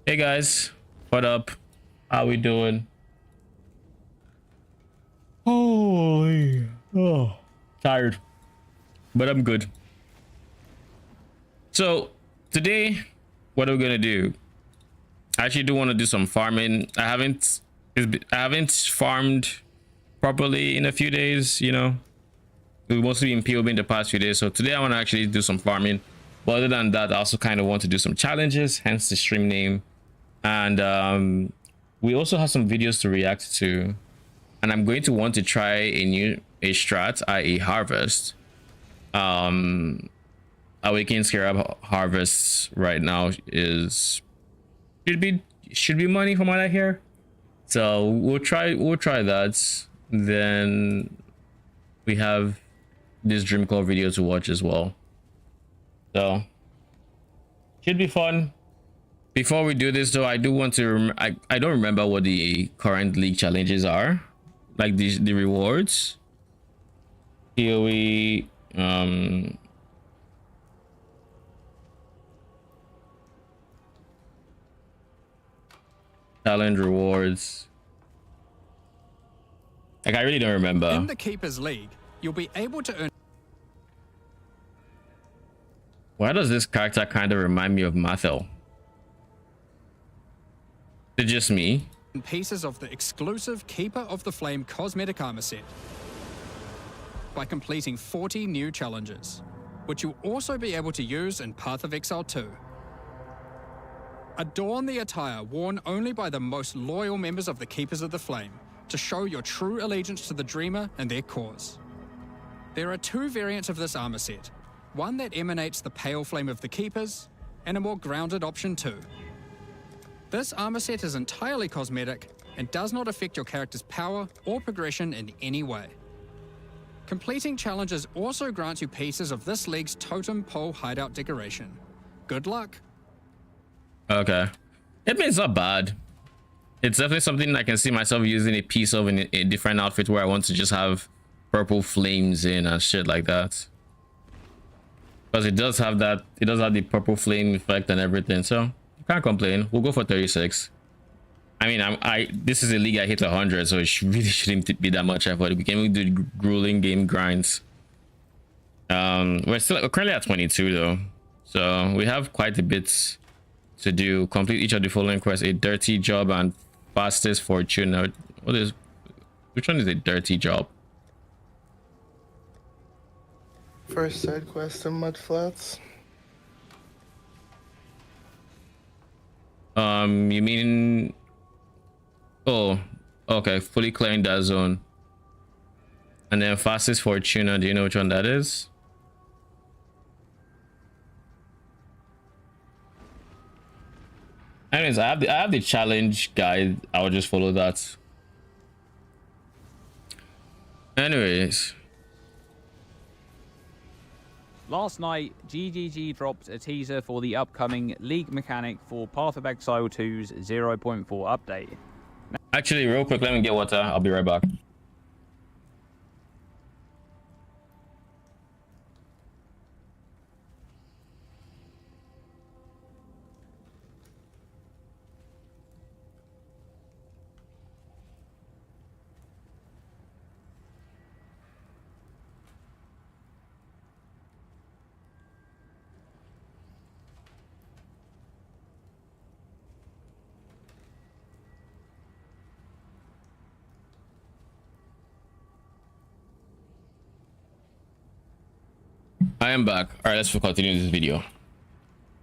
Hey guys, what up? How we doing? Holy, oh, tired, but I'm good. So today, what are we gonna do? I actually do want to do some farming. I haven't farmed properly in a few days. You know, we've mostly been POB in the past few days. So today I want to actually do some farming. But other than that, I also kind of want to do some challenges, hence the stream name. And we also have some videos to react to, and I'm going to want to try a strat, i.e. harvest. Awakening Scarab harvest right now should be money from what I hear. So we'll try that. Then we have this Dreamclaw video to watch as well. So should be fun. Before we do this though, I do want to I don't remember what the current league challenges are, like the rewards. PoE, challenge rewards. Like I really don't remember. In the Keepers League, you'll be able to earn. Why does this character kind of remind me of Mathel? It's just me. Pieces of the exclusive Keeper of the Flame cosmetic armor set by completing 40 new challenges, which you'll also be able to use in Path of Exile 2. Adorn the attire worn only by the most loyal members of the Keepers of the Flame to show your true allegiance to the Dreamer and their cause. There are two variants of this armor set, one that emanates the pale flame of the Keepers, and a more grounded option too. This armor set is entirely cosmetic and does not affect your character's power or progression in any way. Completing challenges also grants you pieces of this league's totem pole hideout decoration. Good luck. Okay. I mean, it's not bad. It's definitely something I can see myself using a piece of in a different outfit where I want to just have purple flames in and shit like that. Because it does have the purple flame effect and everything, so can't complain. We'll go for 36. I mean, this is a league I hit 100, so it really shouldn't be that much effort. We can do grueling game grinds. We're currently at 22 though, so we have quite a bit to do. Complete each of the following quests: a dirty job and fastest fortune. Now, which one is a dirty job? First side quest in Mud Flats. You mean, oh, okay, fully clearing that zone. And then fastest fortuna, do you know which one that is? Anyways, I have the challenge guide. I'll just follow that. Anyways, last night, GGG dropped a teaser for the upcoming league mechanic for Path of Exile 2's 0.4 update. actually, real quick, let me get water. I'll be right back. I am back. All right, let's continue this video.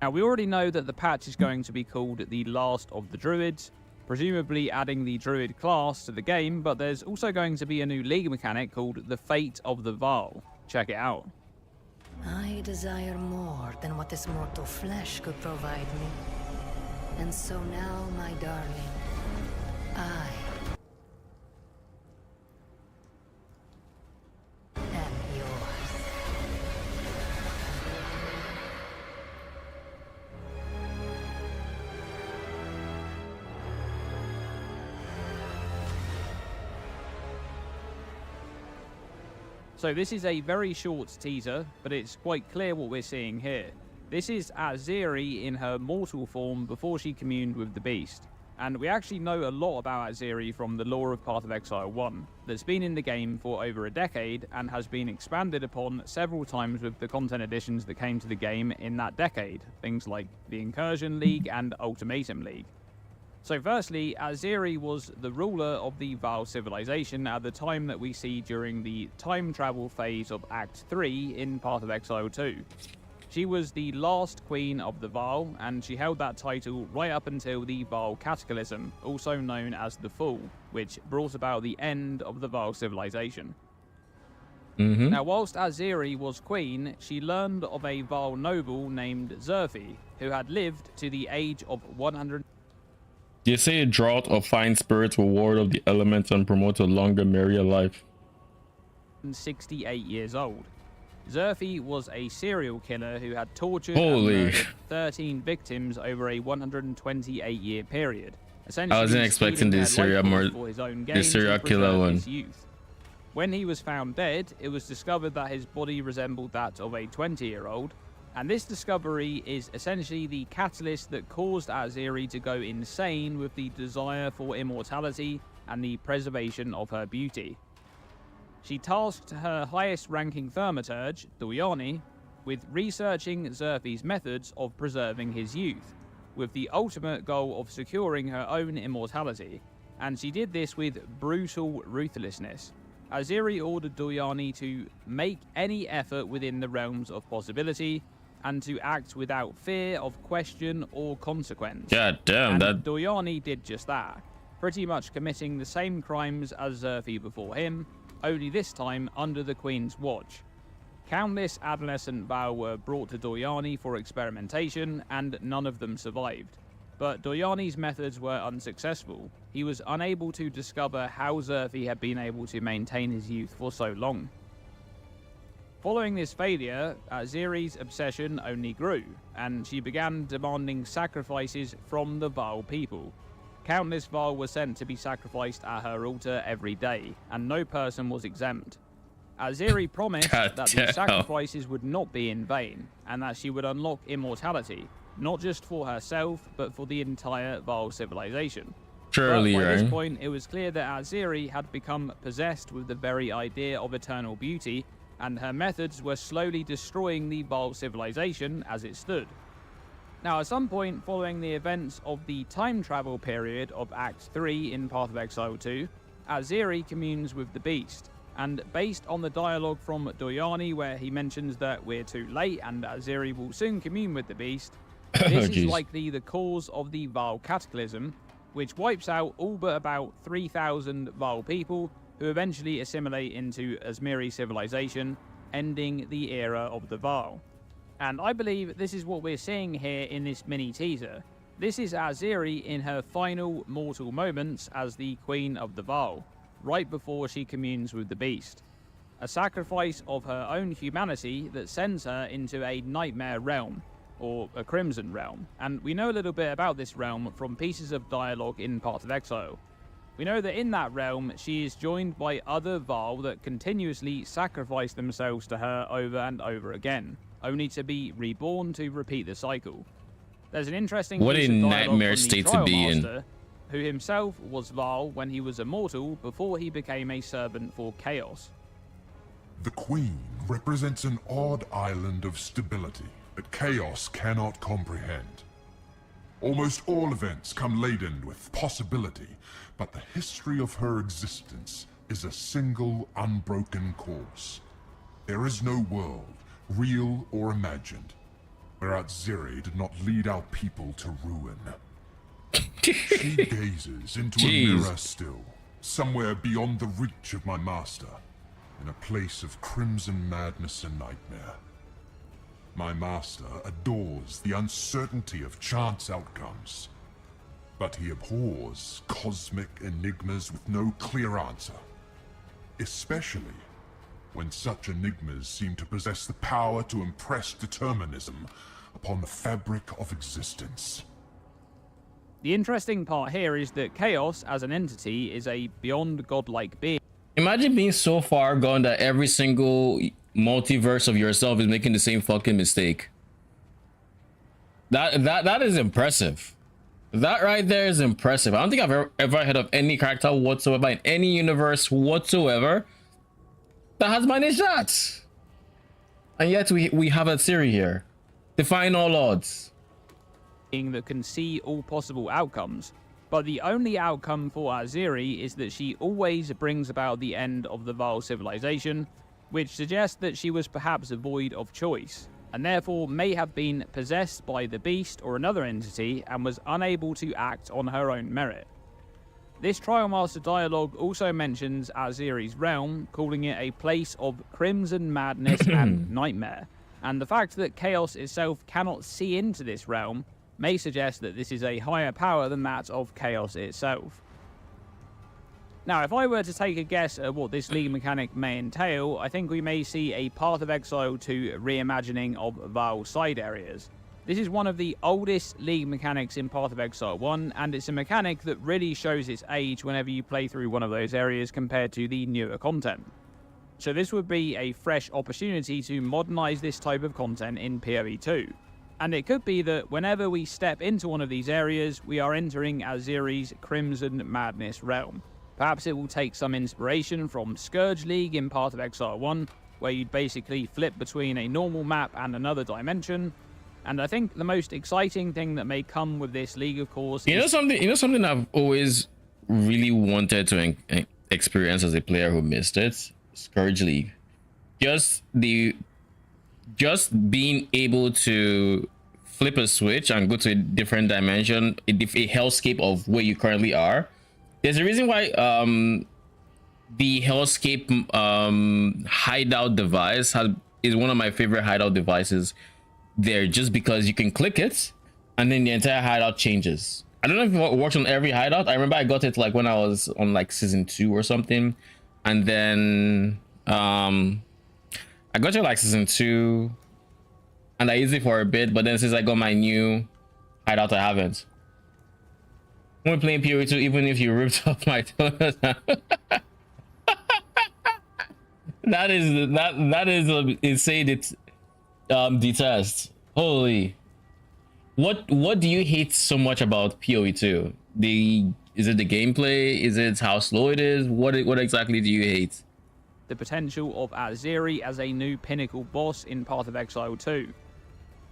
Now, we already know that the patch is going to be called the Last of the Druids, presumably adding the Druid class to the game, but there's also going to be a new league mechanic called the Fate of the Varl. Check it out. I desire more than what this mortal flesh could provide me. And so now, my darling, I am yours. So this is a very short teaser, but it's quite clear what we're seeing here. This is Azeri in her mortal form before she communed with the beast. And we actually know a lot about Azeri from the lore of Path of Exile 1, that's been in the game for over a decade and has been expanded upon several times with the content additions that came to the game in that decade, things like the Incursion League and Ultimatum League. So firstly, Azeri was the ruler of the Val civilization at the time that we see during the time travel phase of Act 3 in Path of Exile 2. She was the last queen of the Val, and she held that title right up until the Val Cataclysm, also known as the Fall, which brought about the end of the Val civilization. Now, whilst Azeri was queen, she learned of a Val noble named Zerfi, who had lived to the age of 100. You say a drought of fine spirits will ward of the elements and promote a longer, merrier life. 68 years old. Zerfi was a serial killer who had tortured Holy. and murdered 13 victims over a 128-year period. Essentially, I wasn't expecting this serial killer one. Youth. When he was found dead, it was discovered that his body resembled that of a 20-year-old, and this discovery is essentially the catalyst that caused Azeri to go insane with the desire for immortality and the preservation of her beauty. She tasked her highest-ranking thaumaturge, Doyani, with researching Zerfi's methods of preserving his youth, with the ultimate goal of securing her own immortality, and she did this with brutal ruthlessness. Azeri ordered Doyani to make any effort within the realms of possibility, and to act without fear of question or consequence. God damn, and that... Doyani did just that, pretty much committing the same crimes as Zerfi before him, only this time under the Queen's watch. Countless adolescent Val were brought to Doyani for experimentation, and none of them survived. But Doyani's methods were unsuccessful. He was unable to discover how Zerfi had been able to maintain his youth for so long. Following this failure, Azeri's obsession only grew, and she began demanding sacrifices from the Val people. Countless Val were sent to be sacrificed at her altar every day, and no person was exempt. Azeri promised that the sacrifices would not be in vain, and that she would unlock immortality, not just for herself, but for the entire Val civilization. Surely, but by right? this point, it was clear that Azeri had become possessed with the very idea of eternal beauty, and her methods were slowly destroying the Val civilization as it stood. Now, at some point following the events of the time travel period of Act 3 in Path of Exile 2, Azeri communes with the Beast, and based on the dialogue from Doyani where he mentions that we're too late and Azeri will soon commune with the Beast, this is likely the cause of the Val Cataclysm, which wipes out all but about 3,000 Val people who eventually assimilate into Azmiri civilization, ending the era of the Val. And I believe this is what we're seeing here in this mini teaser. This is Azeri in her final mortal moments as the Queen of the Val, right before she communes with the Beast. A sacrifice of her own humanity that sends her into a nightmare realm, or a Crimson Realm. And we know a little bit about this realm from pieces of dialogue in Path of Exile. We know that in that realm, she is joined by other Val that continuously sacrifice themselves to her over and over again, only to be reborn to repeat the cycle. There's an interesting piece of nightmare from the state to Trial be in. Master, who himself was Val when he was immortal before he became a servant for Chaos. The Queen represents an odd island of stability that Chaos cannot comprehend. Almost all events come laden with possibility, but the history of her existence is a single unbroken course. There is no world, real or imagined, where Azeri did not lead our people to ruin. She gazes into a mirror still, somewhere beyond the reach of my master, in a place of crimson madness and nightmare. My master adores the uncertainty of chance outcomes, but he abhors cosmic enigmas with no clear answer, especially when such enigmas seem to possess the power to impress determinism upon the fabric of existence. The interesting part here is that Chaos as an entity is a beyond godlike being. Imagine being so far gone that every single multiverse of yourself is making the same fucking mistake. That is impressive. That right there is impressive. I don't think I've ever heard of any character whatsoever in any universe whatsoever that has managed that. And yet we have a theory here. Define all odds. That can see all possible outcomes, but the only outcome for Aziri is that she always brings about the end of the Vaal civilization, which suggests that she was perhaps void of choice, and therefore may have been possessed by the beast or another entity and was unable to act on her own merit. This Trial Master dialogue also mentions Aziri's realm, calling it a place of crimson madness and nightmare, and the fact that Chaos itself cannot see into this realm may suggest that this is a higher power than that of Chaos itself. Now, if I were to take a guess at what this League mechanic may entail, I think we may see a Path of Exile 2 reimagining of Vaal side areas. This is one of the oldest League mechanics in Path of Exile 1, and it's a mechanic that really shows its age whenever you play through one of those areas compared to the newer content. So this would be a fresh opportunity to modernize this type of content in PoE 2. And it could be that whenever we step into one of these areas, we are entering Aziri's Crimson Madness realm. Perhaps it will take some inspiration from Scourge League in Path of Exile 1, where you'd basically flip between a normal map and another dimension. And I think the most exciting thing that may come with this league, of course, You know something I've always really wanted to experience as a player who missed it? Scourge League. Just being able to flip a switch and go to a different dimension, a hellscape of where you currently are. There's a reason why the hellscape hideout device is one of my favorite hideout devices there, just because you can click it and then the entire hideout changes. I don't know if it works on every hideout. I remember I got it like when I was on like season 2 or something, and then I got it like season 2 and I used it for a bit, but then since I got my new hideout, I haven't. When we're playing PoE 2, even if you ripped off my toes, that is insane. It's detest. Holy, what do you hate so much about PoE 2? Is it the gameplay? Is it how slow it is? What exactly do you hate? the potential of Aziri as a new pinnacle boss in Path of Exile 2.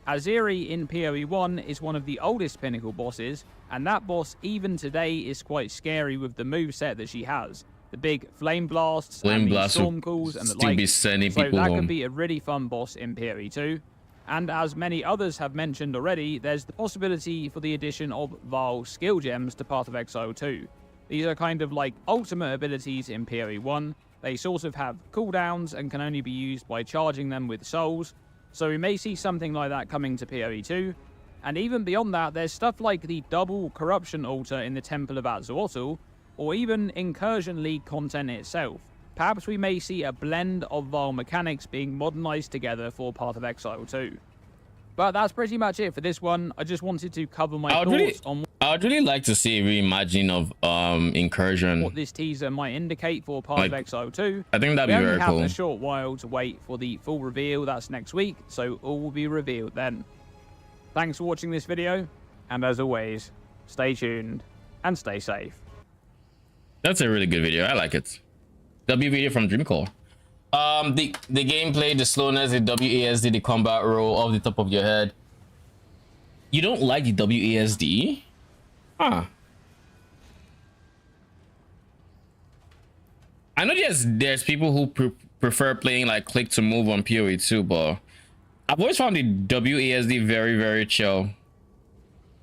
Aziri in PoE 1 is one of the oldest pinnacle bosses, and that boss even today is quite scary with the moveset that she has. The big flame blasts, and the storm calls and the like. So that could be a really fun boss in PoE 2. And as many others have mentioned already, there's the possibility for the addition of Vaal skill gems to Path of Exile 2. These are kind of like ultimate abilities in PoE 1. They sort of have cooldowns and can only be used by charging them with souls. So we may see something like that coming to PoE 2. And even beyond that, there's stuff like the double corruption altar in the Temple of Azotl, or even Incursion League content itself. Perhaps we may see a blend of Vaal mechanics being modernized together for Path of Exile 2. But that's pretty much it for this one. I just wanted to cover my thoughts on... I would really like to see a reimagining of Incursion. What this teaser might indicate for Path of Exile 2. I think that'd be very cool. We only have a short while to wait for the full reveal. That's next week, so all will be revealed then. Thanks for watching this video, and as always, stay tuned and stay safe. That's a really good video. I like it. W video from Dreamcore. The gameplay, the slowness, the WASD, the combat roll off the top of your head. You don't like the WASD? Huh. I know there's people who prefer playing like click to move on PoE 2, but I've always found the WASD very, very chill.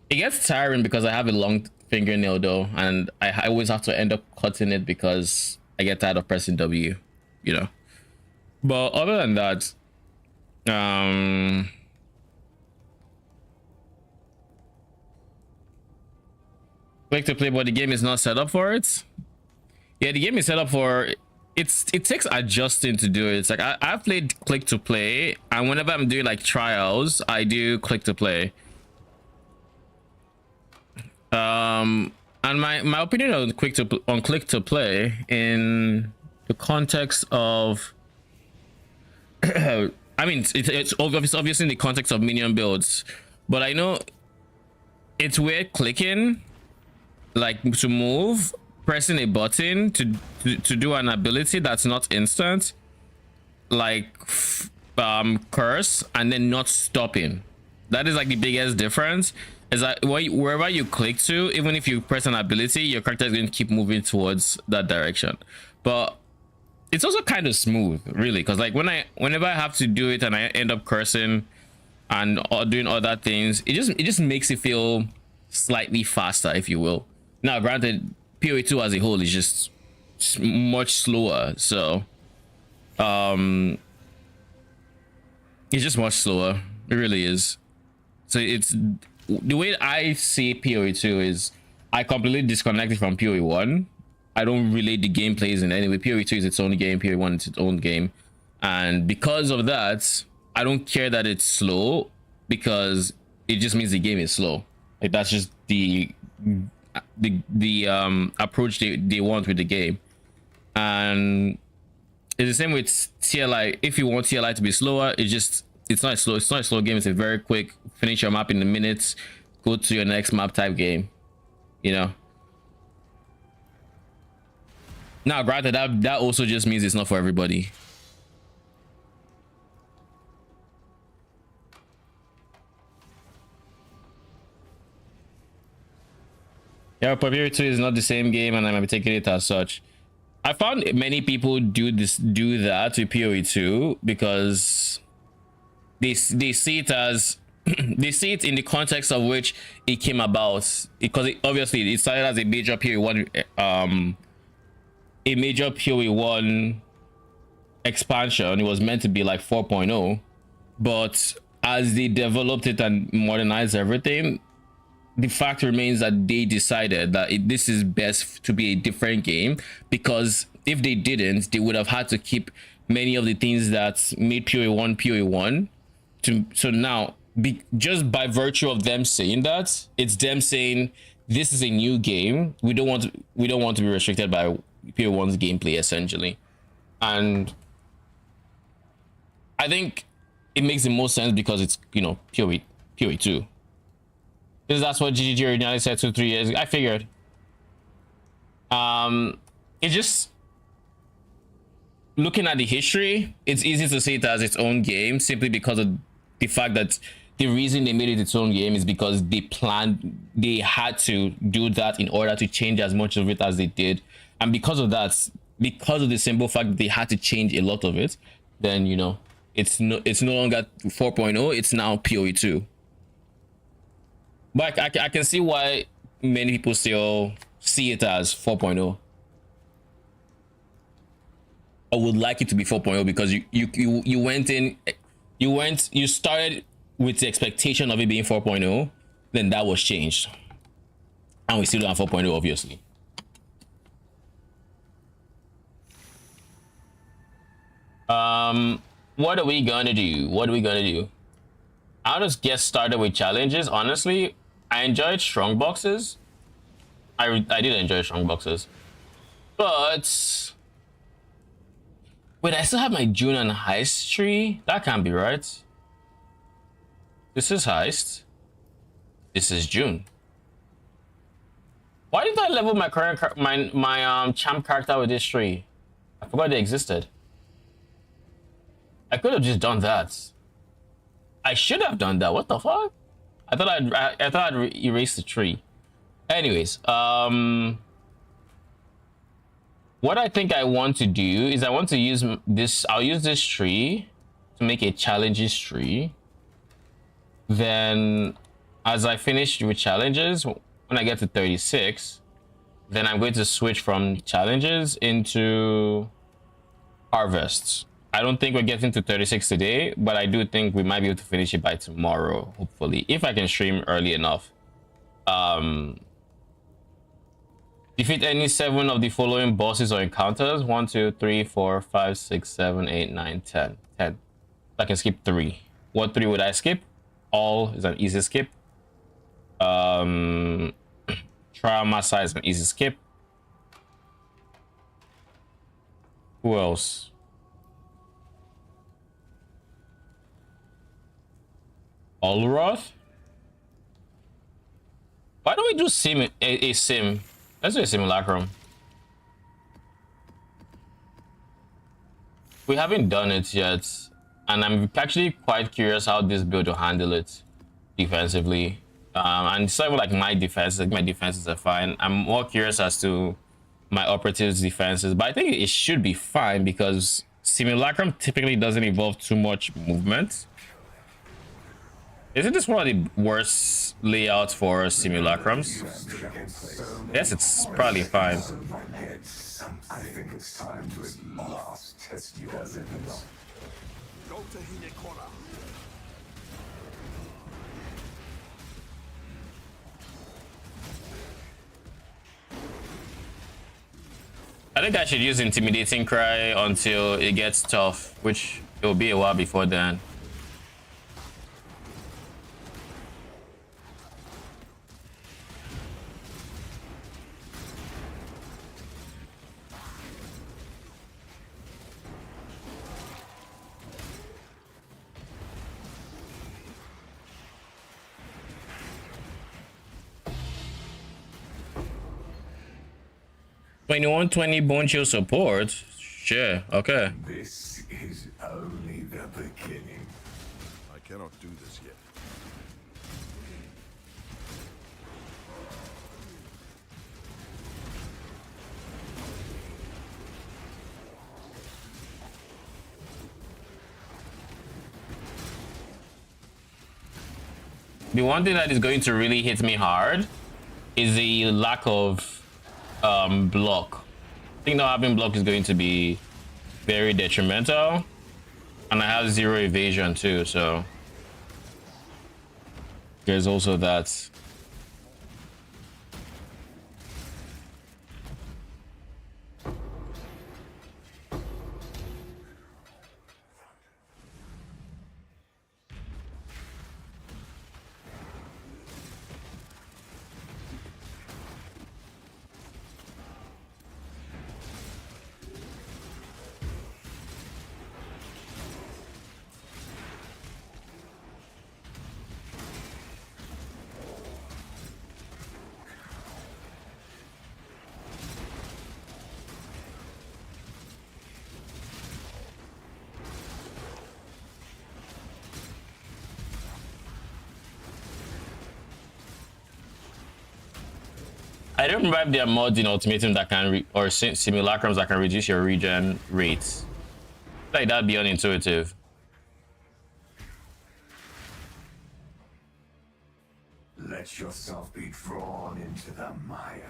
It gets tiring because I have a long fingernail though, and I always have to end up cutting it because I get tired of pressing W, you know. But other than that, click to play, but the game is not set up for it. Yeah, the game is set up for it takes adjusting to do it. It's like I've played click to play, and whenever I'm doing like trials, I do click to play. And my opinion on click to play in the context of I mean it's obviously in the context of minion builds. but I know it's weird clicking like to move, pressing a button to do an ability that's not instant, like curse, and then not stopping. That is like the biggest difference. Is that wherever you click to, even if you press an ability, your character is going to keep moving towards that direction. But it's also kind of smooth, really, because like whenever I have to do it and I end up cursing and doing other things, it just makes it feel slightly faster, if you will. Now, granted, PoE 2 as a whole is just much slower, so it's just much slower. It really is. So it's the way I see PoE 2 is I completely disconnected from PoE 1. I don't relate the gameplays in any way. PoE 2 is its own game, PoE 1 is its own game, and because of that, I don't care that it's slow, because it just means the game is slow. Like that's just the approach they want with the game. And it's the same with TLI. If you want TLI to be slower, it's not slow. It's not a slow game. It's a very quick, finish your map in a minute, go to your next map type game, you know. Now granted, that also just means it's not for everybody. Yeah, PoE 2 is not the same game, and I'm taking it as such. I found many people do that with PoE 2 because they see it as they see it in the context of which it came about, because obviously it started as a major PoE 1 expansion. It was meant to be like 4.0, but as they developed it and modernized everything, the fact remains that they decided that this is best to be a different game, because if they didn't, they would have had to keep many of the things that made PoE 1 so now, just by virtue of them saying that, it's them saying this is a new game. We don't want to be restricted by PoE 1's gameplay, essentially. And I think it makes the most sense because it's, you know, PoE 2. Because that's what GGG originally said 2-3 years ago. I figured. It's just looking at the history, it's easy to see it as its own game simply because of the fact that the reason they made it its own game is because they had to do that in order to change as much of it as they did. And because of that, because of the simple fact that they had to change a lot of it, then, you know, it's no longer 4.0, it's now PoE 2. But I can see why many people still see it as 4.0, or would like it to be 4.0, because you started with the expectation of it being 4.0, then that was changed, and we still don't have 4.0, obviously. What are we gonna do? I'll just get started with challenges. Honestly, I enjoyed strong boxes. I did enjoy strong boxes, but wait, I still have my June and heist tree. That can't be right. This is heist. This is June. Why did I level my current my champ character with this tree? I forgot they existed. I could have just done that. I should have done that. What the fuck? I thought I'd erase the tree. Anyways, what I think I want to do is I want to use this. I'll use this tree to make a challenges tree. Then, as I finish with challenges, when I get to 36, then I'm going to switch from challenges into harvests. I don't think we're getting to 36 today, but I do think we might be able to finish it by tomorrow, hopefully, if I can stream early enough. Defeat any 7 of the following bosses or encounters. 1, 2, 3, 4, 5, 6, 7, 8, 9, 10. 10. I can skip 3. What 3 would I skip? All is an easy skip. Trial Massa is an easy skip. Who else? Olroth? Why don't we do a sim? Let's do a simulacrum. We haven't done it yet, and I'm actually quite curious how this build will handle it defensively. And it's not even like my defense. Like my defenses are fine. I'm more curious as to my operatives' defenses, but I think it should be fine because simulacrum typically doesn't involve too much movement. Isn't this one of the worst layouts for simulacrums? Yes, it's probably fine. I think it's time to at last test your limits. I think I should use intimidating cry until it gets tough, which it will be a while before then. When you want 20 bone chill support, sure, okay. This is only the beginning. I cannot do this yet. The one thing that is going to really hit me hard is the lack of block. I think not having block is going to be very detrimental, and I have 0 evasion too, so there's also that. I don't remember if there are mods in Ultimatum that can or simulacrums that can reduce your regen rates. Like that'd be unintuitive. Let yourself be drawn into the mire.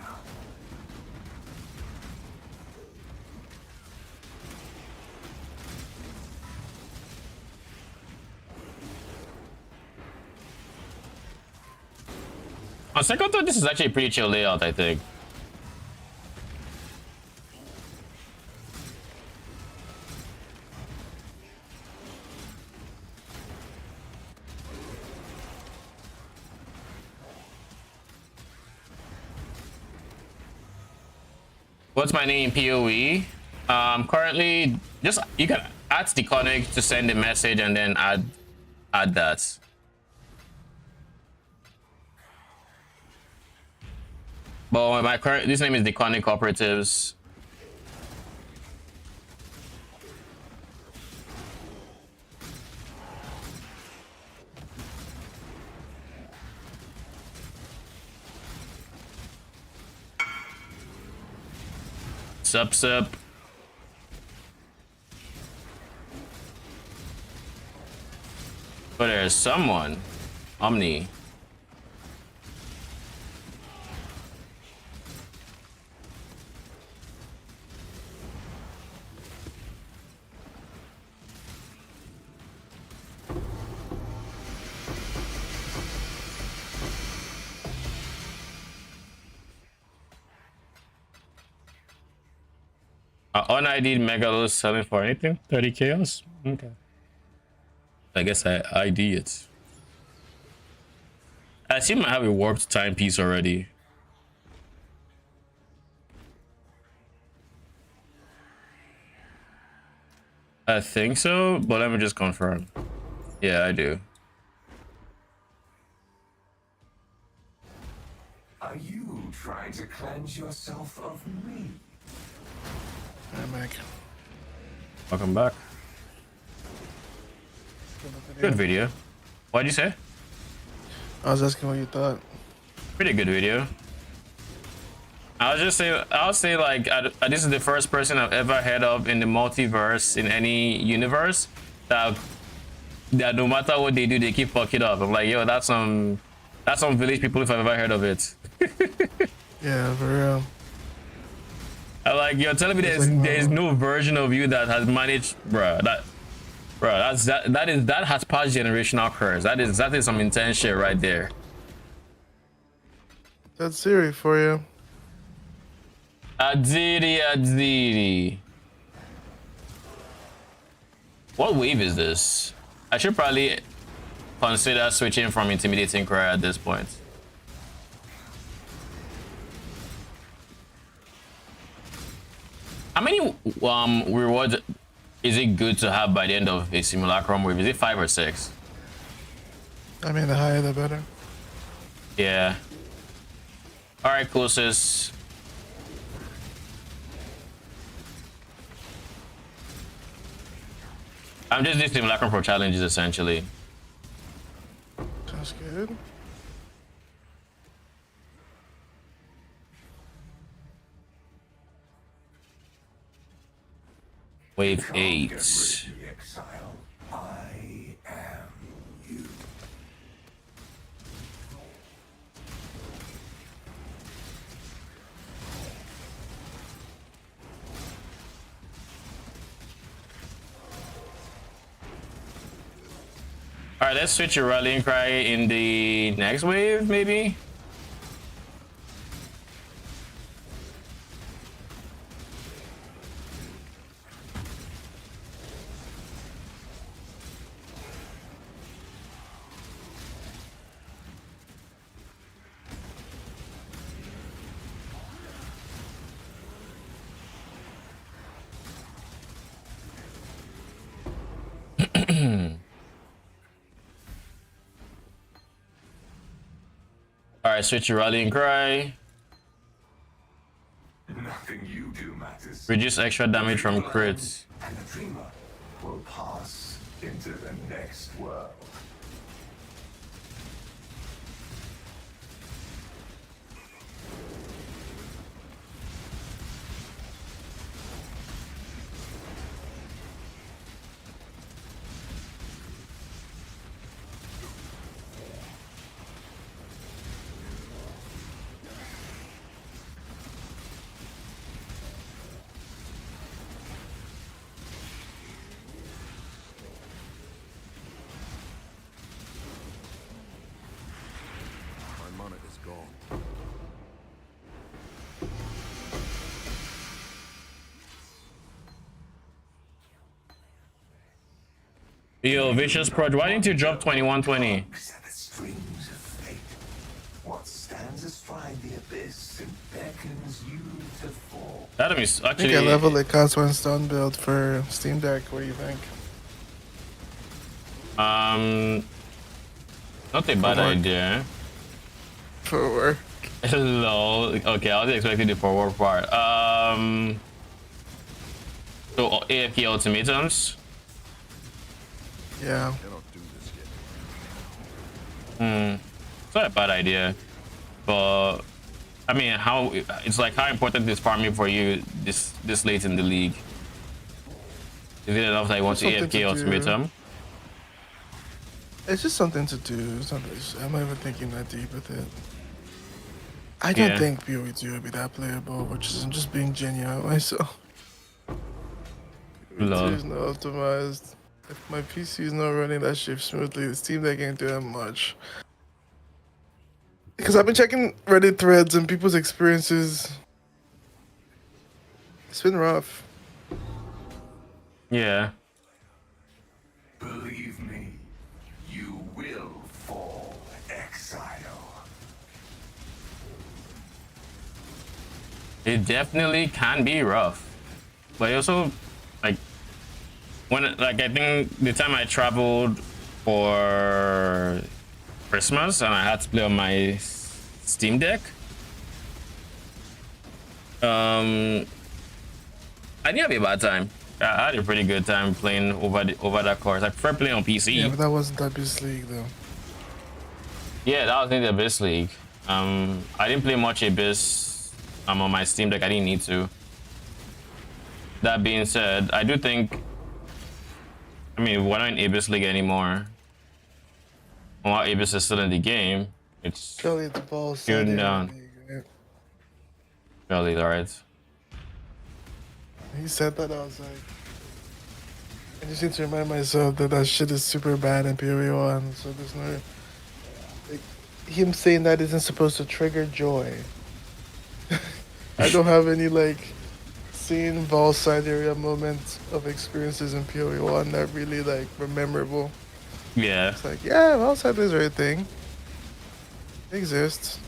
On second thought, this is actually a pretty chill layout, I think. What's my name in PoE? Currently, just you can ask the connect to send a message and then add that. But my current this name is Deconic Operatives. Sup. But there's someone. Omni. UnID'd Megalos selling for anything? 30 chaos? Okay. I guess I ID it. I assume I have a warped timepiece already. I think so, but let me just confirm. Yeah, I do. Trying to cleanse yourself of me. I'm back. Welcome back. Good video. What'd you say? I was asking what you thought. Pretty good video. I'll say like this is the first person I've ever heard of in the multiverse in any universe that no matter what they do, they keep fucking up. I'm like, yo, that's some village people if I've ever heard of it. Yeah, for real. I'm like, you're telling me there's no version of you that has managed, bruh. That has passed generational curse. That is some intense shit right there. That's Siri for you. Adziri. What wave is this? I should probably consider switching from intimidating cry at this point. How many rewards is it good to have by the end of a simulacrum wave? Is it 5 or 6? I mean, the higher the better. Yeah. All right, cool, sis. I'm just doing simulacrum for challenges essentially. Sounds good. Wave 8. Exile. I am you. All right, let's switch your rallying cry in the next wave, maybe. All right, switch your rallying cry. Nothing you do matters. Reduce extra damage from crits. And the dreamer will pass into the next world. My mana is gone. Yo, Vicious Prod, why didn't you drop 2120? Except the streams of fate. What stands astride the abyss and beckons you to fall. That is I think actually. I leveled the cost one stone build for Steam Deck. What do you think? Not a bad idea. For work. Hello. Okay, I was expecting the forward part. So AFK ultimatums. Yeah. Cannot do this yet. It's not a bad idea, but I mean, how important is farming for you this late in the league? Is it enough that you want to Something AFK to do. ultimatum? It's just something to do. I'm not even thinking that deep with it. I don't Yeah. think PoE2 would be that playable, which is I'm just being genuine myself. Lol. PoE2 is not optimized. If my PC is not running that shit smoothly, the Steam Deck ain't doing much. Because I've been checking Reddit threads and people's experiences. It's been rough. Yeah. Believe me, you will fall, Exile. It definitely can be rough, but also like I think the time I traveled for Christmas and I had to play on my Steam Deck, I didn't have a bad time. I had a pretty good time playing over that course. I prefer playing on PC. Yeah, but that wasn't Abyss League though. Yeah, that was in the Abyss League. I didn't play much Abyss on my Steam Deck. I didn't need to. That being said, I do think, I mean, we're not in Abyss League anymore. While Abyss is still in the game, it's Surely the ball shooting down. League, right? Surely, alright. He said that, I was like, I just need to remind myself that that shit is super bad in PoE1, so there's no, like, him saying that isn't supposed to trigger joy. I don't have any, like, seeing ball side area moments of experiences in PoE1 that really, like, were memorable. Yeah. It's like, yeah, ball side is a thing. It exists.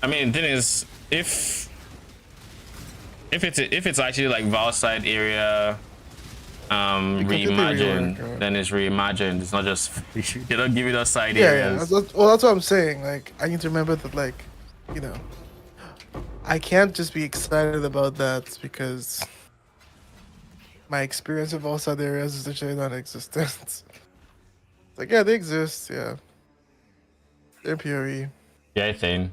I mean, the thing is, if it's actually like Valside area reimagined, then it's reimagined. It's not just they don't give you those side areas. Yeah. Well, that's what I'm saying. Like, I need to remember that, like, you know, I can't just be excited about that because my experience of outside areas is literally non-existent. Like, yeah, they exist. Yeah, they're PoE. Yeah, I think.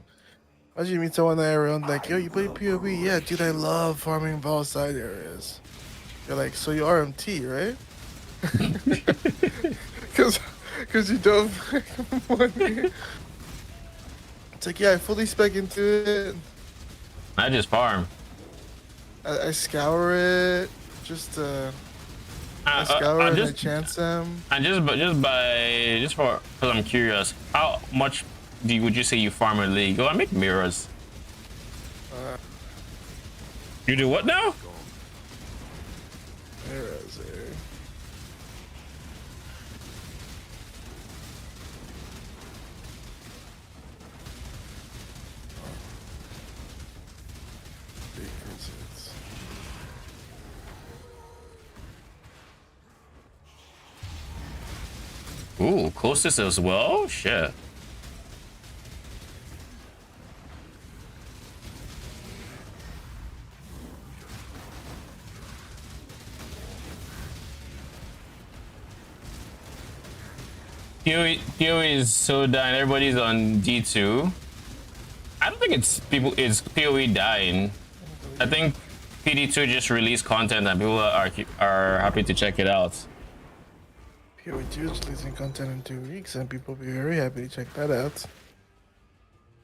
Imagine you meet someone there around like, yo, you play PoE? Yeah, dude, I love farming ball side areas. You're like, so you RMT, right? Because you don't money. It's like, yeah, I fully spec into it. I just farm. I scour it, just I scour and I chance them. And just because I'm curious, how much would you say you farm a league? Oh, I make mirrors. You do what now? Mirrors, eh? Ooh, closest as well? Shit. PoE is so dying. Everybody's on D2. I don't think it's PoE dying. I think PD2 just released content and people are happy to check it out. PoE2 is releasing content in 2 weeks and people will be very happy to check that out.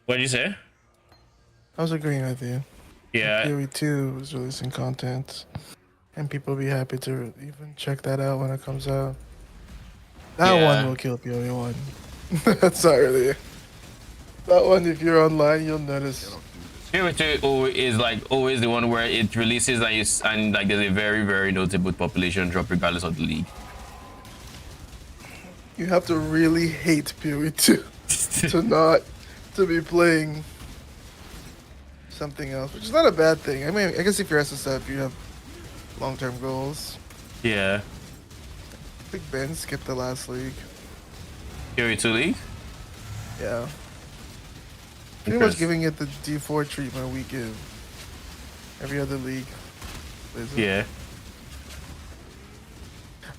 What did you say? I was agreeing with you. Yeah. PoE2 is releasing content and people will be happy to even check that out when it comes out. That one will kill PoE1. That's not really. That one, if you're online, you'll notice. PoE2 is like always the one where it releases and like there's a very, very notable population drop regardless of the league. You have to really hate PoE2 to be playing something else, which is not a bad thing. I mean, I guess if you're SSF, you have long-term goals. Yeah. I think Ben skipped the last league. PoE2 league? Yeah. Pretty much giving it the D4 treatment we give every other league. Yeah.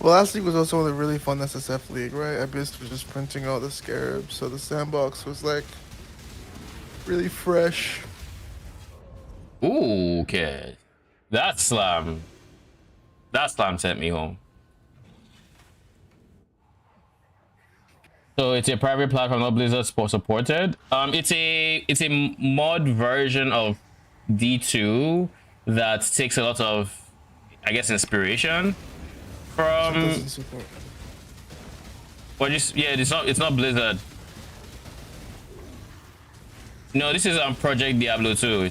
Well, last league was also a really fun SSF league, right? Abyss was just printing all the scarabs, so the sandbox was like really fresh. Ooh, okay. That slam sent me home. So it's a private platform, not Blizzard supported. It's a mod version of D2 that takes a lot of, I guess, inspiration from. What it's not Blizzard. No, this is on Project Diablo 2.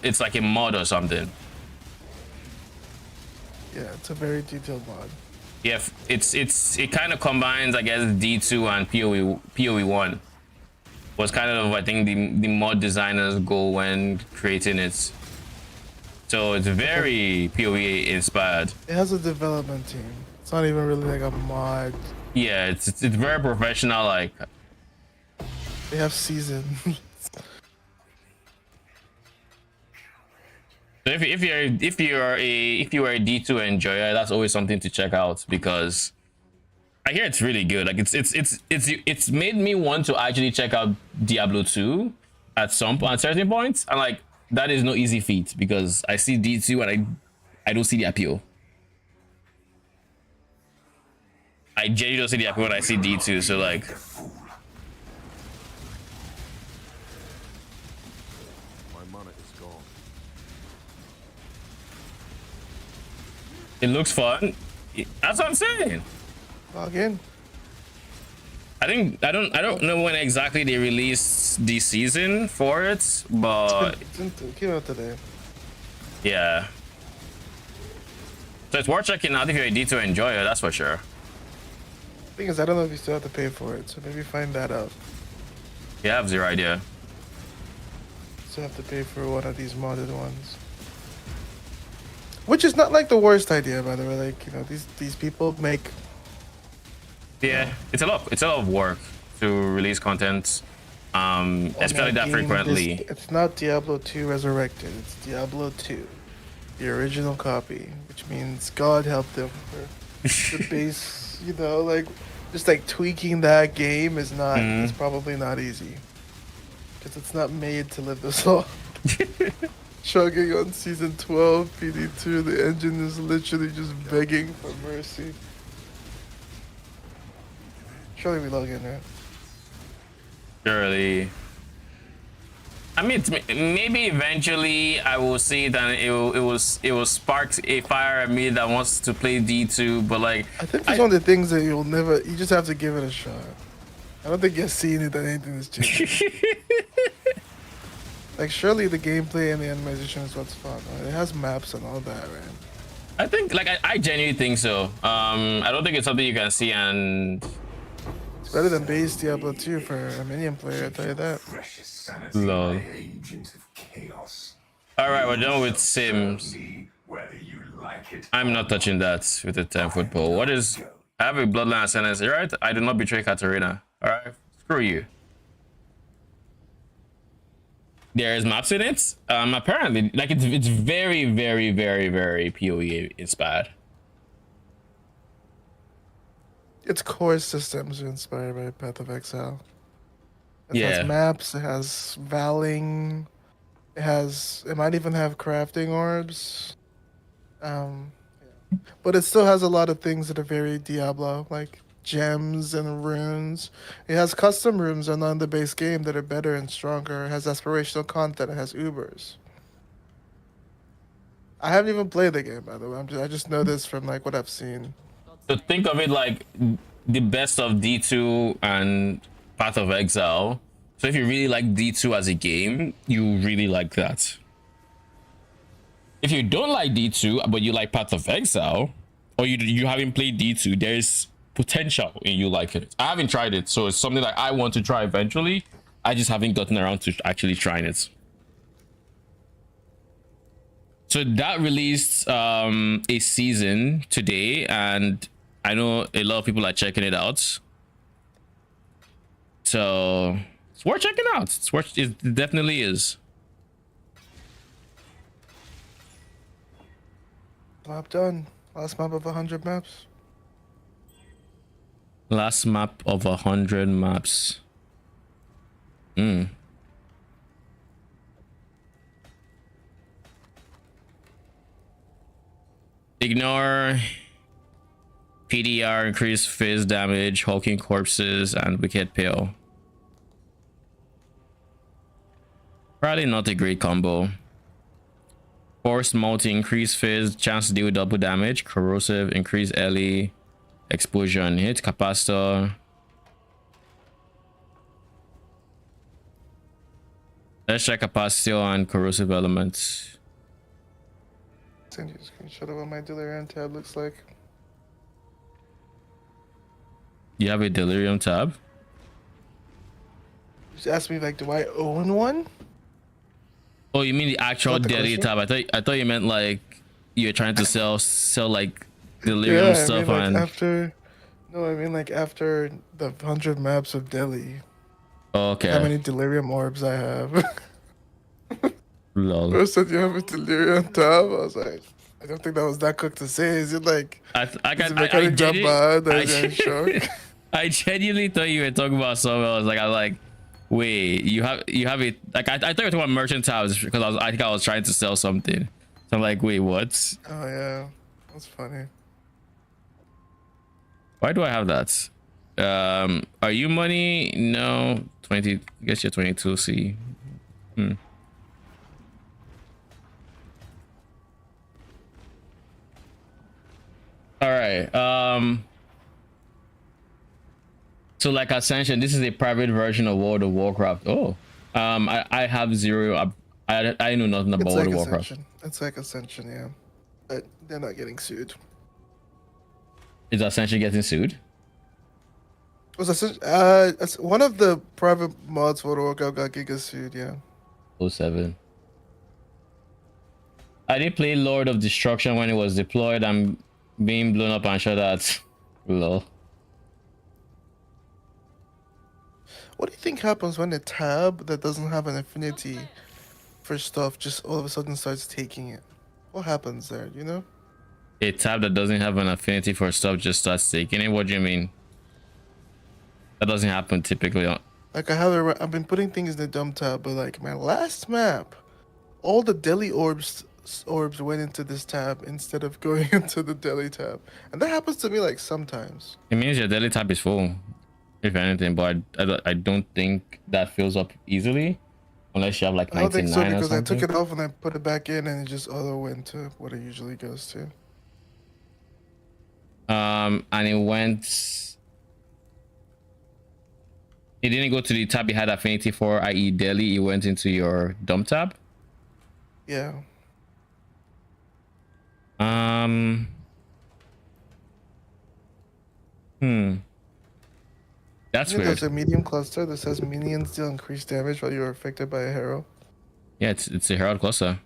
It's like a mod or something. Yeah, it's a very detailed mod. Yeah, it kind of combines, I guess, D2 and PoE1. Was kind of, I think, the mod designer's goal when creating it. So it's very PoE inspired. It has a development team. It's not even really like a mod. Yeah, it's very professional. Like they have seasons. So if you are a D2 enjoyer, that's always something to check out because I hear it's really good. Like it's made me want to actually check out Diablo 2 at certain points. And like that is no easy feat because I see D2 and I don't see the appeal. I genuinely don't see the appeal when I see D2. So like My mana is gone. it looks fun. That's what I'm saying. Log in. I think I don't know when exactly they released the season for it, but It came out today. yeah. So it's worth checking out if you're a D2 enjoyer, that's for sure. Thing is, I don't know if you still have to pay for it, so maybe find that out. Yeah, I have zero idea. Still have to pay for one of these modded ones. Which is not like the worst idea, by the way. Like, you know, these people make. Yeah, it's a lot of work to release content, especially that game frequently. It's not Diablo 2 Resurrected. It's Diablo 2, the original copy, which means God helped them for the base. You know, like just like tweaking that game is not. It's probably not easy because it's not made to live this long. Chugging on season 12 PD2, the engine is literally just begging for mercy. Surely we log in, right? Surely. I mean, maybe eventually I will see that it will spark a fire at me that wants to play D2, but like I think it's one of the things that you just have to give it a shot. I don't think you're seeing it that anything is changing. Like, surely the gameplay and the animation is what's fun, right? It has maps and all that, right? I think, like, I genuinely think so. I don't think it's something you can see and It's better than base Diablo 2 for a minion player, I tell you that. Precious sanity, Lol. my agent of chaos. Alright, we're done with Sims. Whether you like it. I'm not touching that with the 10 football. What is... I have a bloodline ascendancy, right? I do not betray Katarina. Alright, screw you. There's maps in it. Apparently, like it's very, very, very, very PoE inspired. Its core systems are inspired by Path of Exile. It Yeah. has maps, it has valing, it might even have crafting orbs. But it still has a lot of things that are very Diablo, like gems and runes. It has custom runes on the base game that are better and stronger. It has aspirational content. It has Ubers. I haven't even played the game, by the way. I just know this from like what I've seen. So think of it like the best of D2 and Path of Exile. So if you really like D2 as a game, you really like that. If you don't like D2 but you like Path of Exile, or you haven't played D2, there's potential in you liking it. I haven't tried it, so it's something like I want to try eventually. I just haven't gotten around to actually trying it. So that released a season today, and I know a lot of people are checking it out. So it's worth checking out. It definitely is. Map done. Last map of 100 maps. Last map of 100 maps. Ignore PDR, increase phase damage, hulking corpses, and wicked pale. Probably not a great combo. Forced multi, increase phase, chance to deal double damage, corrosive, increase LE, exposure and hit, capacitor. Let's check capacitor and corrosive elements. Send you a screenshot of what my delirium tab looks like. You have a delirium tab? Just ask me like, do I own one? Oh, you mean the actual What, the daily question? tab? I thought you meant like you're trying to sell like delirium stuff I mean, and like after. No, I mean like after the 100 maps of Delhi. oh, okay. How many delirium orbs I have? Lol. First said you have a Delirium tab. I was like, I don't think that was that quick to say. Is it like, is the mechanic that bad? Or is it in shock? I genuinely thought you were talking about something else. Like I was like, wait, you have it. Like I thought you were talking about merchant tabs because I think I was trying to sell something. So I'm like, wait, what? Oh yeah, that's funny. Why do I have that? Are you money? No, 20. I guess you're 22C. All right. So like Ascension, this is a private version of World of Warcraft. Oh, I have zero. I know nothing about It's World like of Warcraft. Ascension. It's like Ascension, yeah. But they're not getting sued. Is Ascension getting sued? Was Ascension, one of the private mods for the Workout got Giga sued, yeah. 07. I did play Lord of Destruction when it was deployed. I'm being blown up and shot at. Lol. What do you think happens when a tab that doesn't have an affinity for stuff just all of a sudden starts taking it? What happens there, you know? A tab that doesn't have an affinity for stuff just starts taking it. What do you mean? That doesn't happen typically. Like I've been putting things in the dump tab, but like my last map, all the deli orbs went into this tab instead of going into the deli tab, and that happens to me like sometimes. It means your daily tab is full, if anything, but I don't think that fills up easily unless you have like 99 I don't think so or because I something. took it off and I put it back in, and it just auto went to what it usually goes to. And it went. It didn't go to the tab you had affinity for, i.e. daily. It went into your dump tab. Yeah. That's weird. There's a medium cluster that says minions deal increased damage while you are affected by a hero. Yeah, it's a herald cluster.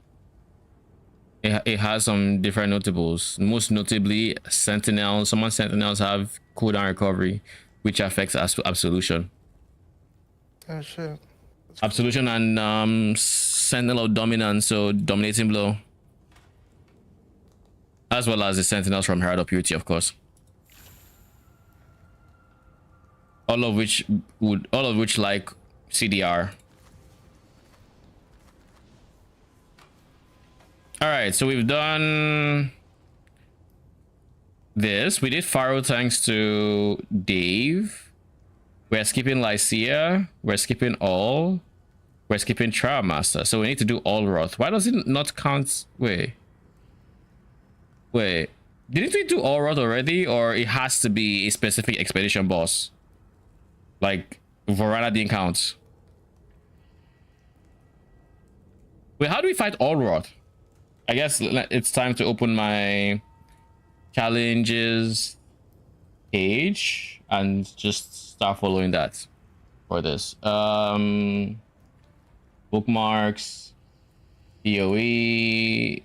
It has some different notables. Most notably, sentinels. Some sentinels have cooldown recovery, which affects absolution. Oh shit. Absolution and sentinel of dominance, so dominating blow, as well as the sentinels from herald of purity, of course. All of which like CDR. All right, so we've done this. We did Pharaoh thanks to Dave. We're skipping Lycia. We're skipping all. We're skipping Trial Master. So we need to do all Roth. Why does it not count? Wait. Didn't we do all Roth already? Or it has to be a specific expedition boss? Like, Vorana didn't count. Wait, how do we fight all Roth? I guess it's time to open my challenges page and just start following that for this. Bookmarks, PoE,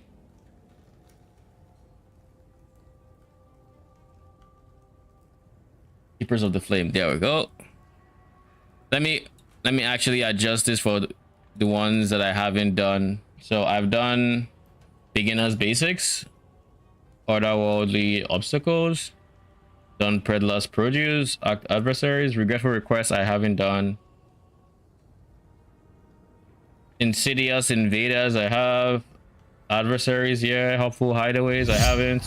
Keepers of the Flame. There we go. Let me actually adjust this for the ones that I haven't done. So I've done beginners basics, otherworldly obstacles, done Predlust produce, adversaries, regretful requests I haven't done, insidious invaders I have, adversaries, yeah, helpful hideaways I haven't.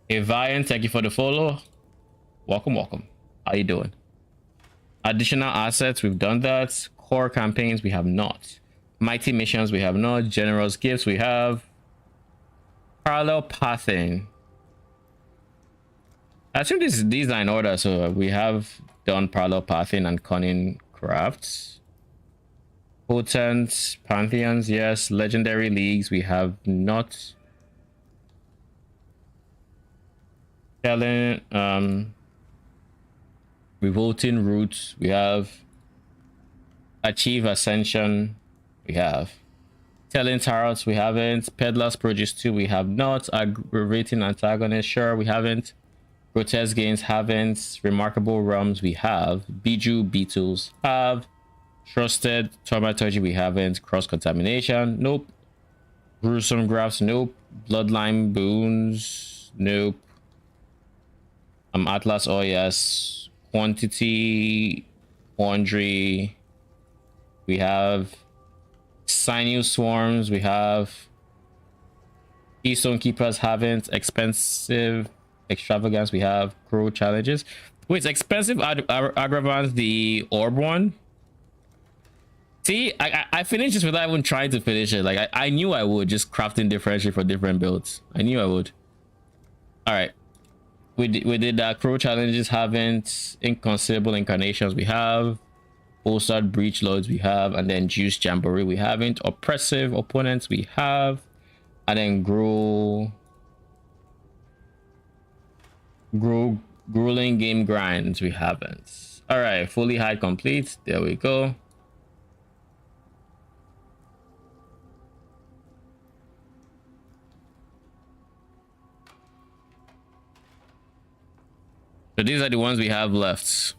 Avian, thank you for the follow. Welcome. How you doing? Additional assets, we've done that. Core campaigns, we have not. Mighty missions, we have not. Generous gifts, we have. Parallel pathing. I think these are in order. So we have done parallel pathing and cunning crafts. Potent pantheons, yes. Legendary leagues, we have not. Telling revolting roots, we have. Achieve ascension, we have. Telling tarots, we haven't. Peddler's produce 2, we have not. Aggravating antagonist, sure, we haven't. Grotesque gains, haven't. Remarkable realms, we have. Biju beetles, have. Trusted Thaumaturgy, we haven't. Cross Contamination, nope. Gruesome Grafts, nope. Bloodline Boons, nope. Atlas, oh yes. Quantity, Quandary, we have. Sinew Swarms, we have. Keystone Keepers haven't. Expensive Extravagance, we have. Cruel Challenges. Wait, expensive Aggravance, the Orb one? See, I finished this without even trying to finish it. Like, I knew I would, just crafting differentially for different builds. I knew I would. All right. We did Cruel Challenges haven't. Inconceivable Incarnations, we have. Bolstered Breach Loads, we have. And then Juice Jamboree, we haven't. Oppressive Opponents, we have. And then Grueling Game Grinds, we haven't. All right, fully hide complete. There we go. So these are the ones we have left.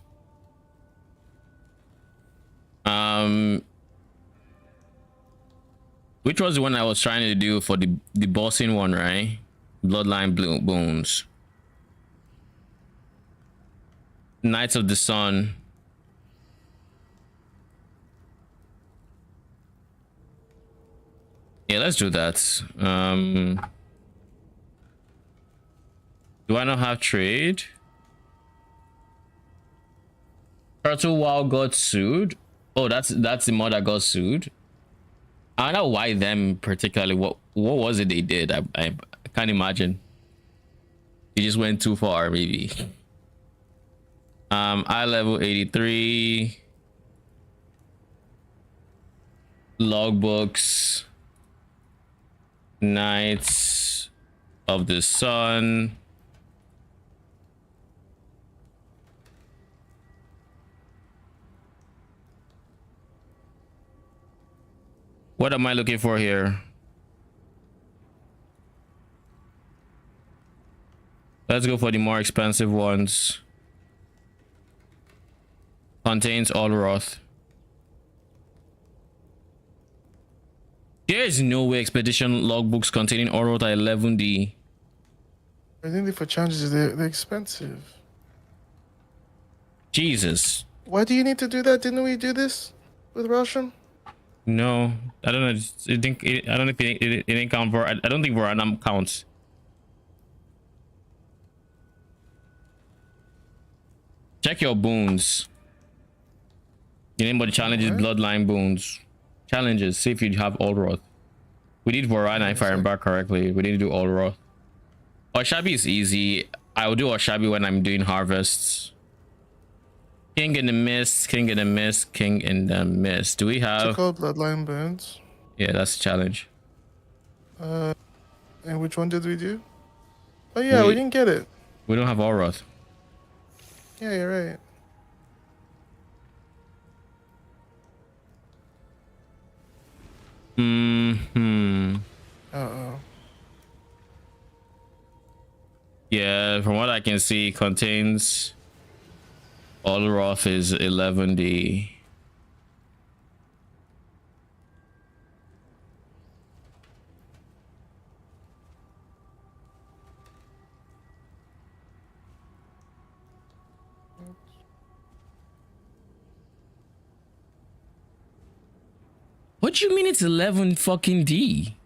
Which was the one I was trying to do for the bossing one, right? Bloodline Boons. Knights of the Sun. Yeah, let's do that. Do I not have trade? Turtle Wow got sued. Oh, that's the mod that got sued. I don't know why them particularly. What was it they did? I can't imagine. He just went too far, maybe. Eye level 83. Logbooks. Knights of the Sun. What am I looking for here? Let's go for the more expensive ones. Contains all wrath. There is no way expedition logbooks containing all wrath are 11D. I think they for challenges they're expensive. Jesus. Why do you need to do that? Didn't we do this with Russian? No, I don't know. I think I don't think it didn't count for. I don't think Varanam counts. Check your boons. Your name of the challenge is Bloodline Boons. Challenges. See if you have all wrath. We did Varana if I remember correctly. We didn't do all wrath. Oshabi is easy. I will do Oshabi when I'm doing harvests. King in the Mist, King in the Mist, King in the Mist. Do we have? Took out Bloodline Boons. Yeah, that's the challenge. And which one did we do? Oh yeah, we didn't get it. We don't have all wrath. Yeah, you're right. Uh-oh. Yeah, from what I can see, contains all wrath is 11D. What do you mean it's 11 fucking D?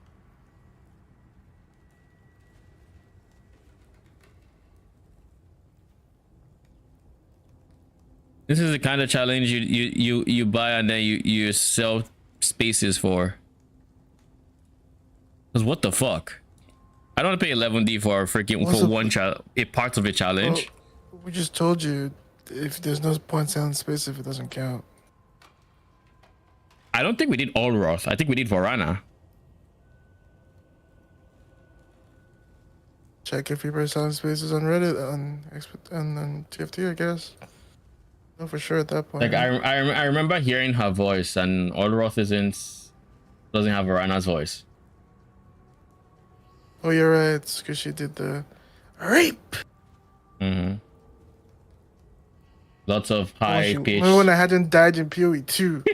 This is the kind of challenge you buy and then you sell spaces for. Cause what the fuck? I don't want to pay 11D for one a part of a challenge. Well, we just told you if there's no point selling space if it doesn't count. I don't think we did all wrath. I think we did Varana. Check if people are selling spaces on Reddit and then TFT, I guess. No, for sure at that point. Like I remember hearing her voice, and all wrath doesn't have Varana's voice. Oh, you're right. It's because she did the rape. Lots of high pitch. When I hadn't died in PoE 2.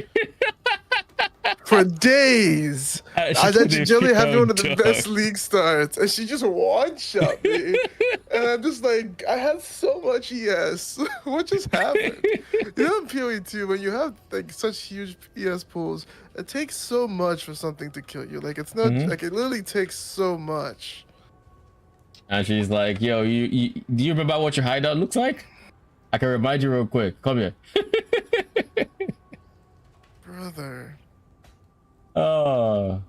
for days. She I put actually it generally having one of the down, best dog. league starts, and she just one shot me. And I'm just like, I had so much ES. What just happened? You know, in PoE 2, when you have like such huge ES pools, it takes so much for something to kill you. Like it's not like it literally takes so much. And she's like, yo, do you remember what your hideout looks like? I can remind you real quick. Come here. Brother. Oh.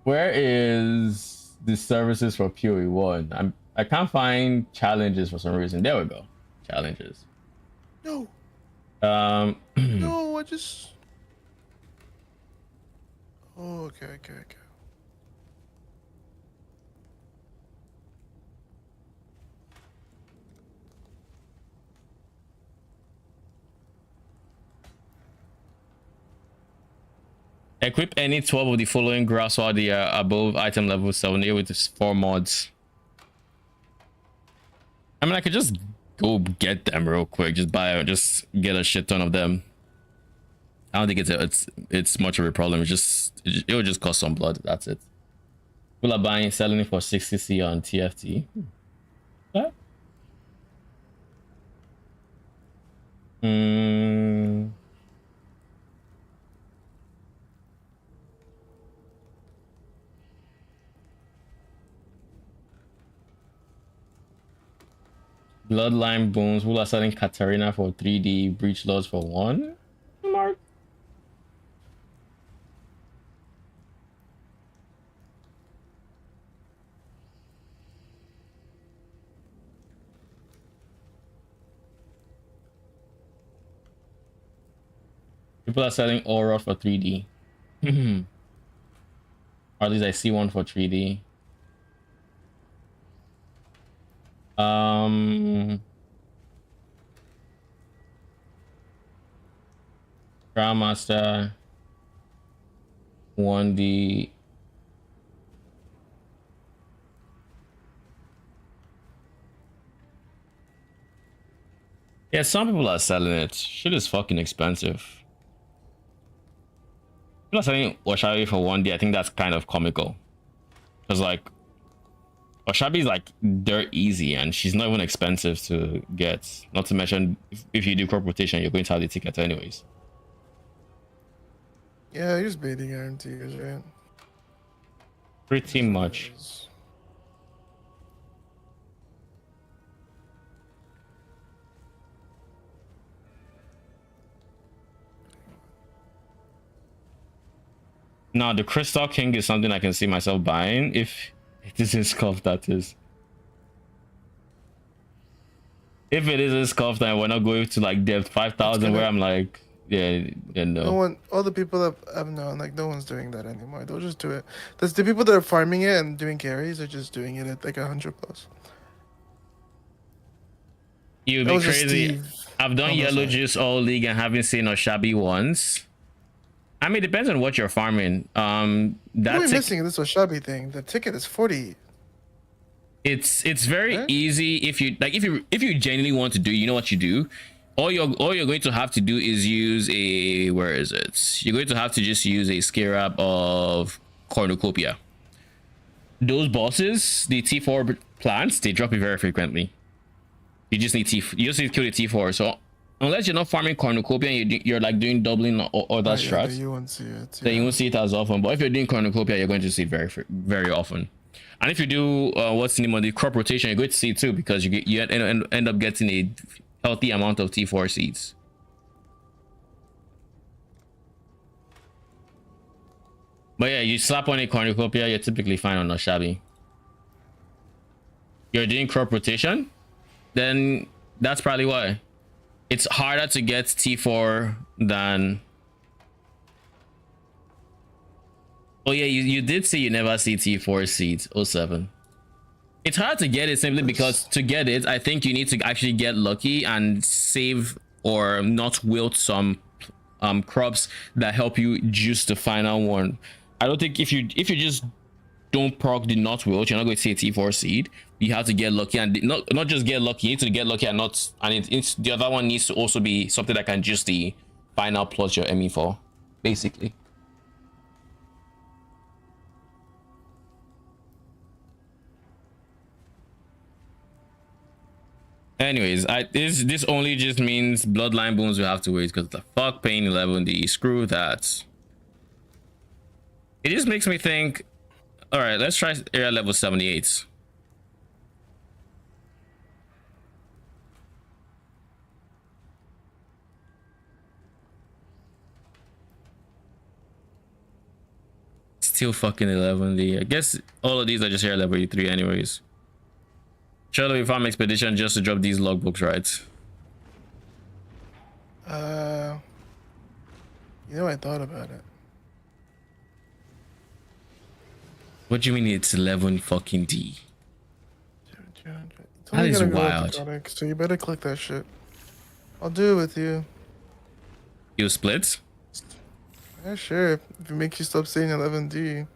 Where is the services for PoE 1? I can't find challenges for some reason. There we go. Challenges. No. Um No, I just. Oh, okay. equip any 12 of the following graphs while they are above item level 70 with 4 mods. I mean, I could just go get them real quick. Just get a shit ton of them. I don't think it's much of a problem. It will just cost some blood. That's it. People are buying, selling it for 60C on TFT. Yeah. Bloodline bones. People are selling Katarina for 3D. Breach lords for 1. Mark. People are selling Aura for 3D. Or at least I see one for 3D. Grandmaster 1D. Yeah, some people are selling it. Shit is fucking expensive. People are selling Washabi for 1D. I think that's kind of comical. Because like Washabi is like dirt easy and she's not even expensive to get. Not to mention if you do crop rotation, you're going to have the ticket anyways. Yeah, use baiting guarantees, right? Pretty much. Now the Crystal King is something I can see myself buying if it is in scuff, that is. If it is in scuff, then we're not going to like depth 5,000 where I'm like, yeah, no. No one, all the people that I've known, like no one's doing that anymore. They'll just do it. There's the people that are farming it and doing carries are just doing it at like 100 plus. You'd be crazy. I've done yellow juice all league and haven't seen Oshabi once. I mean, it depends on what you're farming. That's missing this Washabi thing. The ticket is 40. It's very easy if you like if you genuinely want to do, you know what you do. All you're going to have to do is use a, where is it? You're going to have to just use a scarab of cornucopia. Those bosses, the T4 plants, they drop it very frequently. You just need you just need to kill the T4. So unless you're not farming cornucopia and you're like doing doubling or that strat, then you won't see it. Then you won't see it as often. But if you're doing cornucopia, you're going to see it very often. And if you do what's the name of the crop rotation, you're going to see it too, because you end up getting a healthy amount of T4 seeds. But yeah, you slap on a cornucopia, you're typically fine on Oshabi. You're doing crop rotation, then that's probably why. It's harder to get T4 than... Oh yeah, you did say you never see T4 seeds. 07. It's hard to get it simply because to get it, I think you need to actually get lucky and save or not wilt some crops that help you juice the final one. I don't think if you just don't proc the not wilt, you're not going to see a T4 seed. You have to get lucky, and not just get lucky, you need to get lucky and not, and it's the other one needs to also be something that can just the final plus your ME4, basically. Anyways, this only just means bloodline booms will have to wait, because the fuck pain 11D, screw that. It just makes me think, all right, let's try area level 78. Still fucking 11D. I guess all of these are just area level 3 anyways. Surely we farm expedition just to drop these logbooks, right? You know, I thought about it. What do you mean it's 11 fucking D? It's That only is gonna go up wild. to Tonic, so you better click that shit. I'll do it with you. You split? Yeah, sure. If it makes you stop saying 11D.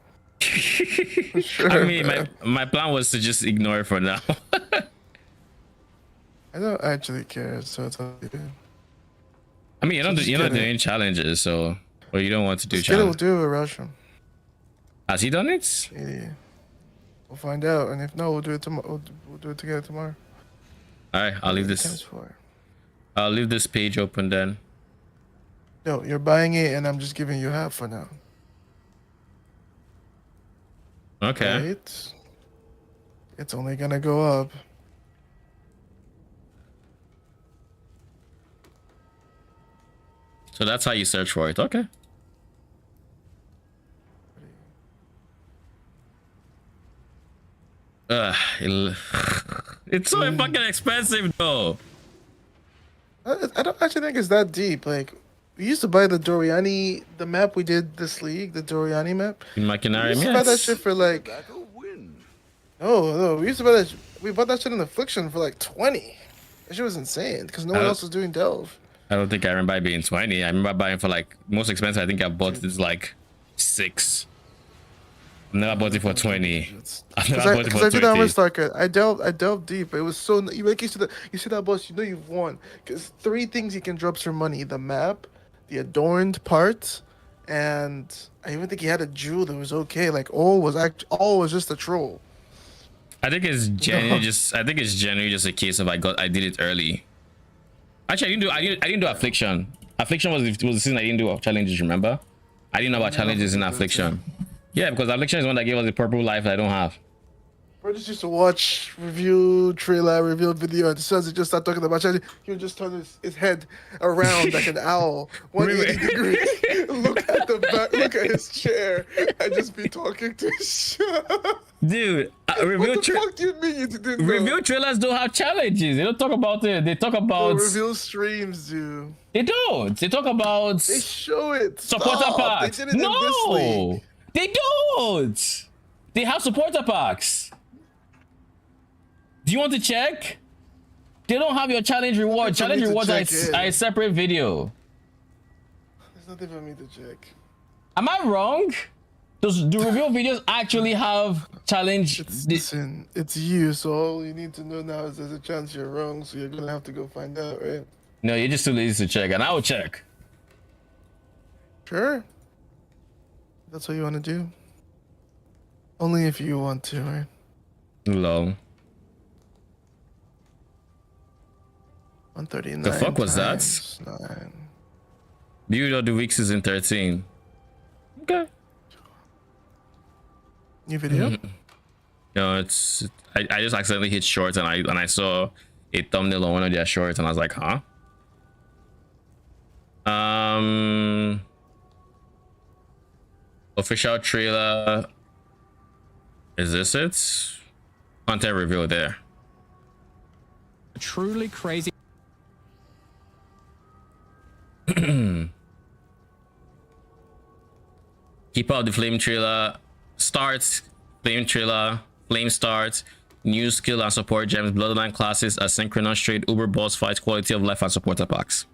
Sure, I mean, man. my plan was to just ignore it for now. I don't actually care, so it's up to you. I mean, So just you're not get it. doing challenges, so, or you don't want to do Just get it, we'll challenges. do it with Russian. Has he done it? Yeah. We'll find out, and if no, we'll do it tomorrow. We'll do it together tomorrow. All right, I'll leave Times this. 4. I'll leave this page open then. No, you're buying it, and I'm just giving you half for now. Okay. Right? It's only gonna go up. So that's how you search for it. Okay. It's so fucking expensive though. I don't actually think it's that deep. Like, we used to buy the Doriani, the map we did this league, the Doriani map. In We Machinarium, used to buy that yes. shit for like, That'll win. no, we used to buy that. We bought that shit in Affliction for like 20. That shit was insane because no one else was doing Delve. I don't think I remember it being 20. I remember buying for like most expensive. I think I bought is like 6. I've never bought it for 20. I've never bought it Because for I did that 20. with Starker. I delved deep. It was so you make you see that boss. You know you've won because 3 things you can drop for money: the map, the adorned parts, and I even think he had a jewel that was okay. Like all was just a troll. I think it's genuinely just. I think it's genuinely just a case of I did it early. Actually, I didn't do affliction. Affliction was the season I didn't do challenges. Remember, I didn't know about challenges in affliction. Yeah, because affliction is one that gave us the purple life that I don't have. Bro just used to watch review video, and as soon as he just started talking about challenge, he would just turn his head around like an owl, 180 degrees. Look at the back, look at his chair, and just be talking to his Dude, What the fuck do you mean you didn't know? review trailers don't have challenges. They don't talk about it. They talk about. Reveal streams do. They don't. They talk about They show it. supporter Stop. packs. They did it in this No, league. they don't. They have supporter packs. Do you want to check? They don't have your challenge reward. Nothing for Challenge me to rewards are check in. a separate video. There's nothing for me to check. Am I wrong? Do review videos actually have challenge? Listen, it's you, so all you need to know now is there's a chance you're wrong, so you're gonna have to go find out, right? No, you're just too lazy to check, and I will check. Sure. That's what you want to do. Only if you want to, right? Lol. 139. The fuck was that? times 9. Build of the week season 13. Okay. New video? No, it's I just accidentally hit shorts and I saw a thumbnail on one of their shorts and I was like, huh? Official trailer. Is this it? Content reveal there. A truly crazy. Keep out the flame trailer. Starts. Flame trailer. Flame starts. New skill and support gems. Bloodline classes. Asynchronous trade. Uber boss fights. Quality of life and supporter packs.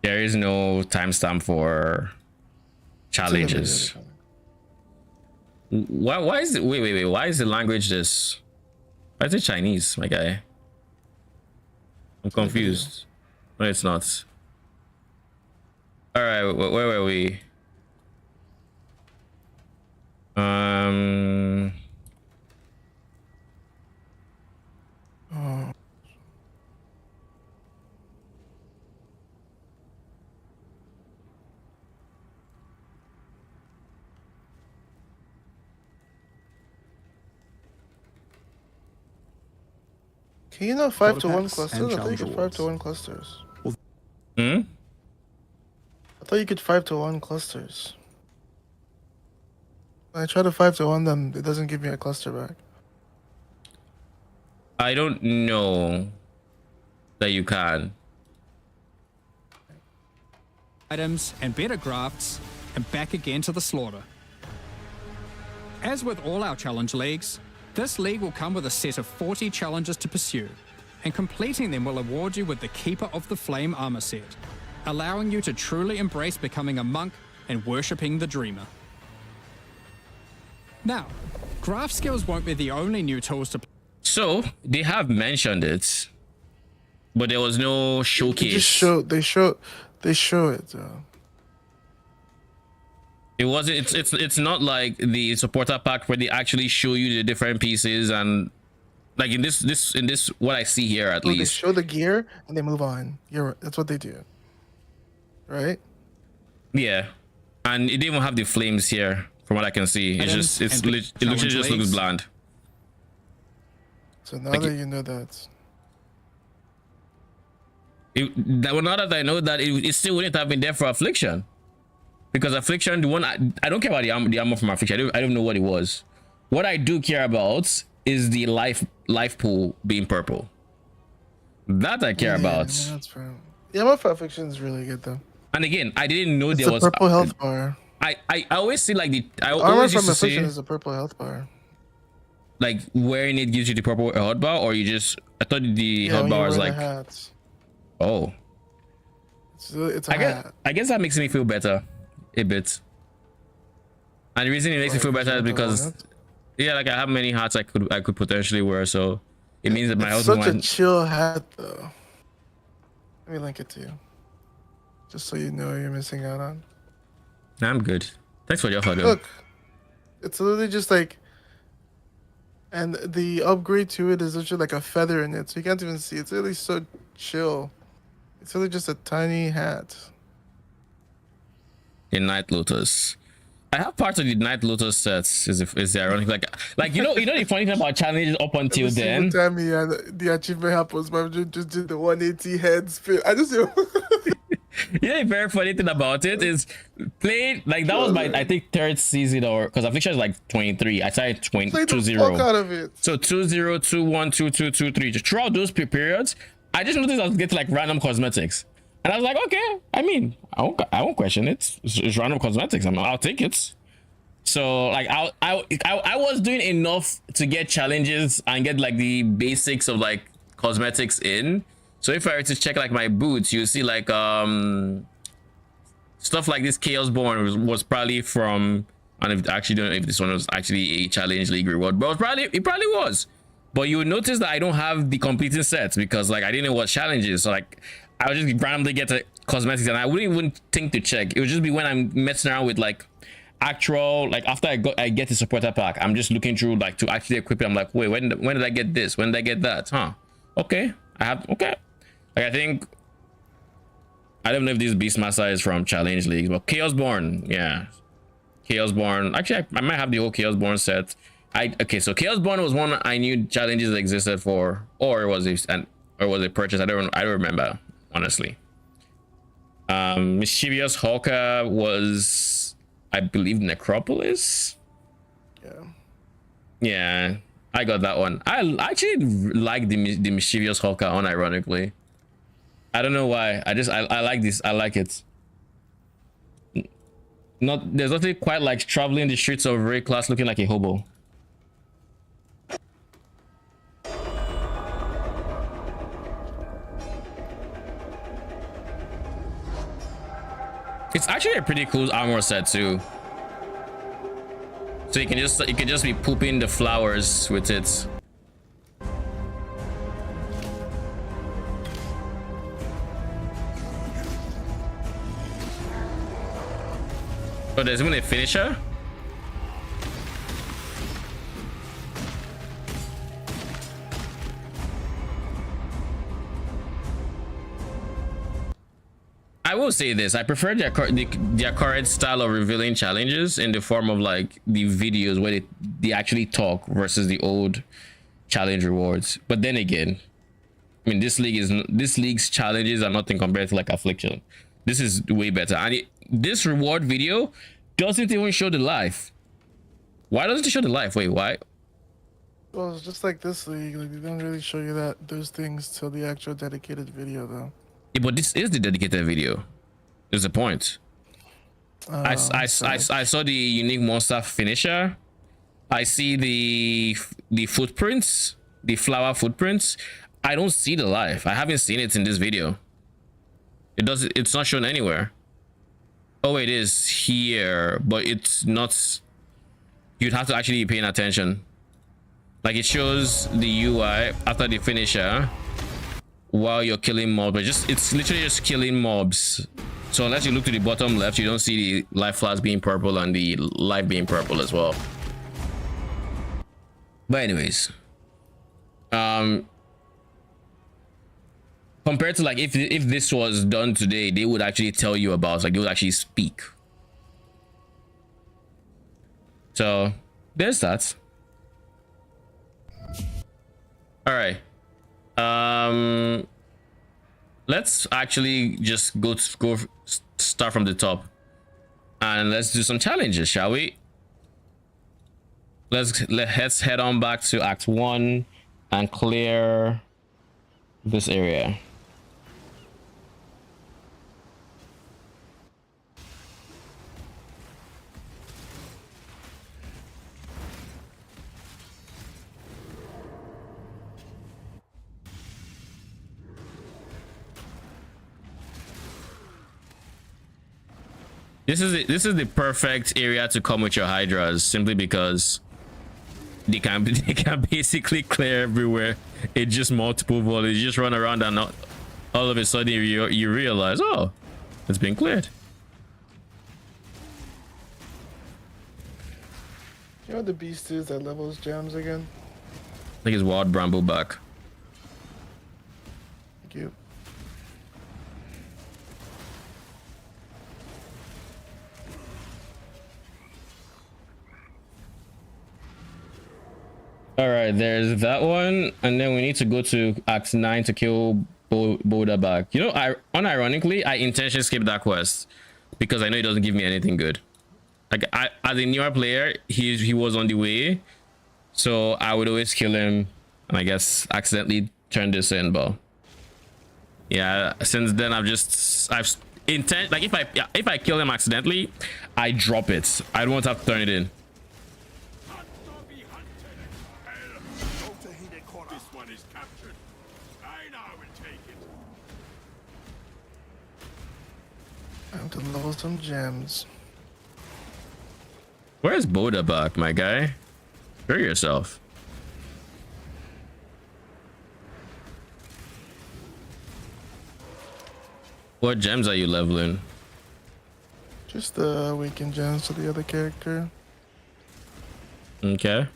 There is no timestamp for Challenges. Why is it wait, why is the language this? Why is it Chinese, my guy? I'm confused. No, it's not. All right, where were we? Can you not 5 to 1 packs clusters? and I thought you challenge could 5 awards. to 1 clusters. Hmm? I thought you could 5 to 1 clusters. When I try to 5 to 1 them, it doesn't give me a cluster back. I don't know that you can. Items and better grafts, and back again to the slaughter. As with all our challenge leagues, this league will come with a set of 40 challenges to pursue, and completing them will award you with the Keeper of the Flame armor set, allowing you to truly embrace becoming a monk and worshipping the Dreamer. Now, graft skills won't be the only new tools to So they have mentioned it, but there was no They showcase. just they show it. It wasn't. It's not like the supporter pack where they actually show you the different pieces, and like in this what I see here at They least. show the gear and they move on. That's what they do, right? Yeah, and it didn't even have the flames here from what I can see. It's Items just and it literally challenge just looks leagues. bland. So now Like that you know that, Well, now that I know that it still wouldn't have been there for Affliction, because Affliction, the one I don't care about the armor from Affliction. I don't know what it was. What I do care about is the life pool being purple. That I care about. Yeah, that's fair. The ammo for affliction is really good though. And again, I didn't know It's there a was purple health bar. I always see like I Armor always used from to see affliction is a purple health bar. like wearing it gives you the purple health bar, or you just I thought the Yeah, health when you bar was wear like the hats. oh It's a hat. I guess that makes me feel better a bit. And the reason it makes me Why? feel better is You don't because want it? yeah, like I have many hats I could potentially wear, so it means that my It's health such a one. chill hat though. Let me link it to you, just so you know what you're missing out on. I'm good. Thanks for your offer, though. Look, it's literally just like, and the upgrade to it is literally like a feather in it, so you can't even see. It's really so chill. It's really just a tiny hat. The Night Lotus. I have parts of the Night Lotus sets. Is the ironic like you know the funny thing about challenges up until Every then. single time the achievement happens, my just did the 180 head spin. I just You know the very funny thing about it is playing like that was my I think third season, or because Affliction is like 23. I started played the 20. fuck out of it. So 20, 21, 22, 23. Throughout those periods, I just noticed I was getting like random cosmetics. And I was like, okay, I mean, I won't question it. It's random cosmetics. I'll take it. So like I was doing enough to get challenges and get like the basics of like cosmetics in. So if I were to check like my boots, you see like stuff like this Chaosborn was probably from, and I actually don't know if this one was actually a challenge league reward, but it probably was. But you would notice that I don't have the completing sets because like I didn't know what challenges. So like I would just randomly get the cosmetics and I wouldn't even think to check. It would just be when I'm messing around with like actual, like after I get the supporter pack, I'm just looking through like to actually equip it. I'm like, wait, when did I get this? When did I get that? Huh? Okay, okay. Like I think I don't know if this Beastmaster is from challenge leagues, but Chaosborn, yeah, Chaosborn. Actually, I might have the whole Chaosborn set. Okay, so Chaosborn was one I knew challenges existed for, or was it purchase? I don't remember honestly. Mischievous Hawker was, I believe, Necropolis. Yeah, I got that one. I actually like the Mischievous Hawker, unironically. I don't know why. I like this. I like it. There's nothing quite like traveling the streets of Ray Class looking like a hobo. It's actually a pretty cool armor set too. So you can just be pooping the flowers with it. Oh, there's even a finisher. I will say this: I prefer their current style of revealing challenges in the form of like the videos where they actually talk versus the old challenge rewards. But then again, I mean, this league's challenges are nothing compared to like Affliction. This is way better, and this reward video doesn't even show the life. Why doesn't it show the life? Wait, why? Well, it's just like this league. Like, they don't really show you those things till the actual dedicated video, though. Yeah, but this is the dedicated video. There's a point. I saw the unique monster finisher. I see the footprints, the flower footprints. I don't see the life. I haven't seen it in this video. It's not shown anywhere. Oh, it is here, but it's not. You'd have to actually be paying attention. Like, it shows the UI after the finisher while you're killing mobs, but it's literally just killing mobs. So unless you look to the bottom left, you don't see the life flags being purple and the life being purple as well. But anyways, compared to like if this was done today, they would actually tell you about, like, they would actually speak. So there's that. All right. Let's actually just go start from the top, and let's do some challenges, shall we? Let's head on back to Act 1 and clear this area. This is the perfect area to come with your hydras, simply because they can basically clear everywhere. It's just multiple volleys. You just run around and all of a sudden you realize, oh, it's been cleared. You know what the beast is that levels gems again? I think it's Wild Brambleback. Thank you. All right, there's that one, and then we need to go to Act 9 to kill Boulder back. You know, unironically, I intentionally skipped that quest because I know it doesn't give me anything good. Like, as a newer player, he was on the way, so I would always kill him, and I guess accidentally turn this in. But yeah, since then I've like, if I kill him accidentally, I drop it. I don't want to have to turn it in. Time to level some gems. Where's Boda back, my guy? Show yourself. What gems are you leveling? Just the awakened gems to the other character. Okay.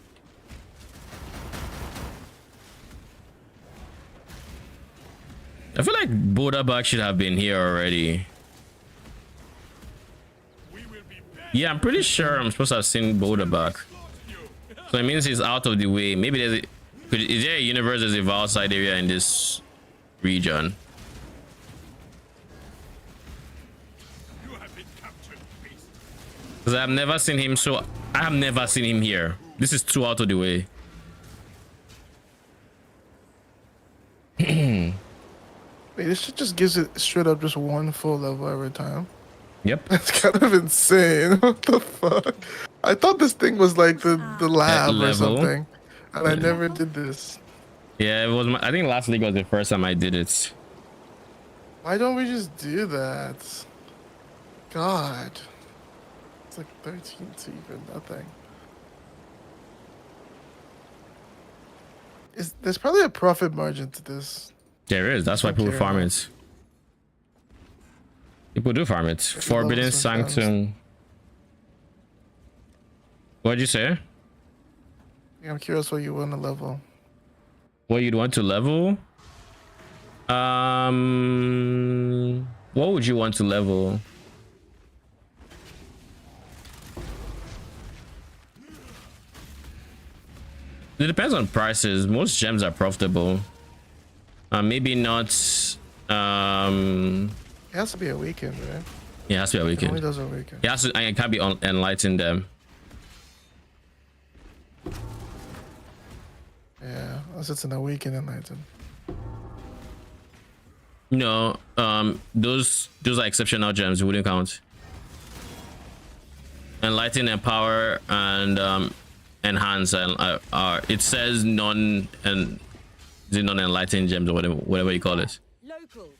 I feel like Boda back should have been here already. Yeah, I'm pretty sure I'm supposed to have seen Boulder back. So it means he's out of the way. Maybe is there a universe as a outside area in this region? Because I've never seen him, so I have never seen him here. This is too out of the way. Wait, this shit just gives it straight up just one full level every time. Yep. That's kind of insane. What the fuck? I thought this thing was like the lab or something, and I never did this. Yeah, it was. I think last league was the first time I did it. Why don't we just do that? god. It's like 13 to even nothing. There's probably a profit margin to this. There is. That's why people farm it. People do farm it. Forbidden Sanctum. What'd you say? Yeah, I'm curious what you want to level. What you'd want to level? What would you want to level? It depends on prices. Most gems are profitable. Maybe not. It has to be a weekend, right? Yeah, it has to be a weekend. It only does a weekend. It has to. I can't be enlighten them. Yeah, unless it's in a weekend enlighten. No, those are exceptional gems. It wouldn't count. Enlighten, empower, and enhance, and it says non and non-enlightened gems or whatever you call it. Local.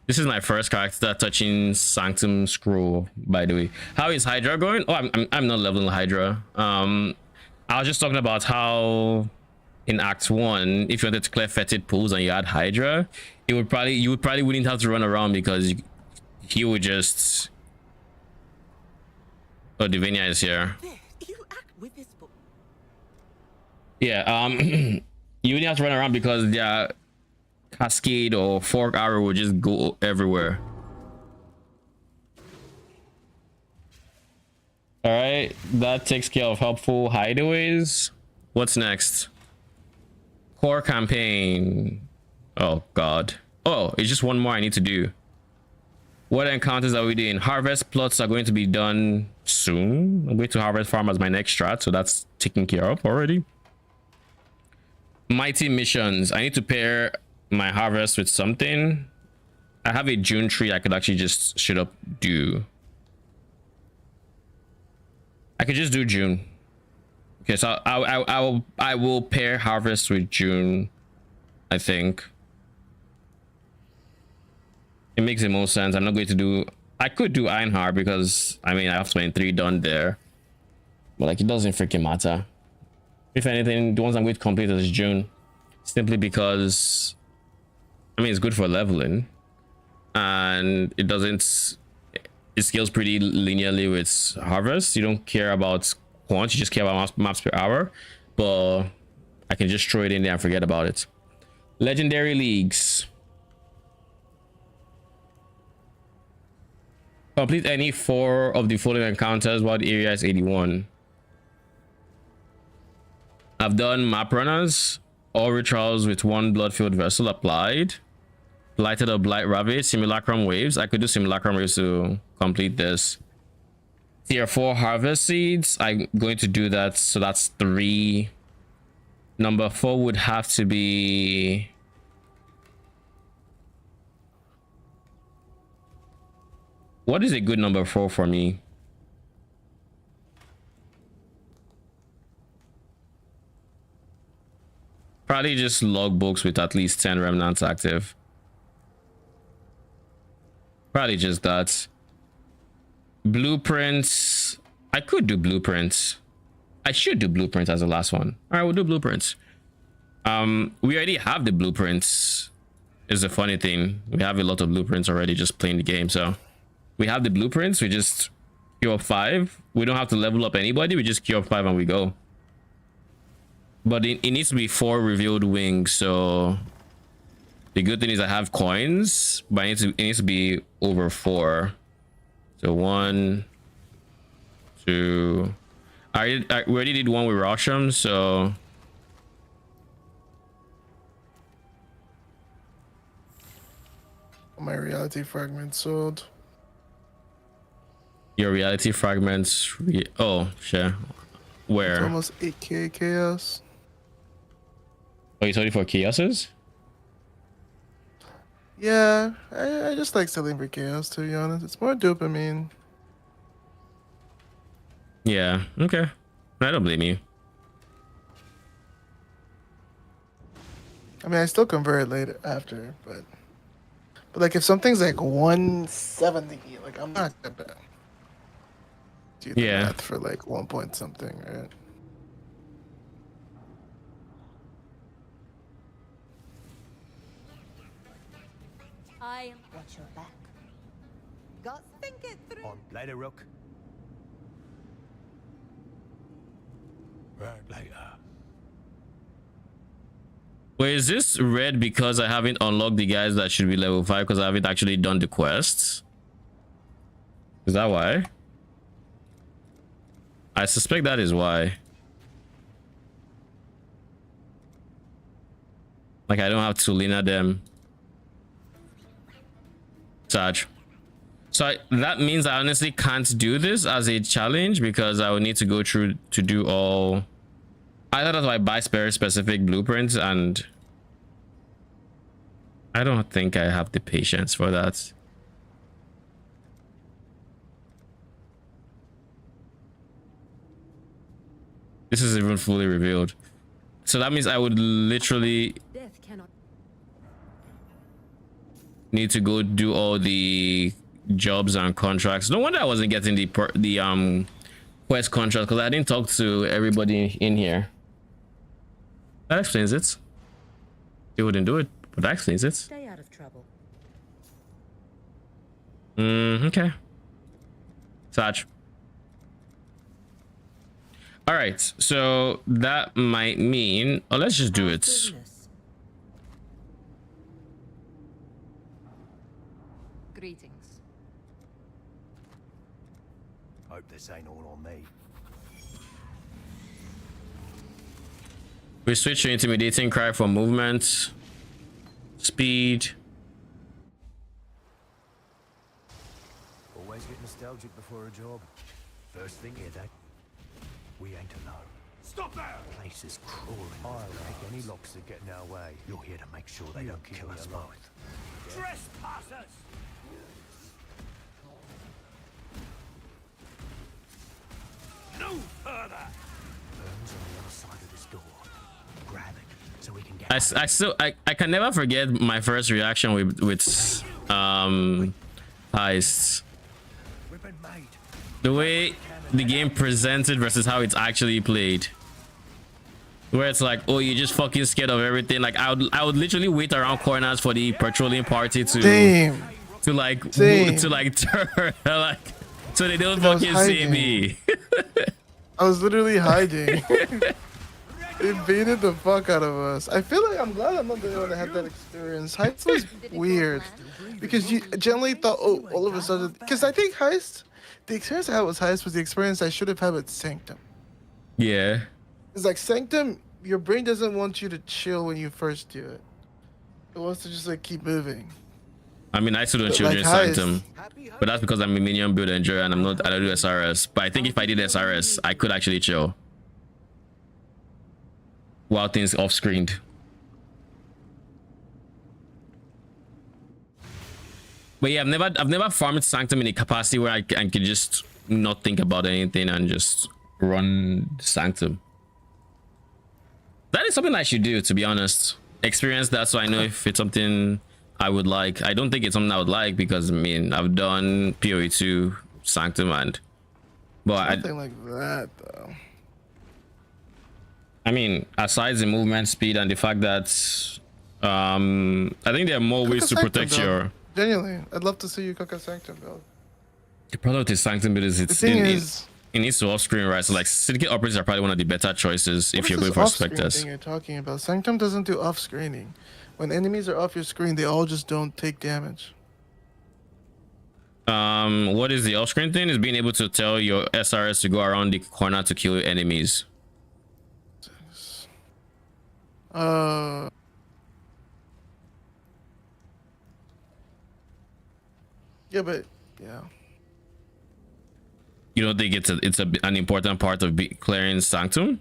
This is my first character touching Sanctum Scroll, by the way. How is Hydra going? Oh, I'm not leveling Hydra. I was just talking about how in Act 1, if you wanted to clear fetid pools and you had Hydra, you would probably wouldn't have to run around because he would just. Oh, Divania is here. You act with this book. Yeah, you wouldn't have to run around because their cascade or fork arrow would just go everywhere. All right, that takes care of helpful hideaways. What's next? Core campaign. Oh god. Oh, it's just one more I need to do. What encounters are we doing? Harvest plots are going to be done soon. I'm going to harvest farm as my next strat, so that's taken care of already. Mighty missions. I need to pair my harvest with something. I have a June tree I could actually just straight up do. I could just do June. Okay, so I will pair harvest with June, I think. It makes the most sense. I'm not going to do. I could do Ironheart because I mean I have 23 done there, but like it doesn't freaking matter. If anything, the ones I'm going to complete is June, simply because I mean it's good for leveling, and it doesn't. It scales pretty linearly with harvest. You don't care about quant, you just care about maps per hour, but I can just throw it in there and forget about it. Legendary leagues. Complete any 4 of the following encounters while the area is 81. I've done map runners, all rituals with 1 blood-filled vessel applied, lighted up blight ravage, simulacrum waves. I could do simulacrum waves to complete this. Tier 4 harvest seeds. I'm going to do that, so that's 3. Number 4 would have to be. What is a good number 4 for me? Probably just logbooks with at least 10 remnants active. Probably just that. Blueprints. I could do blueprints. I should do blueprints as the last one. All right, we'll do blueprints. We already have the blueprints. Is the funny thing. We have a lot of blueprints already just playing the game, so. We have the blueprints. We just queue up 5. We don't have to level up anybody. We just queue up 5 and we go. But it needs to be 4 revealed wings. So the good thing is I have coins, but it needs to be over 4. So 1, 2. We already did 1 with Rostrum, so. My reality fragment sold. Your reality fragments. Oh, sure. Where? It's almost 8k chaos. Oh, you sold it for chaoses? Yeah, I just like selling for chaos, to be honest. It's more dopamine. Yeah, okay. I don't blame you. I mean, I still convert it later after, but But like if something's like 170, like I'm not gonna do the Yeah. math for like 1 point something, right? I got your back. Got think it through. On later, Rook. Right, later. Wait, is this red because I haven't unlocked the guys that should be level 5 because I haven't actually done the quests? Is that why? I suspect that is why. Like I don't have to lean at them. Such. So that means I honestly can't do this as a challenge because I would need to go through to do all. Either that or I buy specific blueprints, and I don't think I have the patience for that. This is even fully revealed. So that means I would literally Death cannot. need to go do all the jobs and contracts. No wonder I wasn't getting the quest contract because I didn't talk to everybody in here. That explains it. They wouldn't do it, but that explains it. Stay out of trouble. Okay. Such. All right, so that might mean, oh, let's just do it. Business. Greetings. Hope this ain't all on me. We switch to intimidating cry for movement, speed. Always get nostalgic before a job. First thing here, Dad. We ain't alone. Stop there! Place is crawling. I'll take any locks that get in our way. You're here to make sure they don't kill us both. Trespassers! No further! Burns on the other side of this door. Grab it so we can get. I can never forget my first reaction with heists. Weapon made. The way the game presented versus how it's actually played. Where it's like, oh, you're just fucking scared of everything. Like I would literally wait around corners for the patrolling party to Same. to like turn like so they don't I was fucking see hiding. me. I was literally hiding. It baited the fuck out of us. I feel like I'm glad I'm not the only one that had that experience. Heist was weird because you generally thought, oh, all of a sudden, because I think Heist, the experience I had with Heist was the experience I should have had with Sanctum. Yeah. It's like Sanctum, your brain doesn't want you to chill when you first do it. It wants to just like keep moving. I mean, I still don't But children like Heist- Sanctum, but that's because I'm a minion build enjoyer and I don't do SRS. But I think if I did SRS, I could actually chill while things off screened. But yeah, I've never farmed Sanctum in a capacity where I can just not think about anything and just run Sanctum. That is something I should do, to be honest. Experience that so I know if it's something I would like. I don't think it's something I would like because I mean I've done PoE 2 Sanctum and Nothing like that though. I mean, aside the movement speed and the fact that I think there are more ways to Sanctum protect build. your. Genuinely, I'd love to see you cook a Sanctum build. The problem with the Sanctum build is The thing is, it needs to off screen, right? So like Syndicate operators are probably one of the better choices if what you're is going this for off-screen specters. thing you're talking about? Sanctum doesn't do off screening. When enemies are off your screen, they all just don't take damage. What is the off screen thing? Is being able to tell your SRS to go around the corner to kill enemies. Yeah, but yeah. You don't think it's an important part of clearing Sanctum?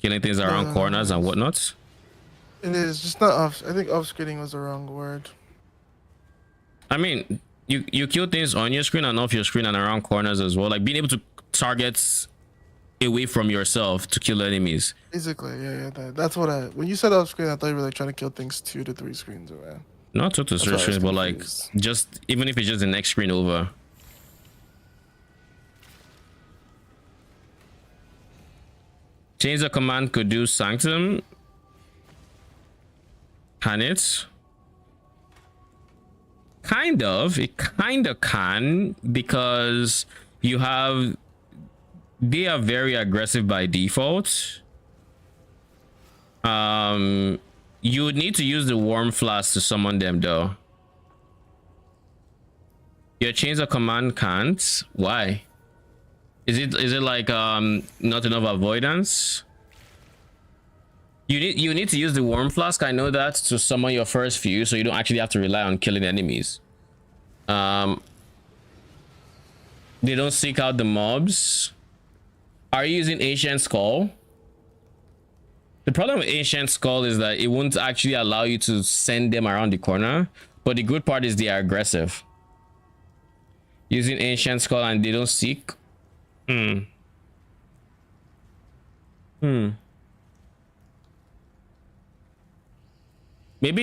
Killing things around corners and whatnot? It is just not off. I think off screening was the wrong word. I mean, you kill things on your screen and off your screen and around corners as well. Like being able to target away from yourself to kill enemies. Basically, yeah. That's what I. When you said off screen, I thought you were like trying to kill things 2 to 3 screens away. Not total That's why I was restrictions, but like confused. just even if it's just the next screen over. Change the command could do Sanctum. Can it? Kind of. It kind of can, because you have, they are very aggressive by default. You would need to use the Worm Flask to summon them though. Your change of command can't. Why? Is it like not enough avoidance? You need to use the Worm Flask, I know that, to summon your first few, so you don't actually have to rely on killing enemies. They don't seek out the mobs. Are you using Ancient Skull? The problem with Ancient Skull is that it won't actually allow you to send them around the corner, but the good part is they are aggressive. Using Ancient Skull and they don't seek. Maybe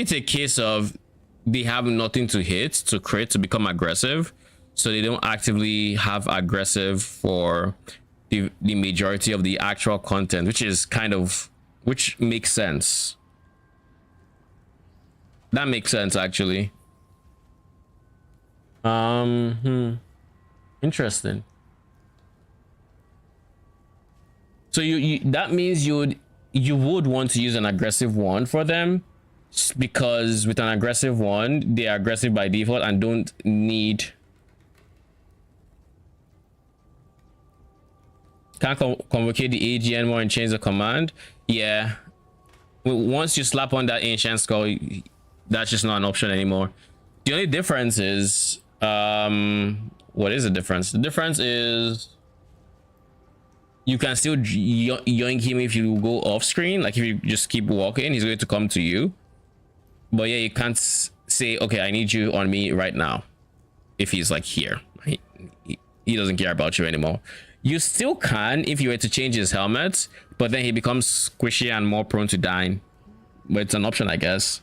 it's a case of they have nothing to hit to create to become aggressive, so they don't actively have aggressive for the majority of the actual content, which is kind of, which makes sense. That makes sense actually. Interesting. So you that means you would want to use an aggressive one for them, because with an aggressive one they are aggressive by default and don't need, can't convocate the AGN more and change the command. Yeah, once you slap on that Ancient Skull, that's just not an option anymore. The only difference is what is the difference? The difference is you can still yoink him if you go off screen. Like if you just keep walking, he's going to come to you. But yeah, you can't say, okay, I need you on me right now. If he's like here, he doesn't care about you anymore. You still can if you were to change his helmet, but then he becomes squishy and more prone to dying. But it's an option, I guess.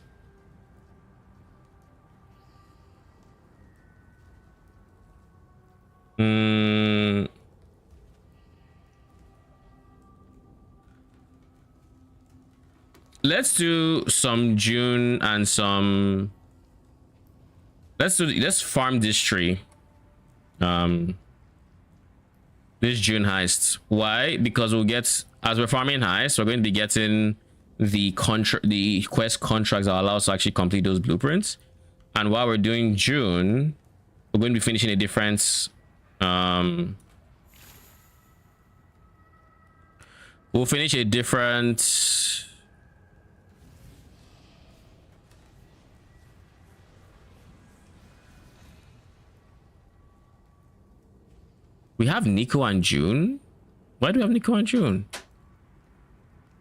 Let's do some June and some. Let's farm this tree. This June heist. Why? Because we'll get, as we're farming heists, we're going to be getting the quest contracts that allow us to actually complete those blueprints. And while we're doing June, we're going to be finishing a different we'll finish a different we have Nico and June. Why do we have Nico and June?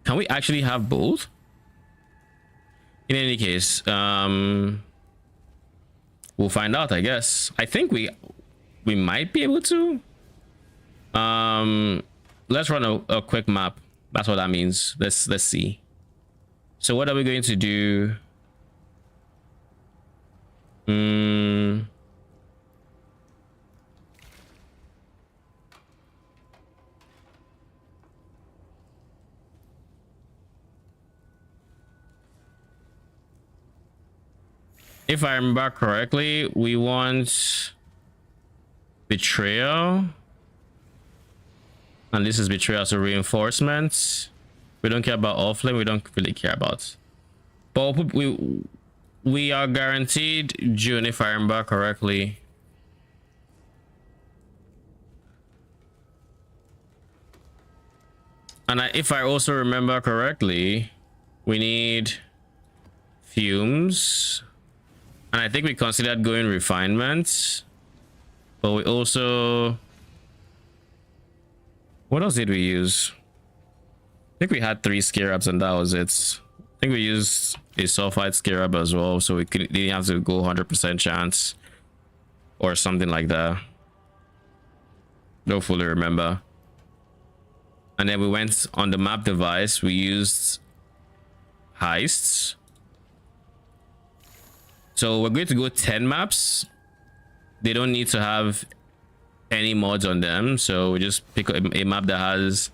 Can we actually have both? In any case, we'll find out, I guess. I think we might be able to. Let's run a quick map. That's what that means. Let's see. So what are we going to do? If I remember correctly, we want betrayal, and this is betrayal, so reinforcements. We don't care about offlane. We don't really care about, but we are guaranteed June, if I remember correctly. And if I also remember correctly, we need fumes. And I think we considered going refinement, but we also, what else did we use? I think we had 3 scarabs and that was it. I think we used a sulfide scarab as well, so we didn't have to go 100% chance or something like that. Don't fully remember. And then we went on the map device, we used heists. So we're going to go 10 maps. They don't need to have any mods on them, so we just pick a map that has.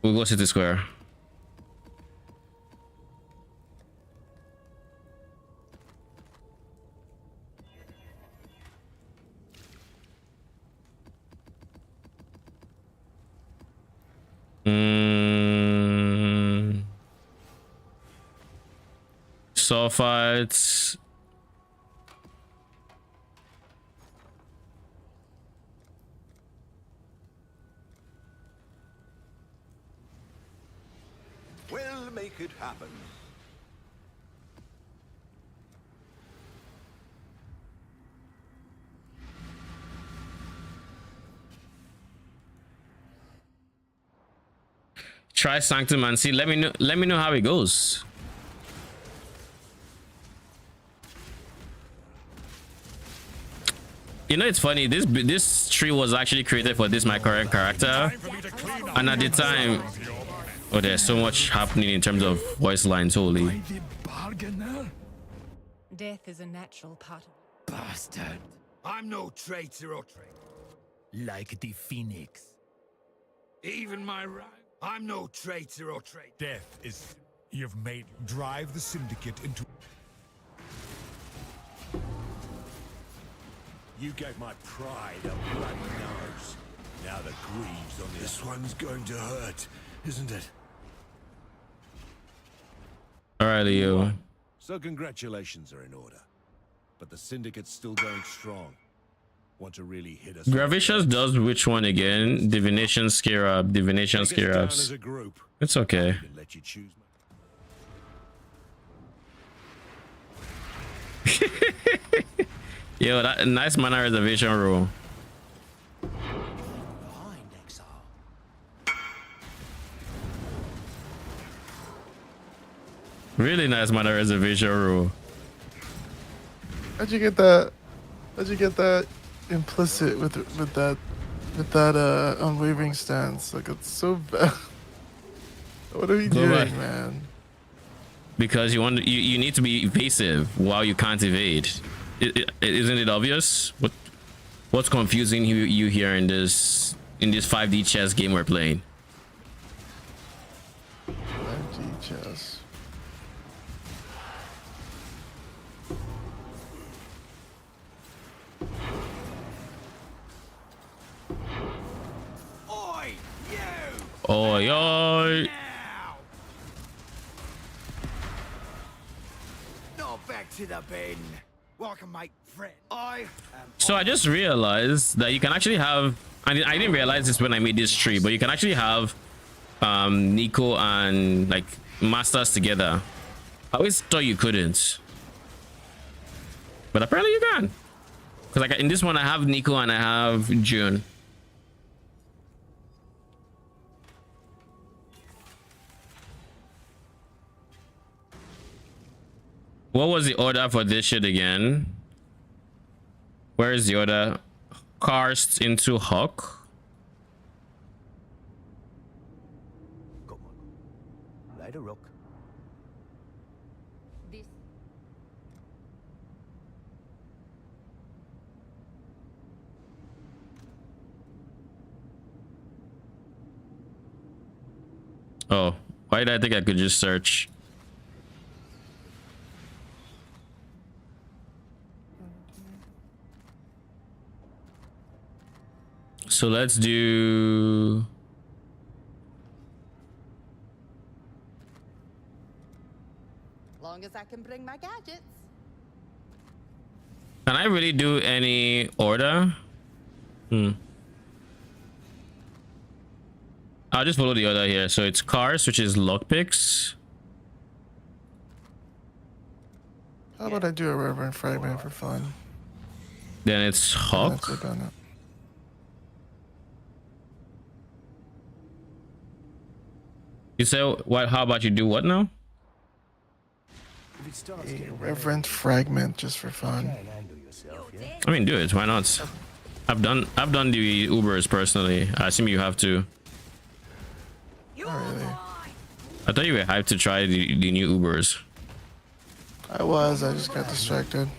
We'll go City Square. Sulfites. We'll make it happen. Try Sanctum and see. Let me know how it goes. You know, it's funny. This tree was actually created for this my current character, and at the time, oh, there's so much happening in terms of voice lines. Holy. Death is a natural part of Bastard. I'm no traitor or traitor. Like the phoenix. Even my right. I'm no traitor or traitor. Death is... You've made... Drive the Syndicate into... You gave my pride a bloody nose. Now the grieve's on this one's going to hurt, isn't it? Alright, Leo. So congratulations are in order. But the Syndicate's still going strong. Want to really hit us. Gravicious does which one again? Divination Scare Up. Divination Scare Ups. As a group. It's okay. Let you choose. Yo, that nice mana reservation rule. Behind Exile. Really nice mana reservation rule. How'd you get that? How'd you get that implicit with that unwavering stance? Like, it's so bad. What are you Go doing, back. man? Because you need to be evasive while you can't evade. Isn't it obvious? What's confusing you here in this 5D chess game we're playing? 5D chess. Oi, you! Oi, oi. Now! Not back to the bin. Welcome, my friend. So I just realized that you can actually have, I didn't realize this when I made this tree, but you can actually have Nico and like masters together. I always thought you couldn't, but apparently you can. Because like in this one I have Nico and I have June. What was the order for this shit again? Where is the order? Karst into Hawk. Come on. Light a rock. This Oh, why did I think I could just search? So let's do... long as I can bring my gadgets. Can I really do any order? I'll just follow the order here. So it's cars, which is lockpicks. How about I do a reverent fragment for fun? Then it's That's Hawk. about it. You say what? How about you do what now? If it starts A getting reverent fragment just for fun. can't handle yourself, yeah? I mean, do it. Why not? I've done the Ubers personally. I assume you have to. Not really. I thought you were hyped to try the new Ubers. I just got distracted.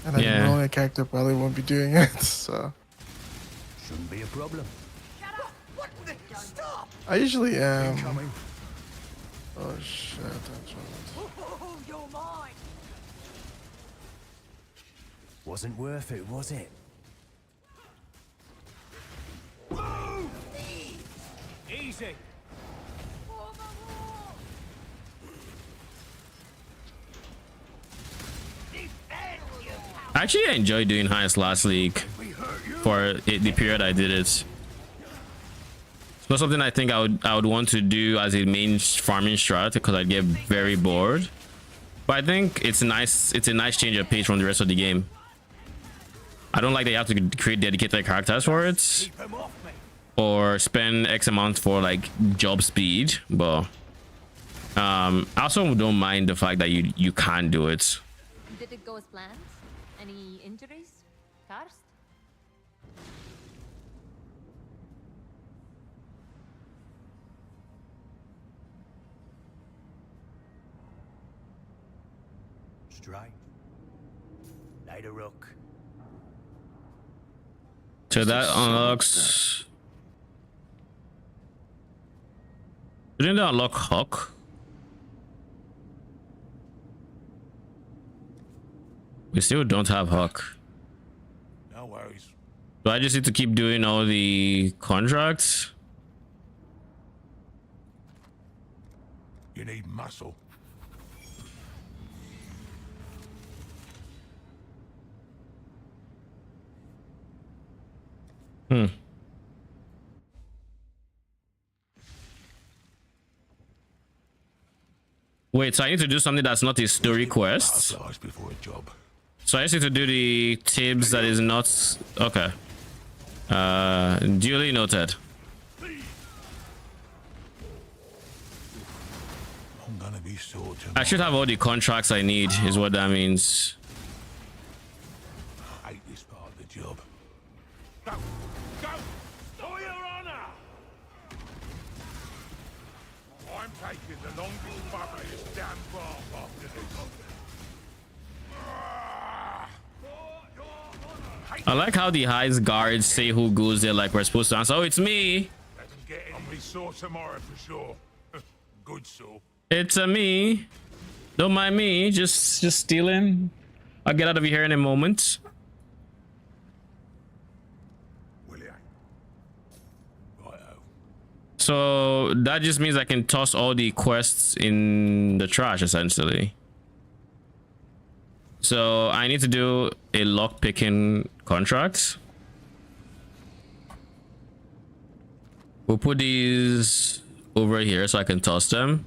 And I Yeah. know a character probably won't be doing it, so. Shouldn't be a problem. I usually am. Incoming. Oh shit, that's right. Oh, you're mine. Wasn't worth it, was it? Easy. Actually, I enjoyed doing highest last league for the period I did it. It's not something I think I would want to do as a main farming strat because I'd get very bored. But I think it's nice. It's a nice change of pace from the rest of the game. I don't like that you have to create dedicated characters for it or spend X amount for like job speed. But I also don't mind the fact that you can't do it. Did it go as planned? Any injuries? Karst? Straight. Later, Rook. So that unlocks. Didn't that unlock Hawk? We still don't have Hawk. No worries. Do I just need to keep doing all the contracts? You need muscle. Wait, so I need to do something that's not a story quest? Massage before a job. So I just need to do the tips that is not... Okay. Duly noted. I'm gonna be sore tomorrow. I should have all the contracts I need, is what that means. I hate this part of the job. Go! Go! For your honor! I'm taking the longest, bubbliest damn bath after this. I like how the highest guards say who goes there like we're supposed to answer. Oh, it's me. Let them get in. I'll be sore tomorrow for sure. Good sore. It's me. Don't mind me. Just stealing. I'll get out of here in a moment. Will ya? Righto. So that just means I can toss all the quests in the trash, essentially. So I need to do a lock picking contract. We'll put these over here so I can toss them.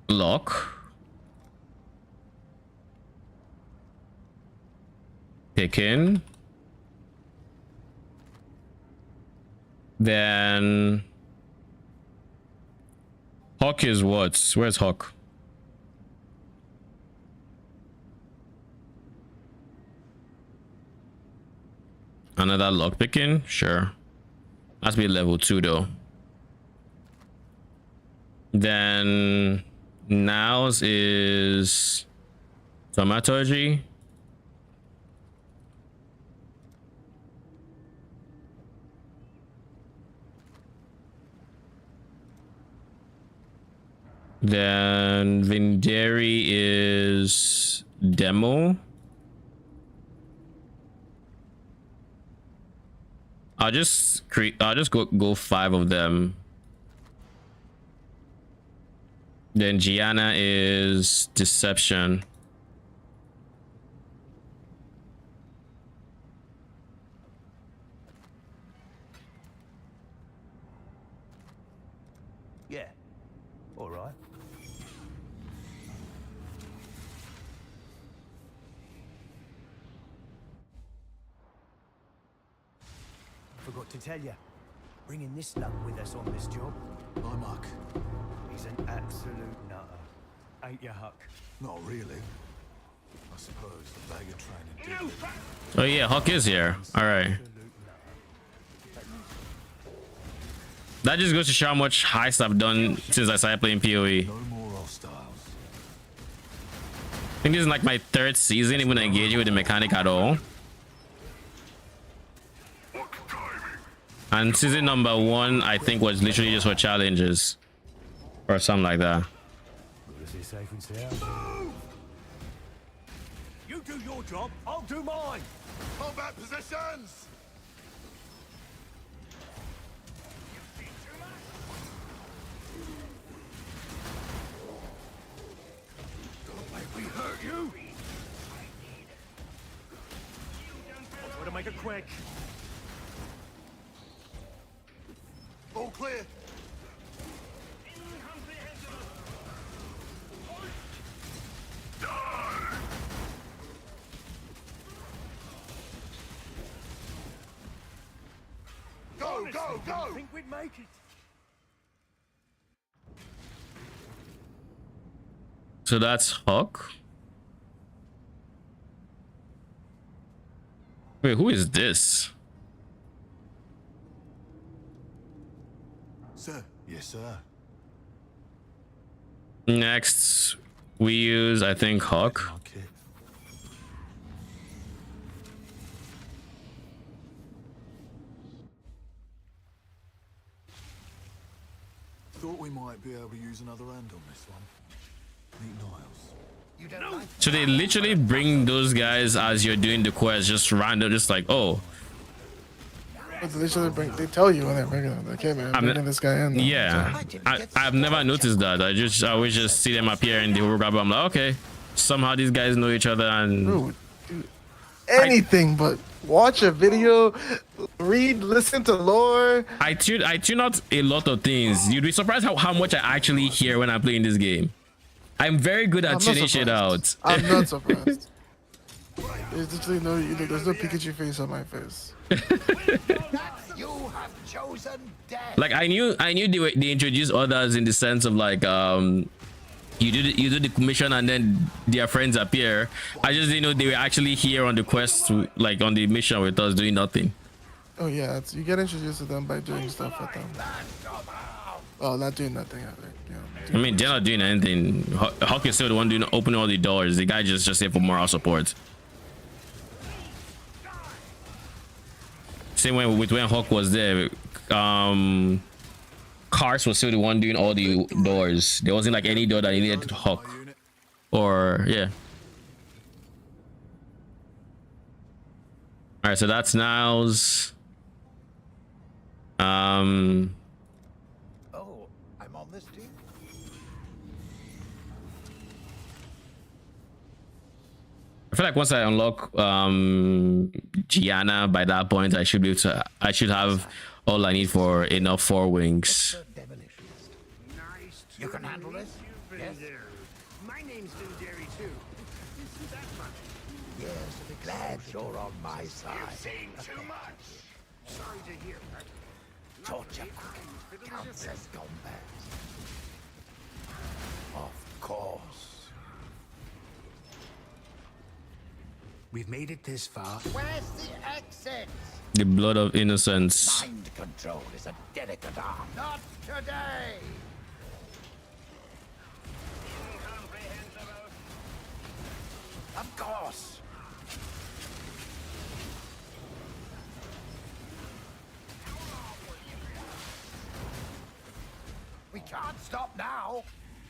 Lock. Picking. Then Hawk is what? Where's Hawk? Another lock picking? Sure. Has to be level 2 though. Then Now's is thaumaturgy. Then Vinderi is demo. I'll just go 5 of them. Then Gianna is deception. Yeah. All right. Forgot to tell you, bringing this lug with us on this job. My muck. He's an absolute nutter. Ain't you, Huck? Not really. I suppose the bag of training did. Oh yeah, Hawk is here. All right. That just goes to show how much heist I've done since I started playing PoE. No more hostiles. I think this is like my 3rd season even engaging with the mechanic at all. And season number 1, I think, was literally just for challenges or something like that. Safe and sound. You do your job, I'll do mine. Combat positions! Don't make me hurt you! I'll try to make it quick. All clear. Go, go, go! I think we'd make it. So that's Hawk. Wait, who is this? Sir. Yes, sir. Next, we use, I think, Hawk. Okay. Thought we might be able to use another hand on this one. Meet Niles. You don't like So they literally bring those guys as you're doing the quest, just random, just like, oh. But they literally they tell you when they're bringing them. Like, hey man, I'm bringing this guy in. Though. Yeah, I've never noticed that. I always just see them appear in the Horror. I'm like, okay, somehow these guys know each other. And Dude, anything but watch a video, read, listen to lore. I tune out a lot of things. You'd be surprised how much I actually hear when I'm playing this game. I'm very good at tuning shit out. I'm not surprised. There's literally there's no Pikachu face on my face. You have chosen death. Like I knew they introduced others in the sense of like you do the mission and then their friends appear. I just didn't know they were actually here on the quest, like on the mission with us doing nothing. Oh yeah, you get introduced to them by doing stuff with them. Oh, not doing nothing. I mean, they're not doing anything. Hawk is still the one opening all the doors. The guy just here for moral support. Same way with when Hawk was there. Cars was still the one doing all the doors. There wasn't like any door that needed Hawk. Or yeah. All right, so that's Niles. Oh, I'm on this team. I feel like once I unlock Gianna, by that point I should have all I need for enough 4 wings. You can handle this? Yes. My name's Dundary too. Isn't that much? Yes, I'll be glad you're on my side. You're saying too much. Sorry to hear that. Torture counts as combat. Of course. We've made it this far. Where's the exit? The blood of innocence. Mind control is a delicate art. Not today. Of course. We can't stop now.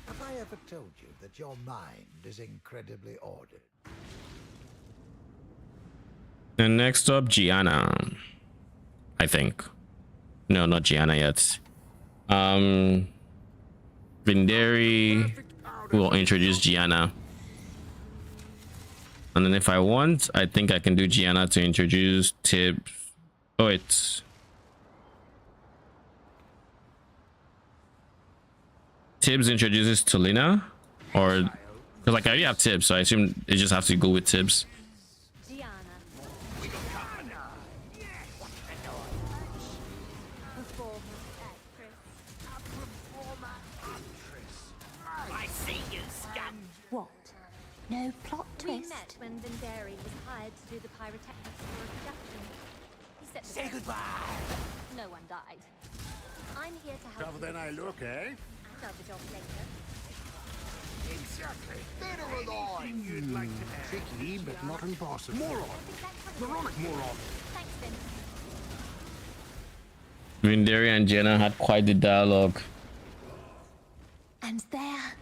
Have I ever told you that your mind is incredibly ordered? And next up, Gianna. I think. No, not Gianna yet. Vinderi will introduce Gianna. And then if I want, I think I can do Gianna to introduce Tibbs. Oh, it's... Tibbs introduces Tulina? Or... Because like I already have Tibbs, so I assume they just have to go with Tibbs. No plot twist. We met when Vinderi was hired to do the pyrotechnics for a production. He set the Say goodbye. No one died. I'm here to help. Tougher than I look, eh? And other jobs later. Exactly. Better alive. You'd like to add. Tricky, but not impossible. Moron. Moronic moron. Thanks, Vin. Vindari and Jenna had quite the dialogue. And there,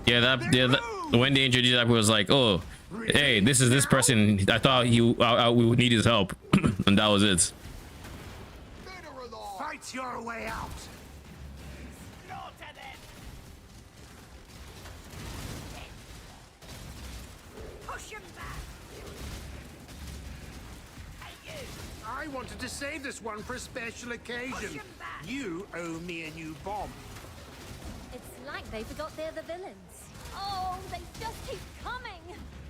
Yeah, that when they introduced that, was like, oh, hey, this is this person. I thought we would need his help, and that was it. Fight your way out. push him back. Hey, you. I wanted to save this one for a special occasion. You owe me a new bomb. It's like they forgot they're the villains. Oh, they just keep coming.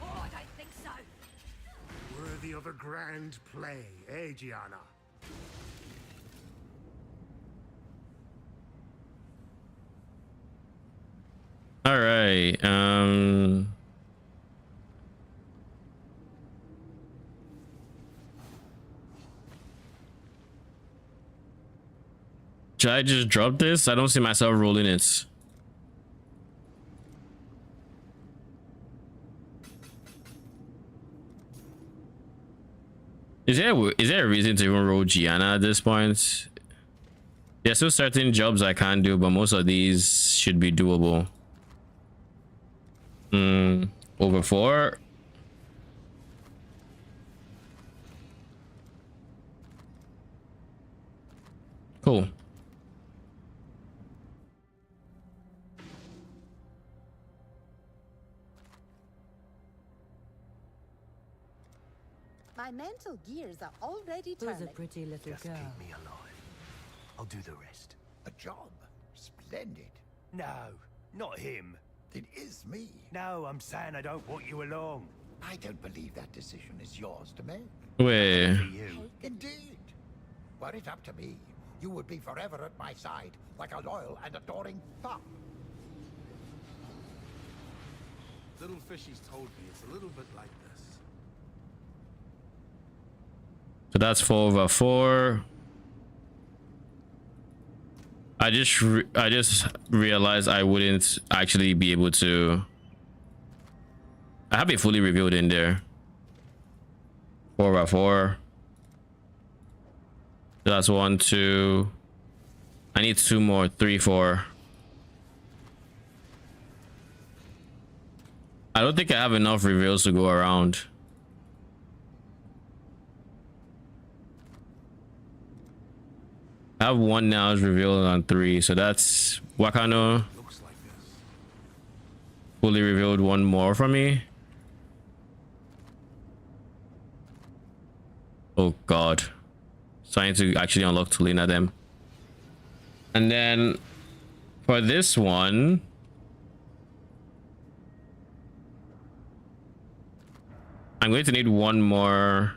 Oh, I don't think so. Worthy of a grand play, eh, Gianna? All right. Should I just drop this? I don't see myself rolling it. Is there a reason to even roll Gianna at this point? There's still certain jobs I can't do, but most of these should be doable. Over 4. Cool. My mental gears are already Who's turning. a pretty little Just girl? keep me alive. I'll do the rest. A job? Splendid. No, not him. It is me. No, I'm saying I don't want you along. I don't believe that decision is yours to make. Wait. For you. Indeed. Were it up to me, you would be forever at my side, like a loyal and adoring pup. Little fishies told me it's a little bit like this. So that's 4 over 4. I just realized I wouldn't actually be able to. I have it fully revealed in there. 4 over 4. So that's 1, 2. I need 2 more. 3, 4. I don't think I have enough reveals to go around. I have 1 now is revealed on 3, so that's Wakano. Looks like this. Fully revealed 1 more from me. Oh god. So I need to actually unlock Tulina them. And then for this one, I'm going to need 1 more.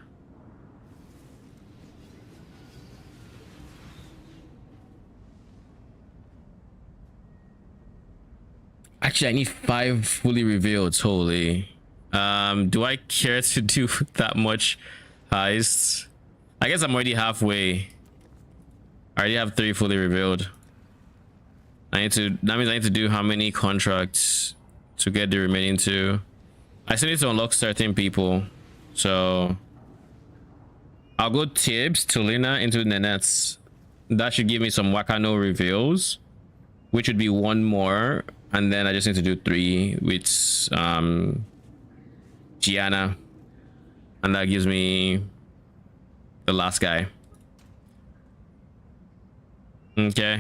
Actually, I need 5 fully revealed. Holy. Do I care to do that much heists? I guess I'm already halfway. I already have 3 fully revealed. That means I need to do how many contracts to get the remaining 2? I still need to unlock certain people. So I'll go Tibbs, Tulina into Nenets. That should give me some Wakano reveals, which would be 1 more. And then I just need to do 3 with Gianna. And that gives me the last guy. Okay.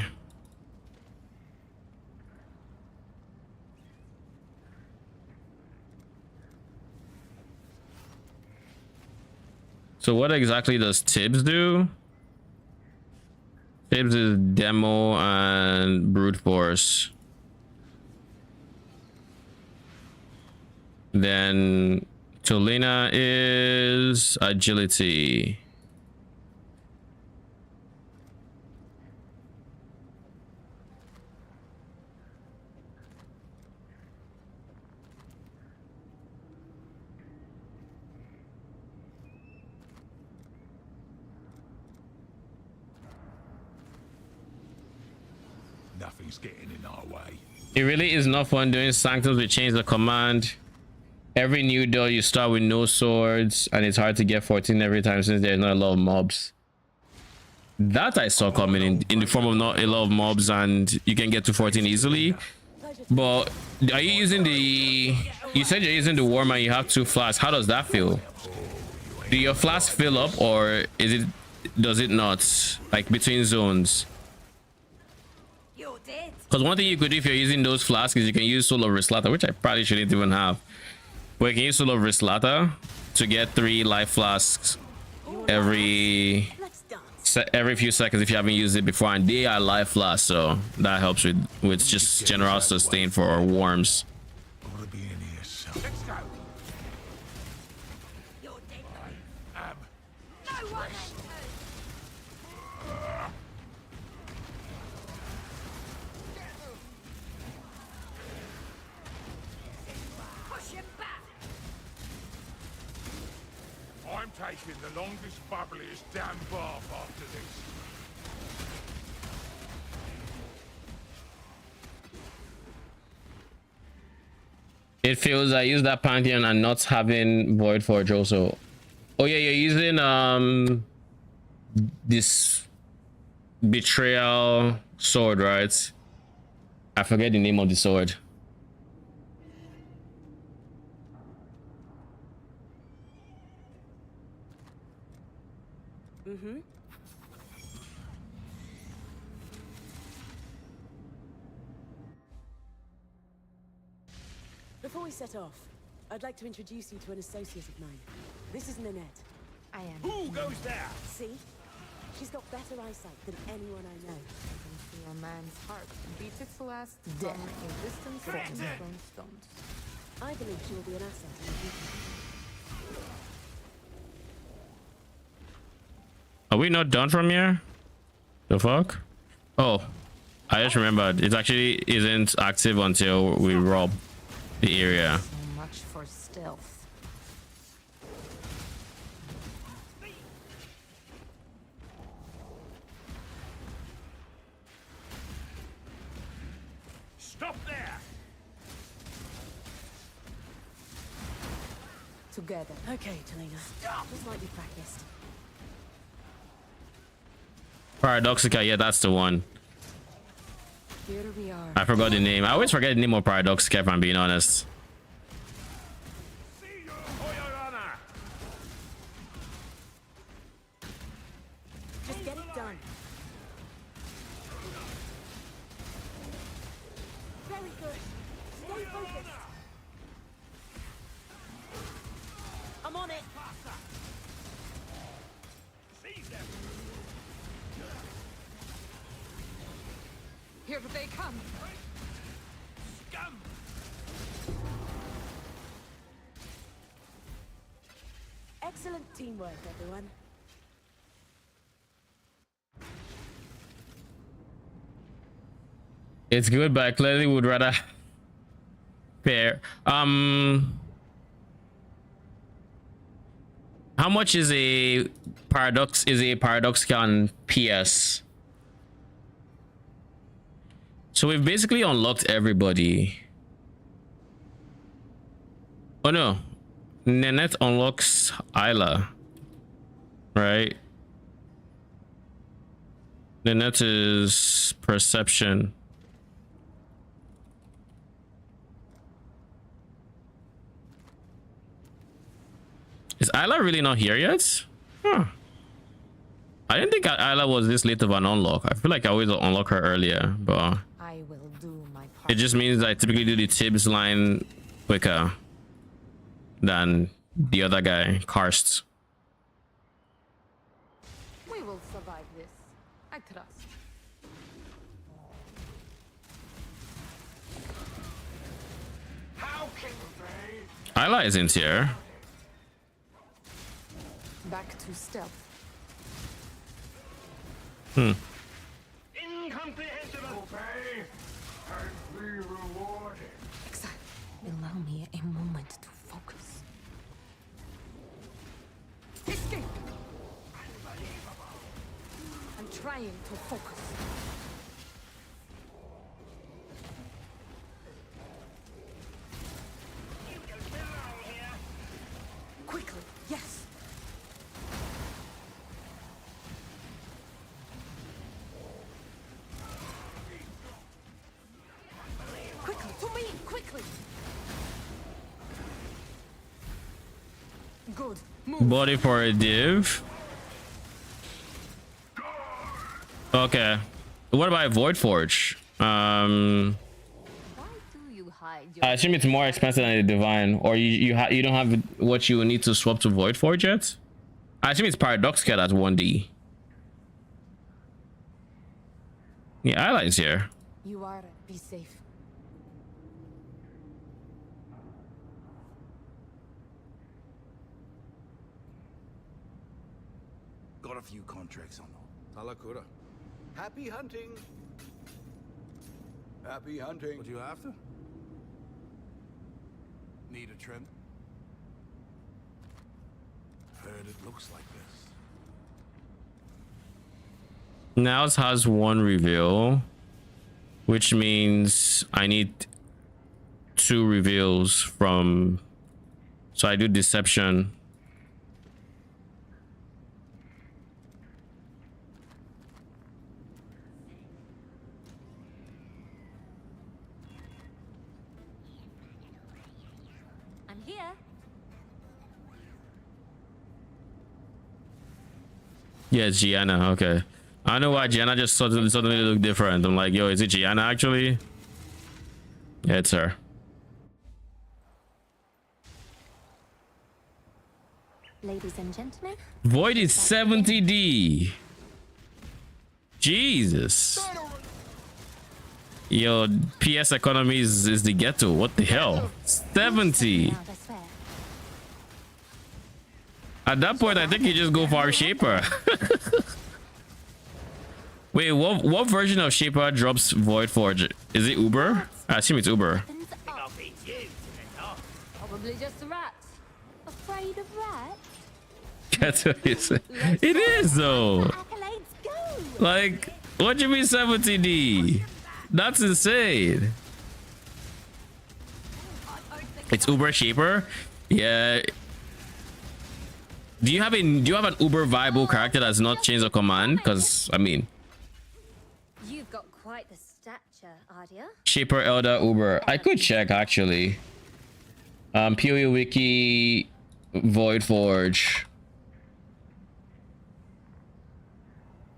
So what exactly does Tibbs do? Tibbs is demo and brute force. Then Tulina is agility. things getting in our way. It really is not fun doing sanctums. We change the command. Every new duel you start with no swords, and it's hard to get 14 every time since there's not a lot of mobs. That I saw coming in the form of not a lot of mobs, and you can get to 14 easily. But are you using the... You said you're using the warmer, you have 2 flasks. How does that feel? Do your flasks fill up, or is it... Does it not? Like between zones? Because one thing you could do if you're using those flasks is you can use Soul of Rislata, which I probably shouldn't even have. But you can use Soul of Rislata to get 3 life flasks every few seconds if you haven't used it before, and they are life flasks, so that helps with just general sustain for worms. I'm taking the longest, bubbliest damn bath after this. It feels I use that Pantheon and not having Void Forge also. Oh yeah, you're using this Betrayal sword, right? I forget the name of the sword. Mm-hmm. Before we set off, I'd like to introduce you to an associate of mine. This is Nanette. I am. Who goes there? See? She's got better eyesight than anyone I know. I can see a man's heart beat its last Death. from a distance from stone stones. I believe she will be an asset in the future. Are we not done from here? The fuck? Oh, I just remembered. It actually isn't active until we rob the area. So much for stealth. Stop there! Together. Okay, Talina. Stop! Just like we practiced. Paradoxica, yeah, that's the one. Here we are. I forgot the name. I always forget the name of Paradoxica, if I'm being honest. See you for your honor! Just get it done. Very good. Stay focused. I'm on it. Seize them! Here they come. Scum! Excellent teamwork, everyone. It's good, but I clearly would rather pair. How much is a Paradoxica on PS? So we've basically unlocked everybody. Oh no, Nanette unlocks Isla, right? Nanette is perception. Is Isla really not here yet? Huh. I didn't think Isla was this late of an unlock. I feel like I always unlock her earlier, but I will do my part. it just means I typically do the Tibbs line quicker than the other guy, Karst. We will survive this. I trust. How can they? Isla isn't here. Back to stealth. Incomprehensible! Obey and be rewarded. Exile, allow me a moment to focus. Escape! I'm trying to focus. Good. Move. Body for a div. Okay. What about Void Forge? Why do you hide your I assume it's more expensive than the Divine, or you don't have what you need to swap to Void Forge yet. I assume it's Paradox Cat at 1D. Yeah, allies here. You are. Be safe. Got a few contracts on Talakura. Happy hunting. Happy hunting. What you after? Need a trim? Heard it looks like this. Now it has one reveal, which means I need 2 reveals from. So I do Deception. I'm here. Yeah, it's Gianna. Okay. I know why Gianna just suddenly looked different. I'm like, yo, is it Gianna actually? Yeah, it's her. Ladies and gentlemen. Void is 70D. Jesus. Yo, PS economy is the ghetto. What the hell? 70. At that point, I think you just go for our Shaper. Wait, what version of Shaper drops Void Forge? Is it Uber? I assume it's Uber. Probably just a rat. Afraid of rats? Ghetto is it is though. Like, what do you mean 70D? That's insane. It's Uber Shaper? Yeah. Do you have an Uber viable character that's not Chains of Command? Because I mean, You've got quite the stature, Adia. Shaper, Elder, Uber. I could check actually. PoE Wiki, Void Forge.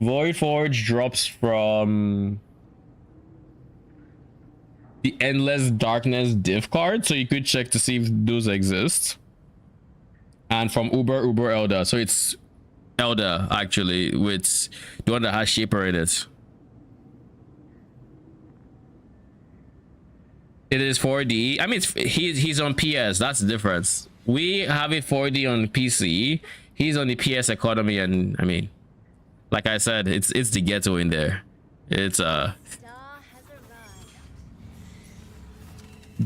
Void Forge drops from the Endless Darkness div card, so you could check to see if those exist. And from Uber Elder, so it's Elder actually, with the one that has Shaper in it. It is 4D. I mean, he's on PS. That's the difference. We have it 4D on PC. He's on the PS economy, and I mean, like I said, it's the ghetto in there. It's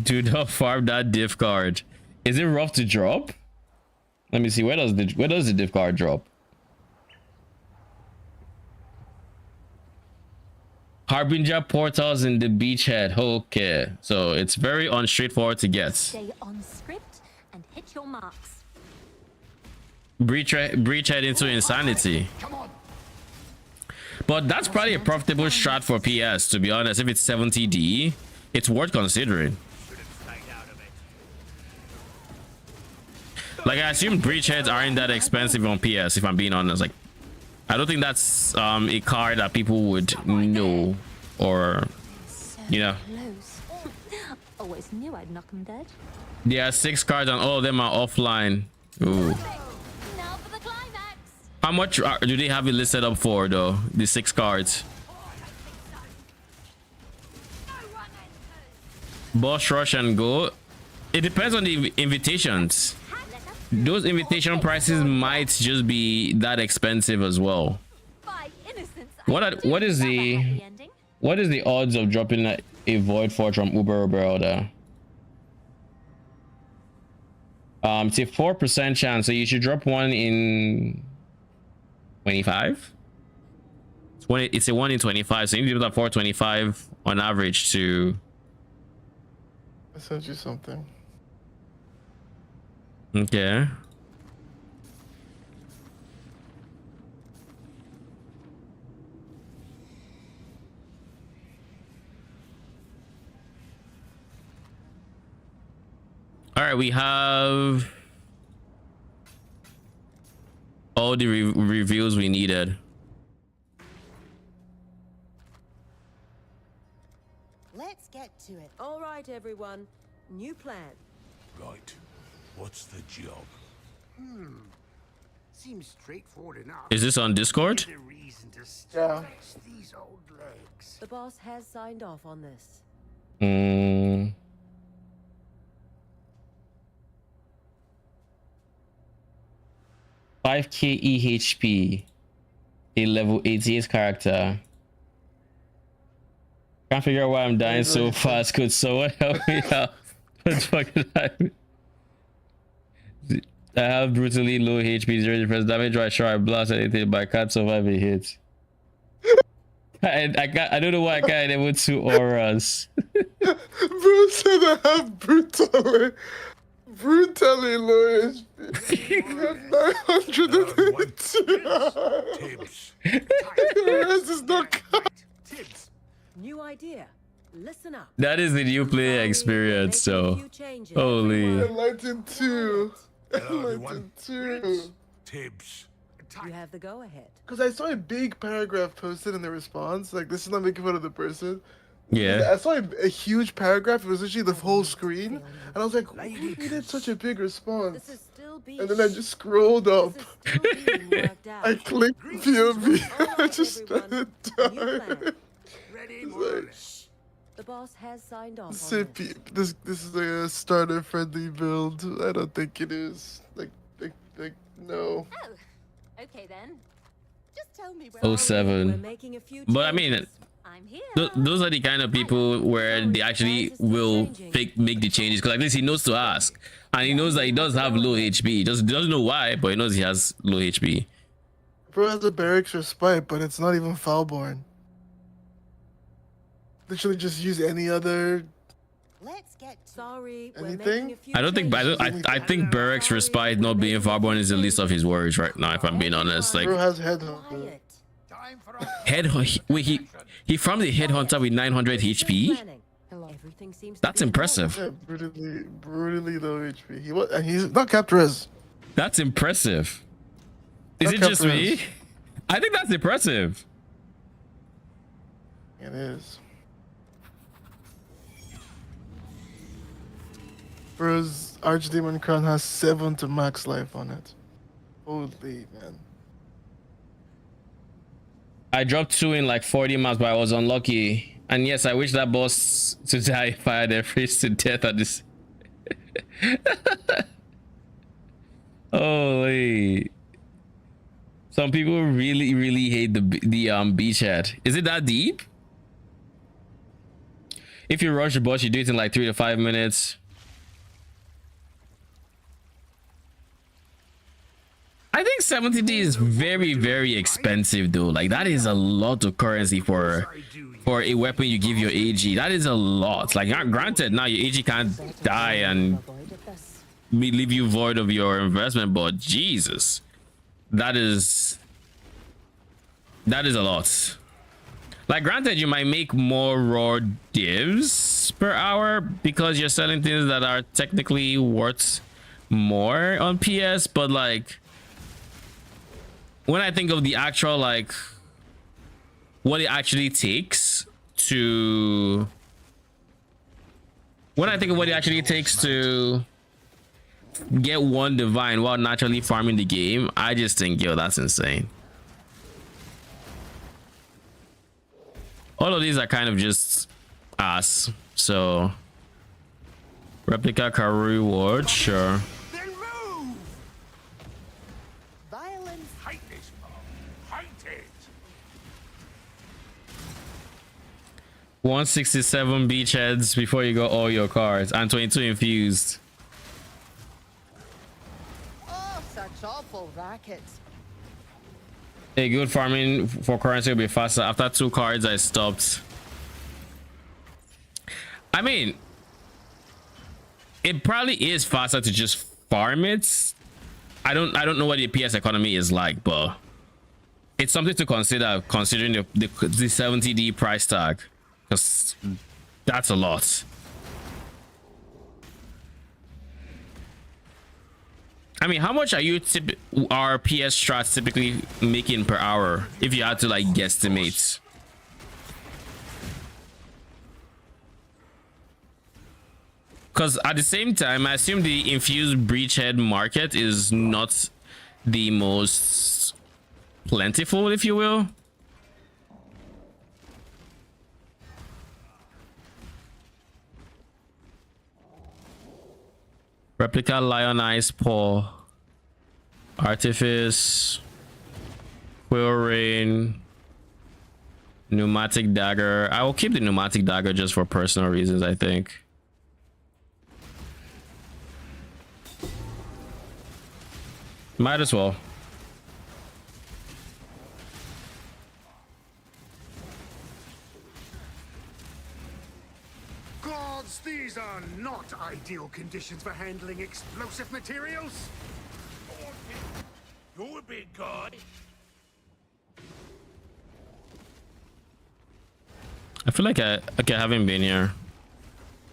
do not farm that div card. Is it rough to drop? Let me see. Where does the div card drop? Harbinger portals in the beachhead. Okay, so it's very unstraightforward to get. Stay on script and hit your marks. Breachhead into insanity. But that's probably a profitable strat for PS, to be honest. If it's 70D, it's worth considering. Like, I assume breachheads aren't that expensive on PS, if I'm being honest. Like, I don't think that's a card that people would know, or you know. Close. Always knew I'd knock them dead. There are 6 cards and all of them are offline. Ooh. Now for the climax. How much do they have it listed up for though? The 6 cards. Boss rush and go. It depends on the invitations. Those invitation prices might just be that expensive as well. What is the odds of dropping a Void Forge from Uber Elder? It's a 4% chance, so you should drop one in 25. It's a 1 in 25, so you need to do that 425 on average to. I sent you something. Okay. All right, we have all the reviews we needed. Let's get to it. All right, everyone. New plan. Right. What's the job? Seems straightforward enough. Is this on Discord? There's a reason to Yeah. stretch these old legs. The boss has signed off on this. 5k EHP. A level 88 character. Can't figure out why I'm dying so fast. Could someone help me out? What's fucking happening? I have brutally low HP, 0% damage, right? Sure, I blast anything, but I can't survive a hit. I don't know why I can't enable 2 auras. Bro said I have brutally low HP. You have 982. Tibbs. The rest is not count. Tibbs. New idea. Listen up. That is the new player experience, so holy. Enlightened 2. Hello, everyone. Enlightened 2. Tibbs. You have the go-ahead. Because I saw a big paragraph posted in the response. Like, this is not making fun of the person. Yeah. I saw a huge paragraph. It was literally the whole screen. And I was like, who needed such a big response? This is still being And then I just scrolled up. This is still being worked out. I clicked POV. All I right, just everyone. started New dying. plan. Ready, more or less. The boss has signed off Say, on this. this is a starter friendly build. I don't think it is. Like no. Oh, okay then. Just tell me where. Oh, We're 7. making a few But I mean, changes. I'm here. those are the kind of people where they actually will make the changes, because at least he knows to ask, and he knows that he does have low HP. He doesn't know why, but he knows he has low HP. Bro has a barracks respite, but it's not even foulborn. Literally just use any other. Let's get Sorry, we're Anything? making a few I don't think changes. I think Barracks Respite not being Farborn is the least of his worries right now, if I'm being honest. Like Bro has headhunter. Quiet. Time for us. wait, he farmed the headhunter with 900 HP. Planning. Everything seems to That's be in impressive. Yeah, brutally low HP. He was, and he's not capped res. That's impressive. Is Not it just me? Capres. I think that's impressive. It is. Bro's Archdemon Crown has 7 to max life on it. Holy man. I dropped 2 in like 40 maps, but I was unlucky. And yes, I wish that boss to die if I had freeze to death at this. Holy. Some people really hate the beachhead. Is it that deep? If you rush the boss, you do it in like 3 to 5 minutes. I think 70D is very expensive though. Like that is a lot of currency for a weapon you give your AG. That is a lot. Like granted, now your AG can't die and leave you void of your investment, but Jesus, that is a lot. Like granted, you might make more raw divs per hour because you're selling things that are technically worth more on PS, but like when I think of the actual, like, what it actually takes to... When I think of what it actually takes to get one divine while naturally farming the game, I just think, yo, that's insane. All of these are kind of just ass, so... Replica car reward, sure. Then move. Violence. Hate this mob. Hate it. 167 beachheads before you got all your cards, and 22 infused. Oh, such awful rackets. A good farming for currency will be faster. After 2 cards, I stopped. I mean, it probably is faster to just farm it. I don't know what the PS economy is like, but it's something to consider considering the 70D price tag, because that's a lot. I mean, how much are our PS strats typically making per hour if you had to like guesstimate? Because at the same time, I assume the infused breachhead market is not the most plentiful, if you will. Replica lionized paw, artifice, quill rain, pneumatic dagger. I will keep the pneumatic dagger just for personal reasons, I think. Might as well. Gods, these are not ideal conditions for handling explosive materials. You're a big guy. I feel like I haven't been here.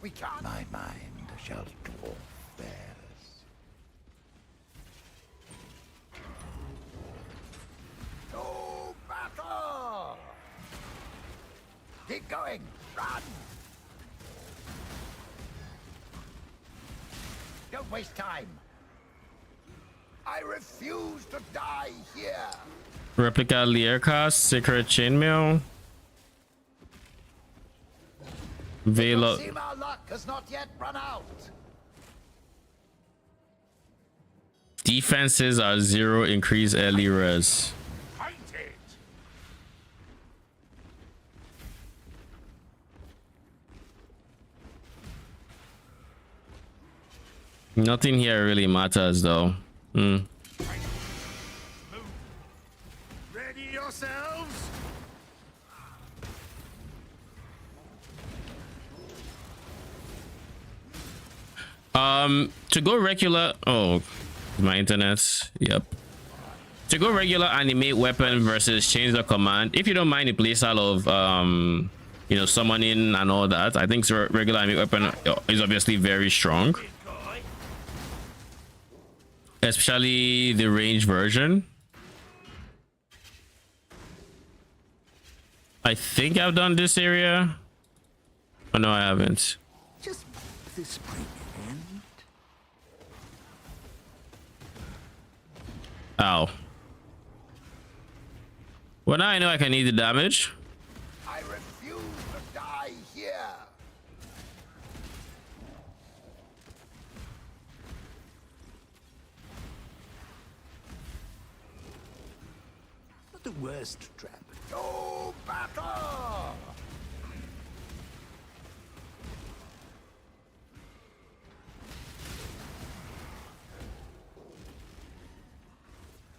We can't. My mind shall dwarf theirs. To battle! Keep going. Run! Don't waste time. I refuse to die here. Replica Lierka, Secret Chainmail. Velo. Seem our luck has not yet run out. Defenses are 0, increase early res. Fight it. Nothing here really matters though. Ready yourselves. To go regular. Oh, my internet. Yep. To go regular animate weapon versus change the command. If you don't mind the playstyle of you know, summoning and all that, I think regular animate weapon is obviously very strong. Especially the range version. I think I've done this area. Oh no, I haven't. Just this bring an end. Ow. Well, now I know I can eat the damage. I refuse to die here. Not the worst trap. To battle!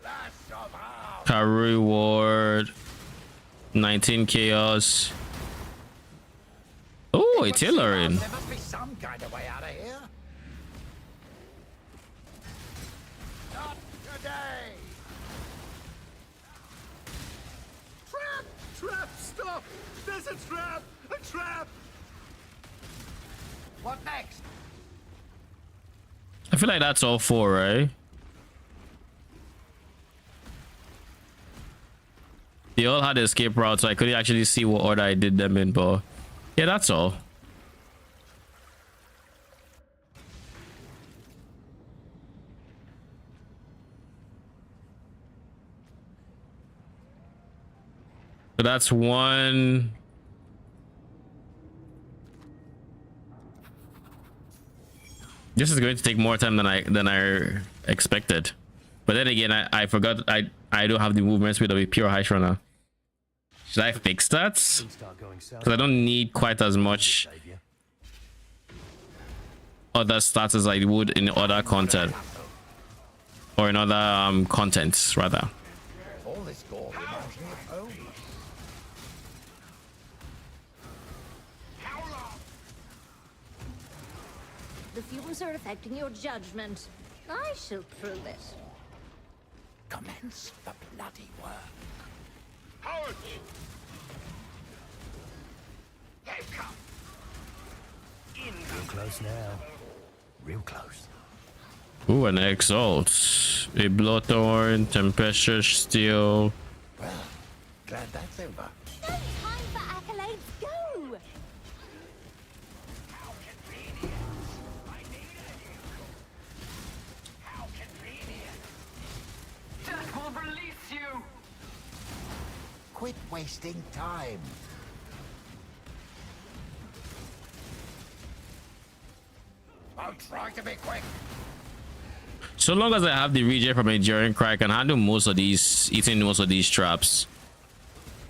Flash of arms. Car reward. 19 chaos. Oh, it's Hillary. There must be some kind of way out of here. Not today. Trap! Trap! Stop! There's a trap! A trap! What next? I feel like that's all 4, right? They all had escape routes, so I couldn't actually see what order I did them in, but yeah, that's all. So that's 1. This is going to take more time than I expected. But then again, I forgot I don't have the movement speed of a pure high runner. Should I fix that? Because I don't need quite as much other stats as I would in other content. Or in other contents, rather. All this gore reminds me of home. The fumes are affecting your judgment. I shall prove it. Commence the bloody work. Howard! They've come. Real close now. Real close. Ooh, an exalt. A blowthorn, tempestuous steel. Well, glad that's over. No time for accolades. Go! How convenient. I needed you. How convenient. That will release you. Quit wasting time. I'll try to be quick. So long as I have the regen from enduring cry, I can handle most of these, eating most of these traps.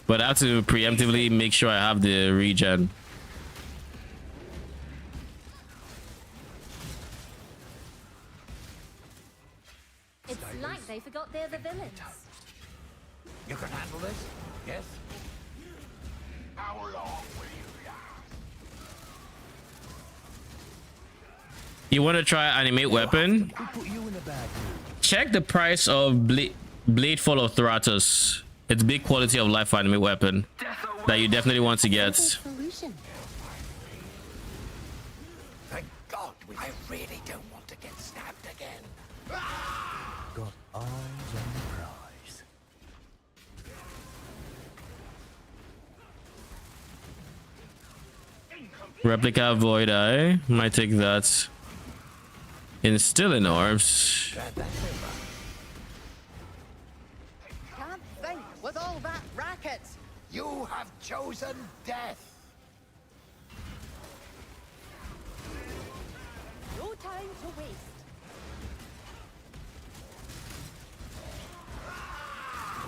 But I have to preemptively make sure I have the regen. It's like they forgot they're the villains. You can handle this? Yes? How long will you last? You want to try animate weapon? Check the price of Bladeful of Thratus. It's big quality of life animate weapon that you definitely want to get. Thank God, I really don't want to get stabbed again. Got eyes on the prize. Replica Void Eye. Might take that. Instill in orbs. Can't think with all that racket. You have chosen death. No time to waste.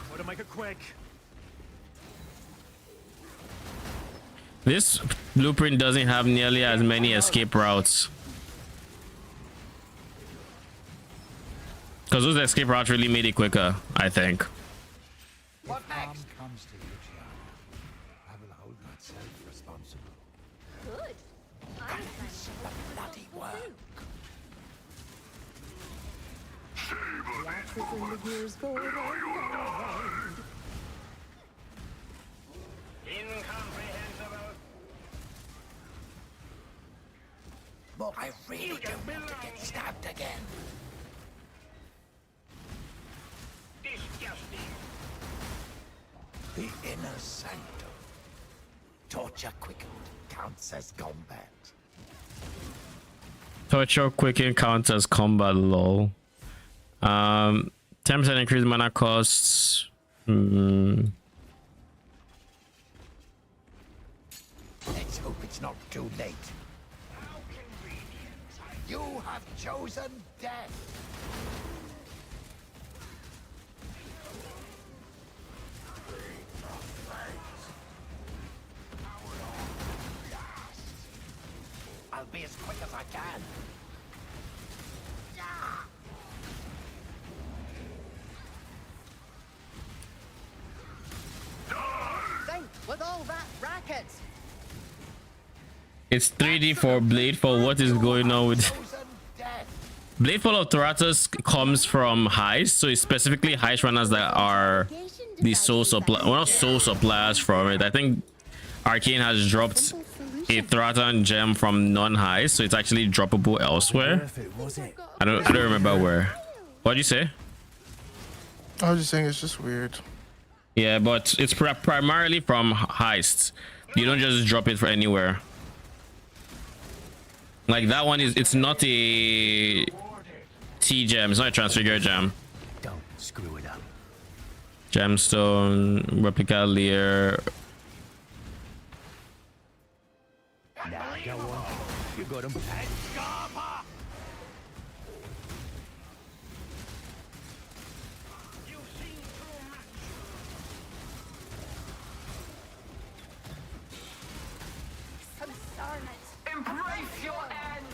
Try to make it quick. This blueprint doesn't have nearly as many escape routes. Because those escape routes really made it quicker, I think. What next? Comes to you, I will hold myself responsible. Good. That's the bloody work. Watches when the gears go round. Incomprehensible. Look, I really don't want to get stabbed again. Disgusting. The inner sanctum. Torture quickened counts as combat. Torture quicken counts as combat, lol. 10% increased mana costs. Let's hope it's not too late. How convenient. You have chosen death. I'll be as quick as I can. Think with all that racket. It's 3D for Bladeful. What is going on with Bladeful of Thratus comes from heist, so it's specifically heist runners that are the soul supply, well, not soul suppliers from it. I think Arcane has dropped a Thraton gem from non-heist, so it's actually droppable elsewhere. I don't remember where. What'd you say? I was just saying it's just weird. Yeah, but it's primarily from heists. You don't just drop it for anywhere. Like that one it's not a T gem, it's not a transfigure gem. Don't screw it up. Gemstone, replica leer. Now go on. You got him. Embrace your end.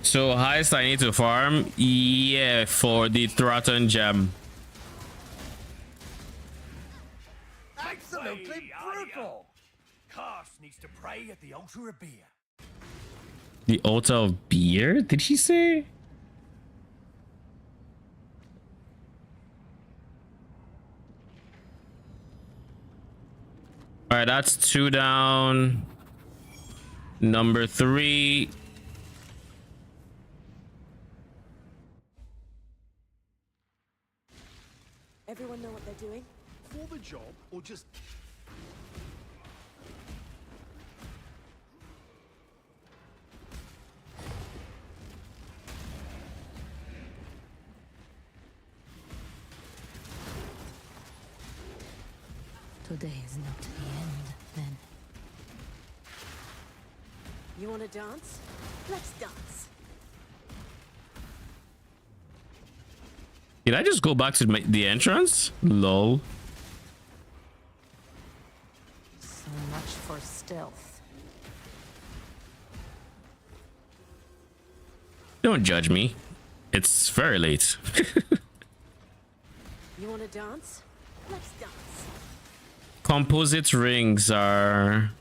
So heist I need to farm, yeah, for the Thraton gem. Absolutely brutal. Cast needs to pray at the altar of beer. The altar of beer? Did he say? All right, that's 2 down. Number 3. Everyone know what they're doing? For the job, or just... Today is not the end, then. You want to dance? Let's dance. Did I just go back to the entrance? Lol. So much for stealth. Don't judge me. It's very late. You want to dance? Let's dance. Composite rings are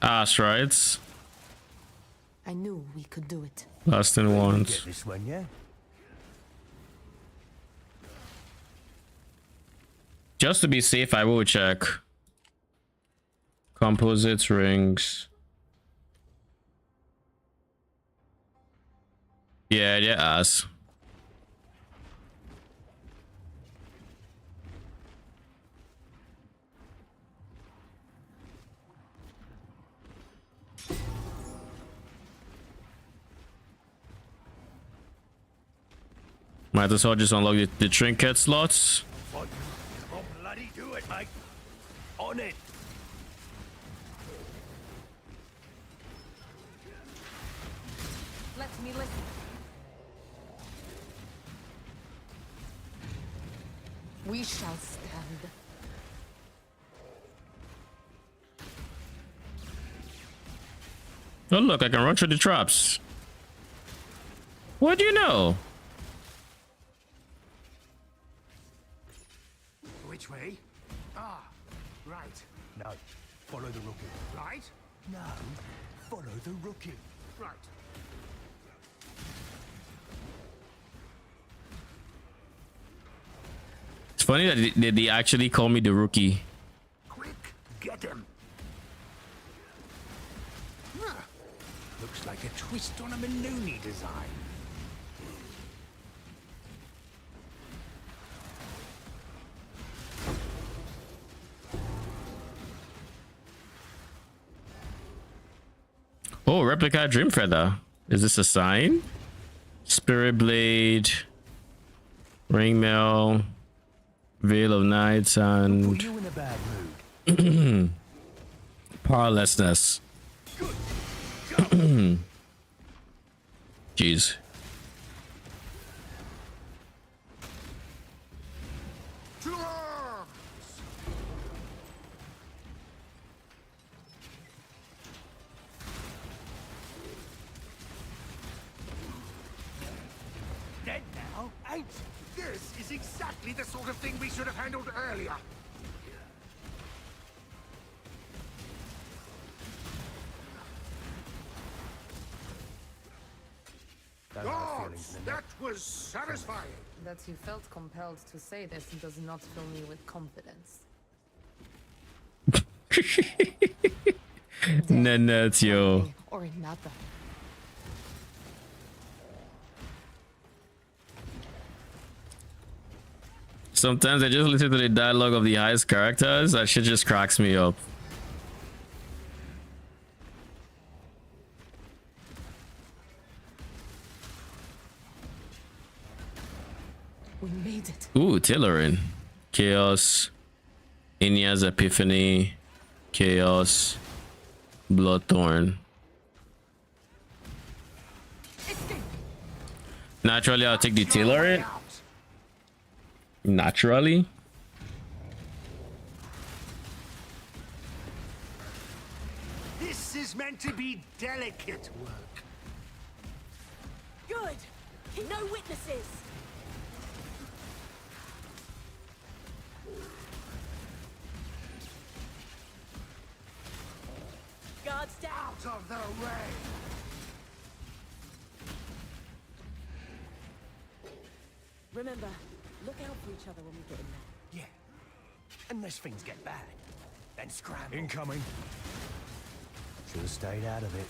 ass, right? I knew we could do it. Last in ones. Get this one, yeah? Just to be safe, I will check. Composite rings. Yeah, they're ass. Might as well just unlock the trinket slots. Oh, bloody do it, mate. On it. Let me listen. We shall stand. Oh look, I can run through the traps. What do you know? Which way? Ah, right. No, follow the rookie. Right? No, follow the rookie. Right. It's funny that they actually call me the rookie. Quick, get him. Looks like a twist on a Manoni design. Oh, replica dream feather. Is this a sign? Spirit blade, ring mail, veil of nights, and Put you in a bad mood. powerlessness. Jeez. To arms! Dead now, ain't? This is exactly the sort of thing we should have handled earlier. Gods, that was satisfying. That you felt compelled to say this does not fill me with confidence. Nanette, yo. Or nada. Sometimes I just listen to the dialogue of the highest characters. That shit just cracks me up. We made it. Ooh, Tillerin. Chaos. Inya's Epiphany. Chaos. Bloodthorn. Naturally, I'll take the Tillerin. Naturally. This is meant to be delicate work. Good. No witnesses. Guards down. Out of the way. Remember, look out for each other when we get in there. Yeah. Unless things get bad. Then scramble. Incoming. Should have stayed out of it.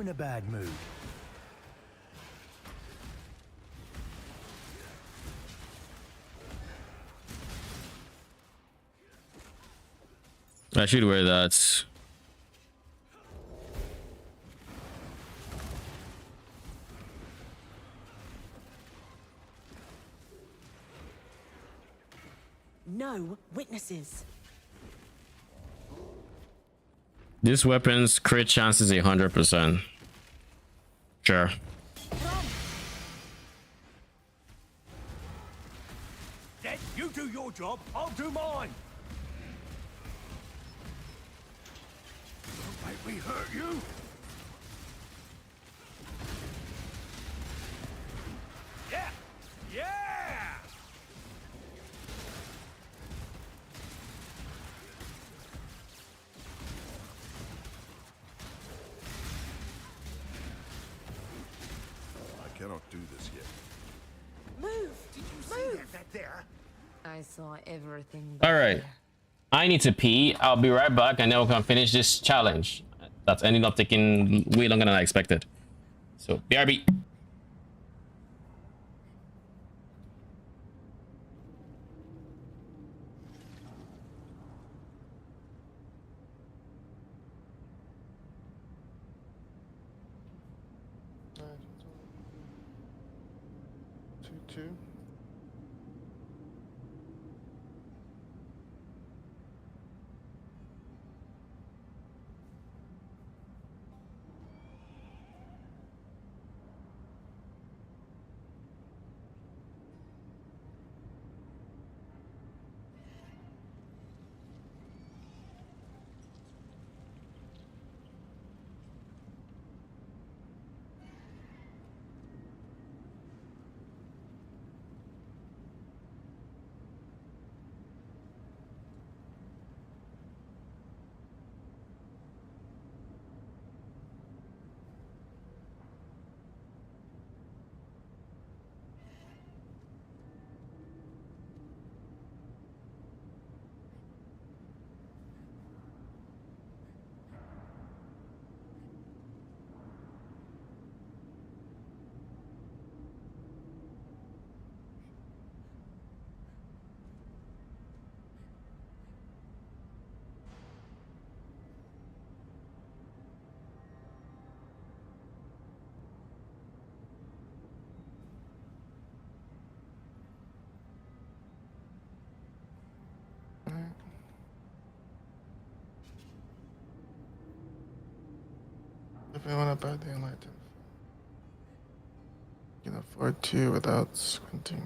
in a bad mood. I should wear that. No witnesses. This weapon's crit chance is 100%. Sure. Dad, you do your job, I'll do mine. Don't make me hurt you. Yeah! Yeah! I cannot do this yet. Move! Did you see that there? I saw everything. All right. I need to pee. I'll be right back, and then we can finish this challenge. That's ended up taking way longer than I expected. So, BRB. Two. If I want to buy the enlightened, you can afford to without squinting.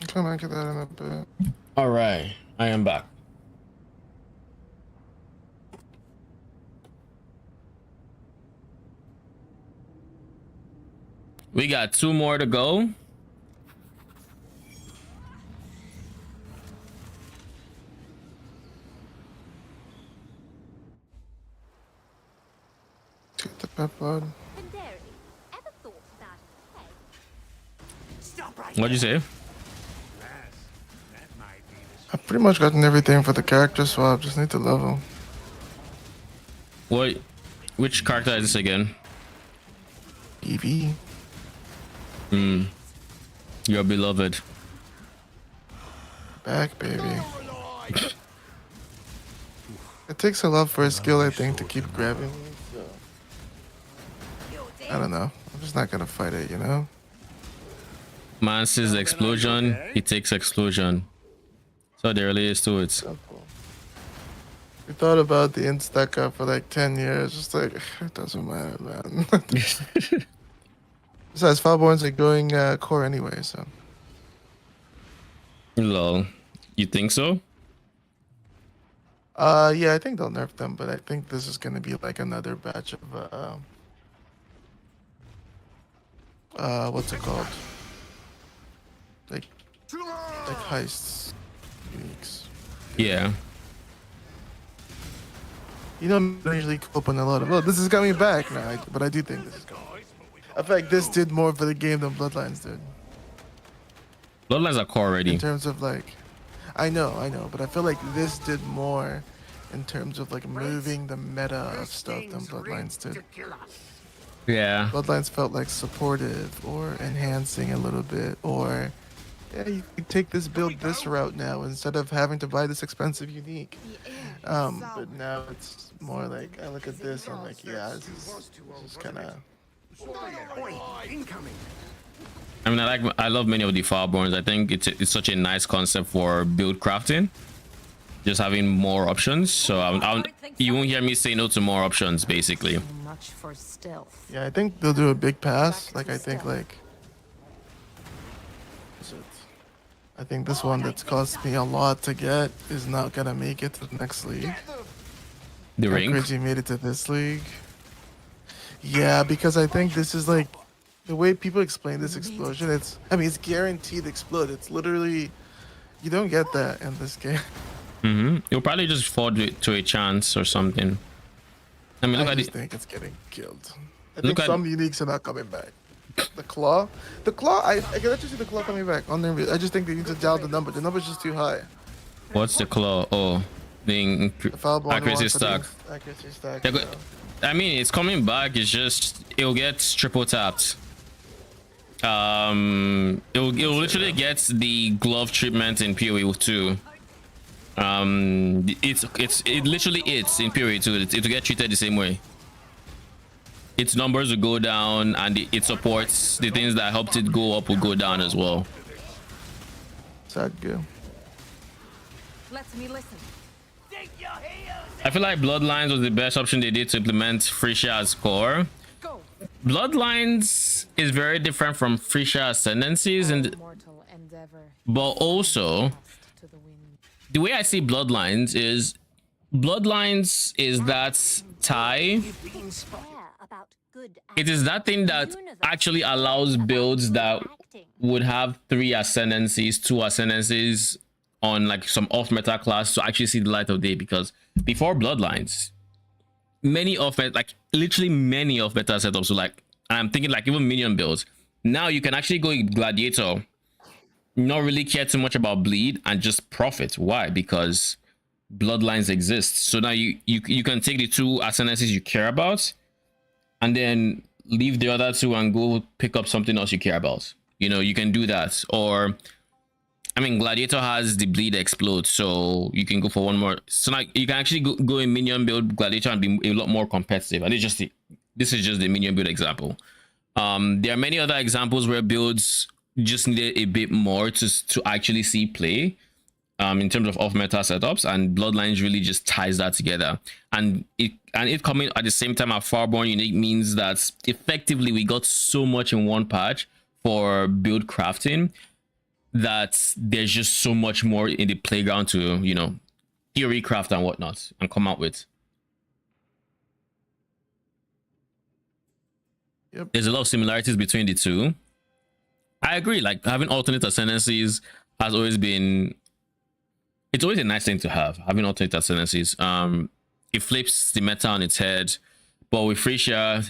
Come back to that in a bit. All right. I am back. We got 2 more to go. Get the pep blood. Pandari, ever thought about a peg? Stop right What'd you say? I've pretty much gotten everything for the character swap. Just need to level. What? Which character is this again? EV. Your beloved. Back, baby. It takes a lot for a skill, I think, to keep grabbing me. So. I don't know. I'm just not gonna fight it, you know? Man sees the explosion, he takes explosion. So there really is to it. Simple. We thought about the instacker for like 10 years. Just like, it doesn't matter, man. Besides, Falborns are going core anyway, so. Lol. You think so? Yeah, I think they'll nerf them, but I think this is gonna be like another batch of what's it called? Like heists, uniques. Yeah. You know, I usually open a lot of. Oh, this is coming back now, but I do think this is coming. I feel like this did more for the game than Bloodlines did. Bloodlines are core already. In terms of like, I know, but I feel like this did more in terms of like moving the meta of stuff than Bloodlines did. Yeah. Bloodlines felt like supportive or enhancing a little bit, or yeah, you could take this build this route now instead of having to buy this expensive unique. But now it's more like I look at this and I'm like, yeah, this is kind of. I mean, I love many of the Fireborns. I think it's such a nice concept for build crafting, just having more options. So you won't hear me say no to more options, basically. Much for stealth. Yeah, I think they'll do a big pass. Like I think like. I think this one that's cost me a lot to get is not gonna make it to the next league. The ring. Crazy made it to this league. Yeah, because I think this is like the way people explain this explosion. It's guaranteed to explode. It's literally you don't get that in this game. You'll probably just fall to a chance or something. I mean, look at it. I think it's getting killed. I think some uniques are not coming back. The claw, I can actually see the claw coming back on there. I just think they need to dial the number. The number's just too high. What's the claw? Oh, the accuracy stack. Accuracy stack. Yeah, I mean, it's coming back. It's just it'll get triple tapped. It'll literally get the glove treatment in PoE 2. It literally it's in PoE 2. It'll get treated the same way. Its numbers will go down, and it supports the things that helped it go up will go down as well. Sad go. Let me listen. I feel like Bloodlines was the best option they did to implement Frisia as core. Bloodlines is very different from Frisia Ascendancies, but also the way I see Bloodlines is that tie. It is that thing that actually allows builds that would have 3 ascendancies, 2 ascendancies on like some off meta class to actually see the light of day. Because before Bloodlines, many of it, like literally many of meta setups were like, I'm thinking like even minion builds. Now you can actually go Gladiator, not really care too much about bleed and just profit. Why? Because Bloodlines exist. So now you can take the 2 ascendancies you care about and then leave the other 2 and go pick up something else you care about. You know, you can do that. Or I mean, Gladiator has the bleed explode, so you can go for one more. So now you can actually go in minion build Gladiator and be a lot more competitive. And this is just the minion build example. There are many other examples where builds just needed a bit more to actually see play. In terms of off-meta setups, and Bloodlines really just ties that together. And it coming at the same time as Farborn Unique means that effectively we got so much in one patch for build crafting that there's just so much more in the playground to, you know, theory craft and whatnot and come out with. Yep. There's a lot of similarities between the two. I agree, like having alternate ascendancies has always been, it's always a nice thing to have, having alternate ascendancies. It flips the meta on its head. But with Frisia,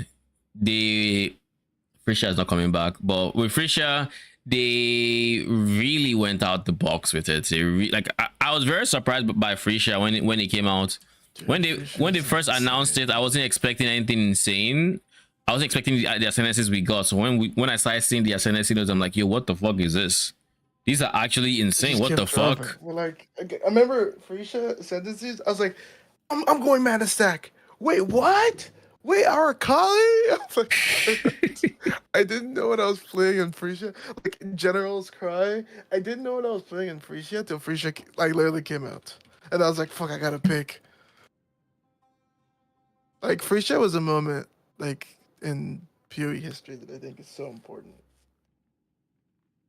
Frisia is not coming back, but with Frisia, they really went out the box with it. I was very surprised by Frisia when it came out. When they first announced it, I wasn't expecting anything insane. I was expecting the ascendancies we got. So when I started seeing the ascendancy notes, I'm like, yo, what the fuck is this? These are actually insane. What the fuck? Well, like, I remember Frisia ascendancies. I was like, I'm going mana stack. Wait, what? Wait, Arakali? I didn't know what I was playing in Frisia. Like General's Cry, I didn't know what I was playing in Frisia till Frisia like literally came out, and I was like, fuck, I gotta pick. Like Frisia was a moment like in PoE history that I think is so important.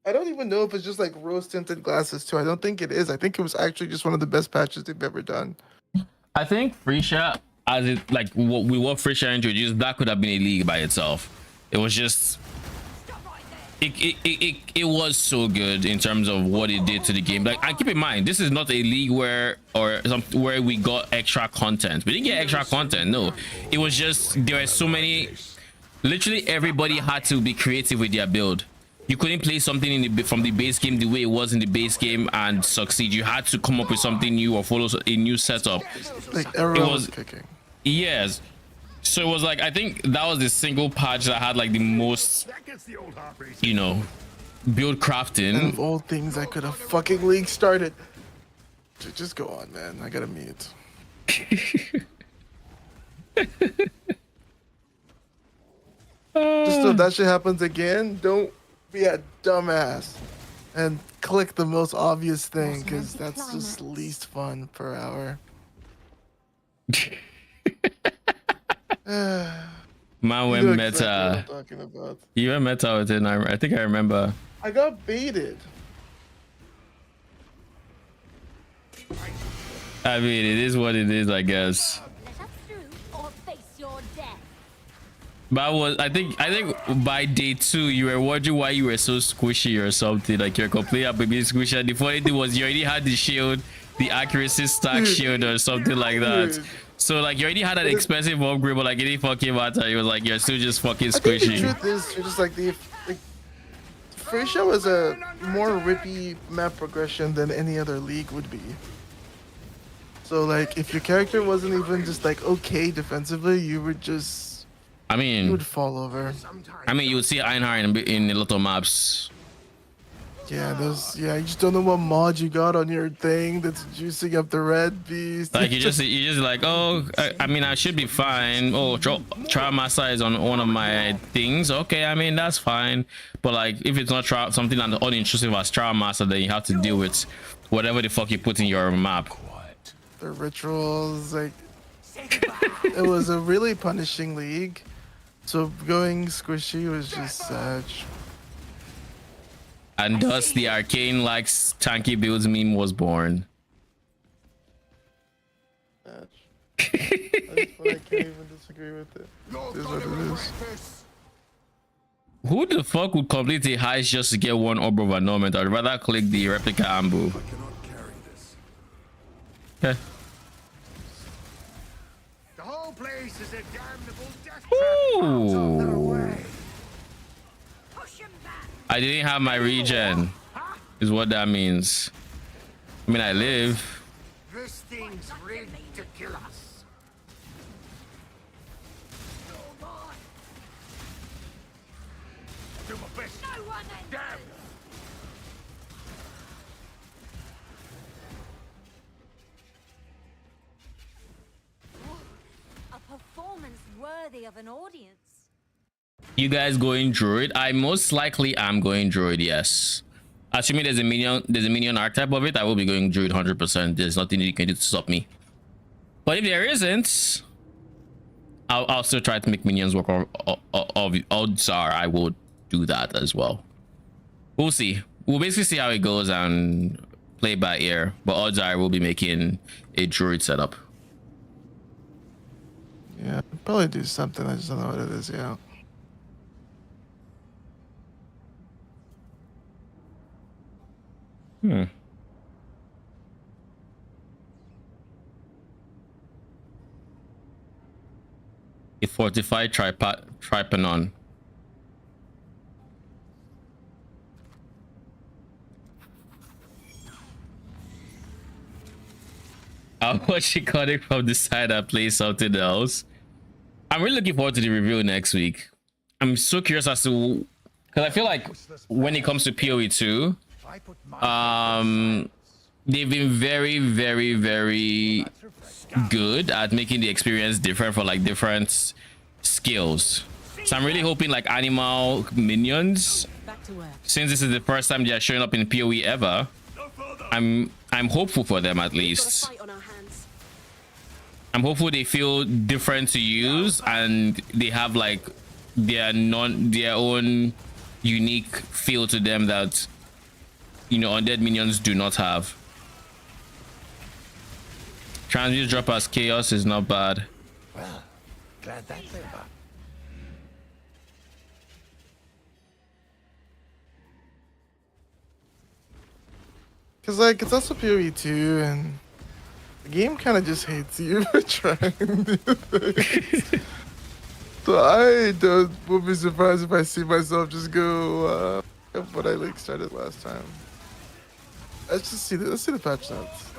I don't even know if it's just like rose tinted glasses too. I don't think it is. I think it was actually just one of the best patches they've ever done. I think Freesia, as it like what Freesia introduced, that could have been a league by itself. It was just it was so good in terms of what it did to the game. Like, and keep in mind, this is not a league where we got extra content. We didn't get extra content. No, it was just there were so many. Literally everybody had to be creative with their build. You couldn't play something from the base game the way it was in the base game and succeed. You had to come up with something new or follow a new setup. Like everyone was kicking. Yes. So it was like, I think that was the single patch that had like the most, you know, build crafting. And of all things I could have fucking league started. Just go on, man. I gotta mute. Just so that shit happens again, don't be a dumbass and click the most obvious thing, because that's just least fun per hour. Man went meta. You went meta with it, and I think I remember. I got baited. I mean, it is what it is, I guess. But I think by day 2 you were wondering why you were so squishy or something. Like you're complaining about being squishy. And the funny thing was you already had the shield, the accuracy stack shield or something like that. So like you already had an expensive upgrade, but like it didn't fucking matter. It was like you're still just fucking squishy. I think the truth is, you're just like Freesia was a more rippy map progression than any other league would be. So like if your character wasn't even just like okay defensively, you would just. I mean, you would fall over. I mean, you would see Einhar in a lot of maps. Yeah, those. Yeah, you just don't know what mod you got on your thing that's juicing up the red beast. Like you just like, oh, I mean, I should be fine. Oh, trial master is on one of my things. Okay, I mean that's fine. But like, if it's not something that unintrusive as trial master, then you have to deal with whatever the fuck you put in your map. The rituals, like, it was a really punishing league. So going squishy was just such. And thus the arcane likes tanky builds meme was born. I can't even disagree with it. It is what it is. Who the fuck would complete a heist just to get one orb of annulment? I'd rather click the replica ambu. Okay. The whole place is a damnable death Ooh. I didn't have my regen, is what that means. I mean, I live. This thing's rigged to kill us. Do my best. Damn. A performance worthy of an audience. You guys going druid? I most likely am going druid, yes. Assuming there's a minion archetype of it, I will be going druid 100%. There's nothing you can do to stop me. But if there isn't, I'll still try to make minions work. Odds are I will do that as well. We'll see. We'll basically see how it goes and play by ear. But odds are I will be making a druid setup. Yeah, probably do something. I just don't know what it is. Yeah. A fortified tripanon. I'll watch it cutting from the side and play something else. I'm really looking forward to the review next week. I'm so curious as to, because I feel like when it comes to PoE 2, they've been very, very, very good at making the experience different for like different skills. So I'm really hoping like animal minions, since this is the first time they are showing up in PoE ever, I'm hopeful for them at least. I'm hopeful they feel different to use and they have like their own unique feel to them that, you know, undead minions do not have. Transmute drop as chaos is not bad. Well, glad that's over. Cause like it's also PoE 2 and the game kind of just hates you for trying new things. So I would be surprised if I see myself just go what I like started last time. Let's see the patch notes.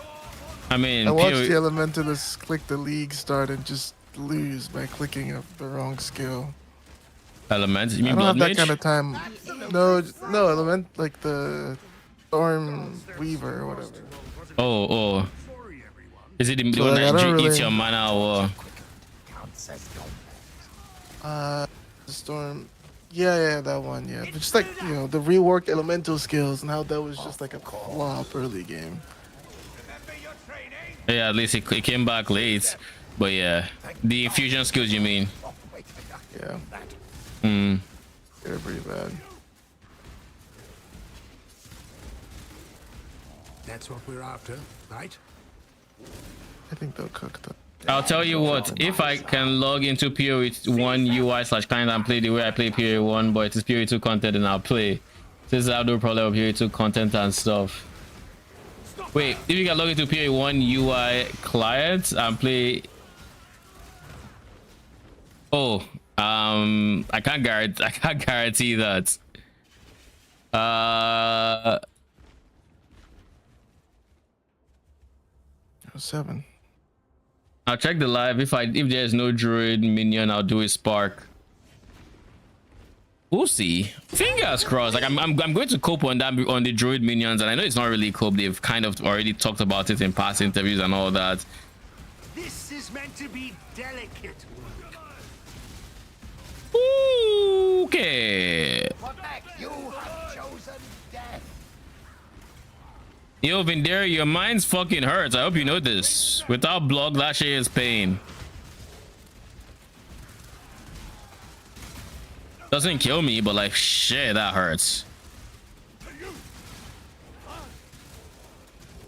I mean, I watched the Elementalist click the league start and just lose by clicking up the wrong skill. Element? You mean I don't Blood have that Mage? kind of time. No, Element like the Storm Weaver or whatever. Oh. Is it the So, one like, I that don't really- eats your mana or? The Storm. Yeah, that one. Yeah, but just like you know the reworked elemental skills and how that was just like a flop early game. Yeah, at least it came back late. But yeah, the infusion skills, you mean? Yeah. They're pretty bad. That's what we're after, right? I think they'll cook them. I'll tell you what, if I can log into PoE1 UI/client and play the way I play PoE1, but it is PoE2 content, and I'll play. Since I have no problem with PoE2 content and stuff. Wait, if you can log into PoE1 UI client and play. Oh, I can't guarantee that. 7. I'll check the live. If there's no druid minion, I'll do a spark. We'll see. Fingers crossed. Like I'm going to cope on that on the druid minions, and I know it's not really cope. They've kind of already talked about it in past interviews and all that. This is meant to be delicate. Okay. You have chosen death. Yo, Vindera, your mind's fucking hurts. I hope you know this. Without block, that shit is pain. Doesn't kill me, but like shit, that hurts.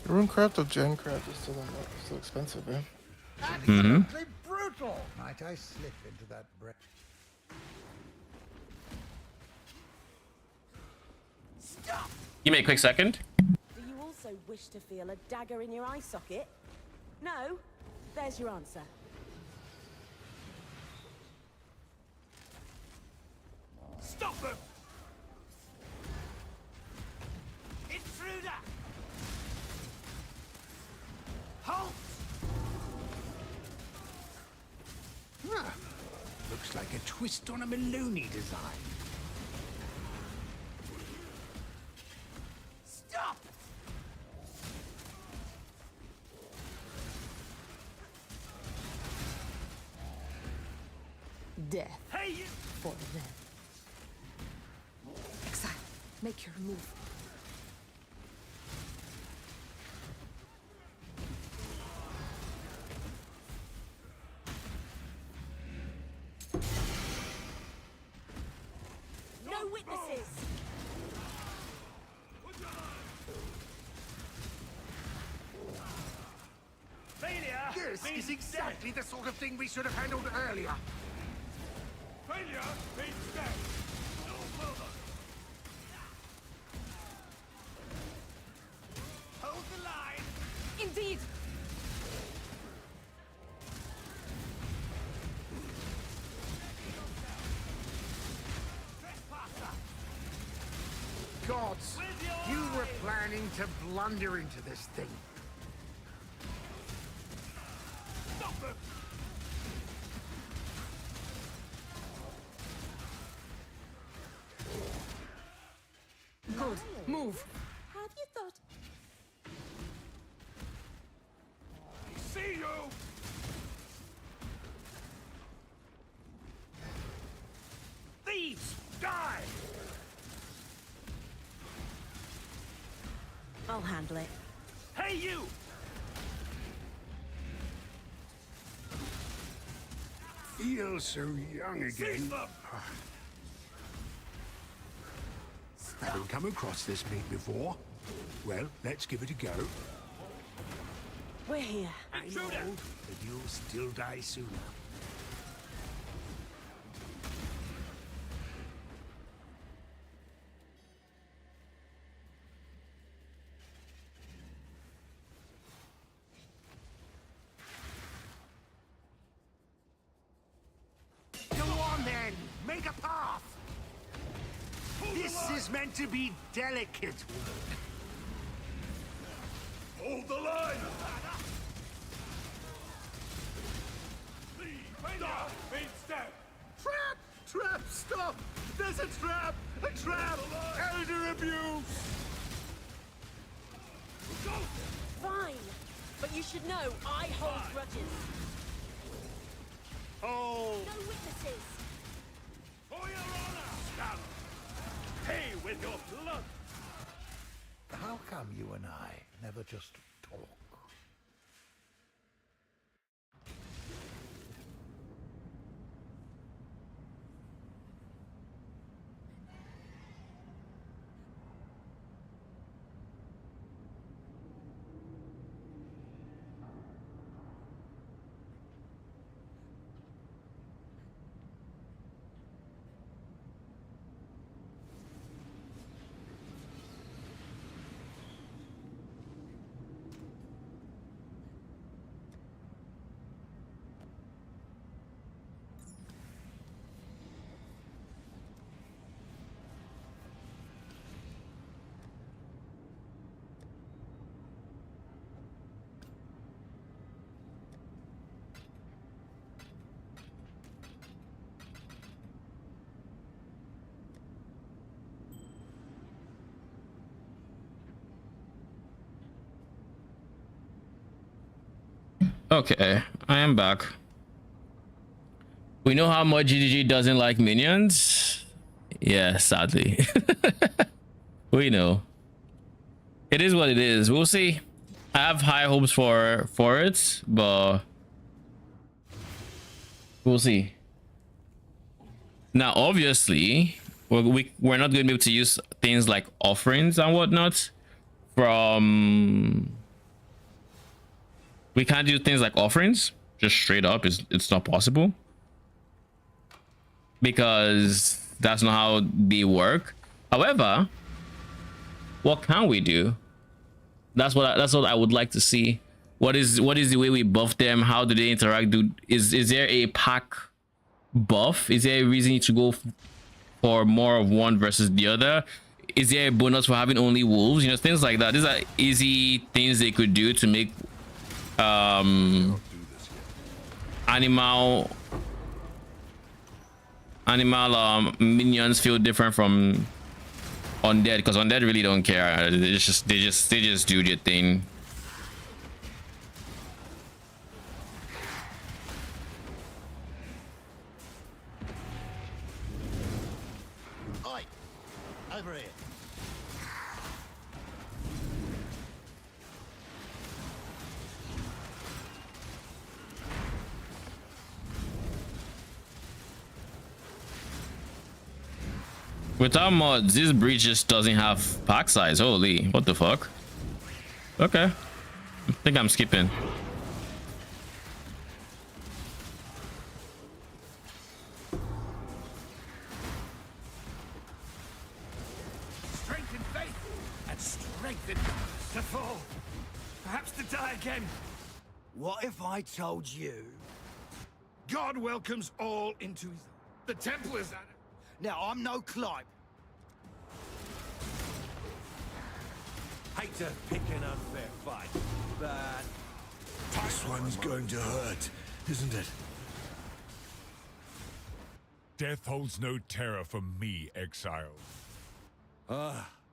Runecraft or Gencraft is still expensive, man. Brutal. Might I slip into that breath? Stop! Give me a quick second. Do you also wish to feel a dagger in your eye socket? No? There's your answer. Stop them! Intruder! Halt! Ah, looks like a twist on a Maloney design. Stop! Death Hey, you! for them. Exile, make your move. No witnesses! Failure! This is exactly the sort of thing we should have handled earlier. Failure means death! No further! Hold the line! Indeed! Gods, you were planning to blunder into this thing. Stop them! Good. Move. Have you thought... See you! Thieves! Die! I'll handle it. Hey, you! feel so young again. Haven't come across this meat before. Well, let's give it a go. We're here. I'm old, but you'll still die sooner. Go on then, make a path. This is meant to be delicate work. Hold the line! Stop! Main step! Trap! Trap! Stop! There's a trap! A trap! Elder abuse! Fine. But you should know I hold grudges. Oh! No witnesses. For your honor! Stand! Pay with your blood! How come you and I never just talk? Okay, I am back. We know how much GDG doesn't like minions. Yeah, sadly. We know. It is what it is. We'll see. I have high hopes for it, but we'll see. Now, obviously, we're not going to be able to use things like offerings and whatnot from... We can't do things like offerings just straight up. It's not possible because that's not how they work. However, what can we do? That's what I would like to see. What is the way we buff them? How do they interact? Is there a pack buff? Is there a reason to go for more of one versus the other? Is there a bonus for having only wolves? You know, things like that. These are easy things they could do to make animal minions feel different from undead, because undead really don't care. They just do their thing. Oi! Over here. Without mods, this breach just doesn't have pack size. Holy, what the fuck? Okay, I think I'm skipping. Strength in faith and strength in to fall. Perhaps to die again. What if I told you? God welcomes all into his... The Templars at it. Now, I'm no Clive. Hate to pick an unfair fight, but... This one's going to hurt, isn't it? Death holds no terror for me, Exile.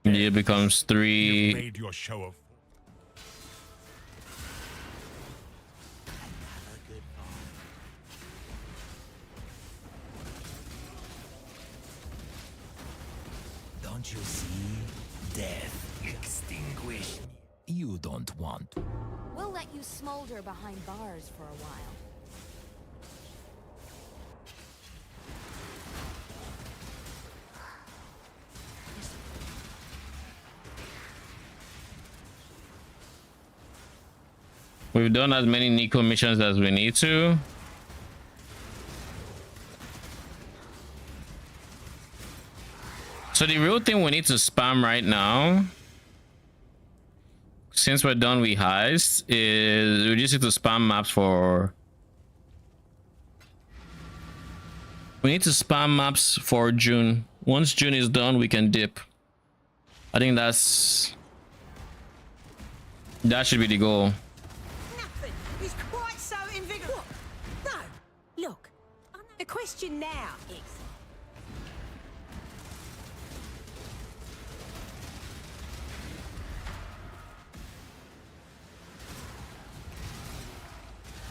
It becomes You've 3. made your show of... Don't you see? Death extinguish me. You don't want. We'll let you smolder behind bars for a while. We've done as many Nico missions as we need to. So the real thing we need to spam right now, since we're done with heist, is we just need to spam maps for... We need to spam maps for June. Once June is done, we can dip. I think that should be the goal. Nothing. He's quite so invigorating. No, look. The question now is...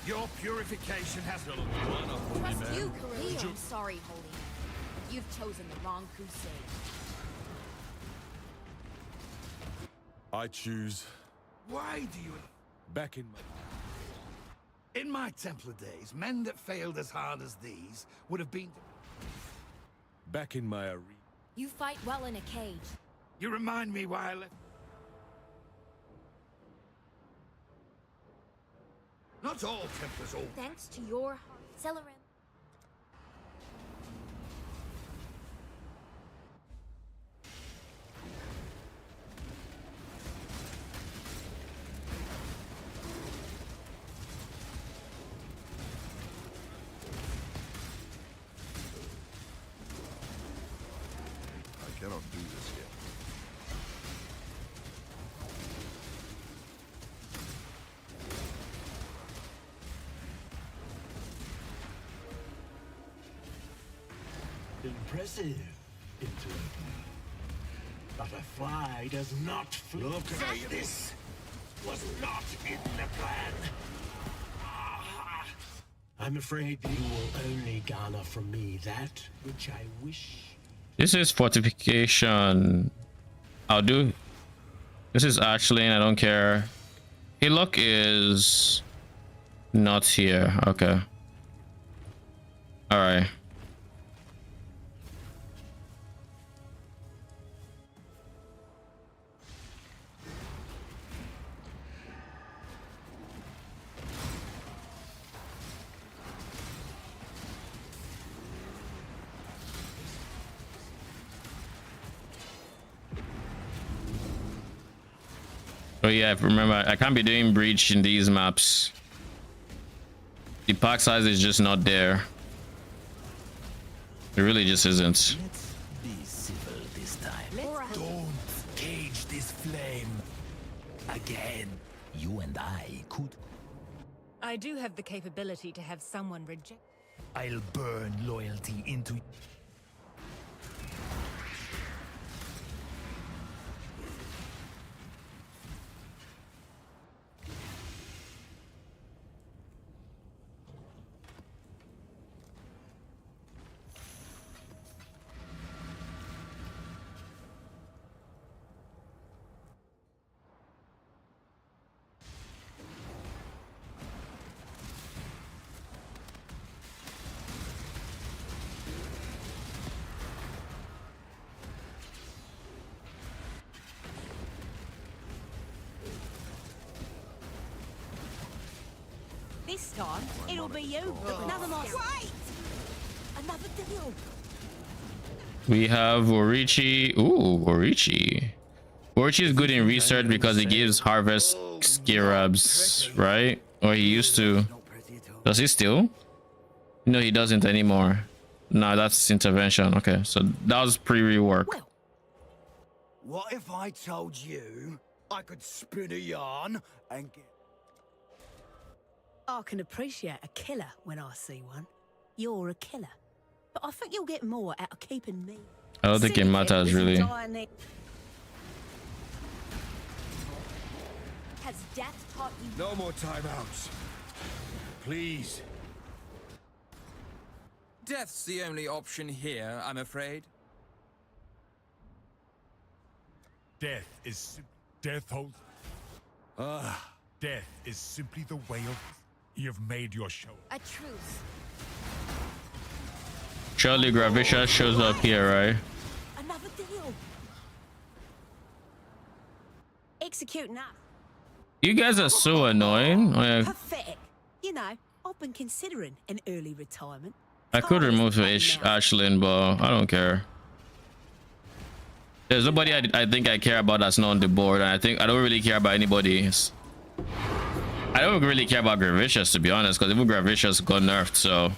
Your purification has a little run up on Trust me, man. you, Career. I'm sorry, Holy Man. You've chosen the wrong crusade. I choose. Why do you... Back In my Templar days, men that failed as hard as these would have been... back in my arena. You fight well in a cage. You remind me why I left... Not all Templars all... Thanks to your heart. Celerin. I cannot do this yet. Impressive, interloper. But a fly does not look at this. Was not in the plan. I'm afraid you will only garner from me that which I wish. This is fortification. I'll do. This is Ashley, I don't care. Hillock is not here. Okay. All right. Oh yeah, remember, I can't be doing breach in these maps. The pack size is just not there. It really just isn't. Let's be civil this time. Don't cage this flame again. You and I could. I do have the capability to have someone reject. I'll burn loyalty into. This time, it'll be you. Another monster. Wait! Another deal. We have Orichi. Ooh, Orichi. Orichi is good in research because he gives harvest scarabs, right? Or he used to. Does he still? No, he doesn't anymore. No, that's intervention. Okay, so that was pre-rework. What if I told you I could spin a yarn and get... I can appreciate a killer when I see one. You're a killer. But I think you'll get more out of keeping me. I don't think it matters really. Has death taught you? No more timeouts. Please. Death's the only option here, I'm afraid. Death is death holds. Death is simply the way of. You have made your show. A truce. Surely Gravisha shows up here, right? Another deal. Execute now. You guys are so annoying. Pathetic. You know, I've been considering an early retirement. I could remove Ashlyn, but I don't care. There's nobody I think I care about that's not on the board, and I think I don't really care about anybody. I don't really care about Gravicious, to be honest, because even Gravicious got nerfed, so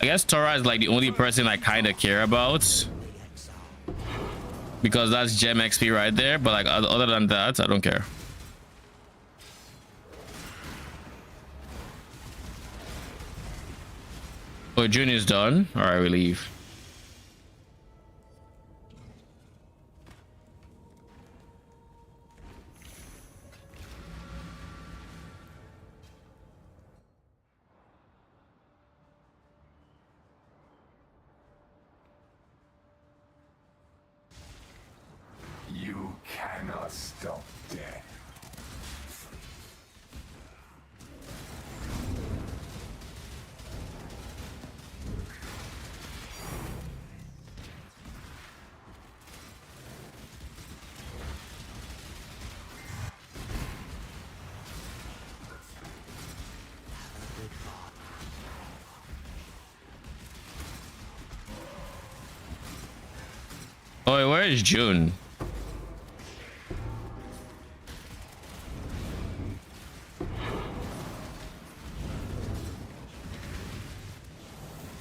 I guess Tora is like the only person I kind of care about because that's gem XP right there, but like other than that, I don't care. Oh, June is done. All right, we leave. You cannot stop death. Oh, wait, where is June?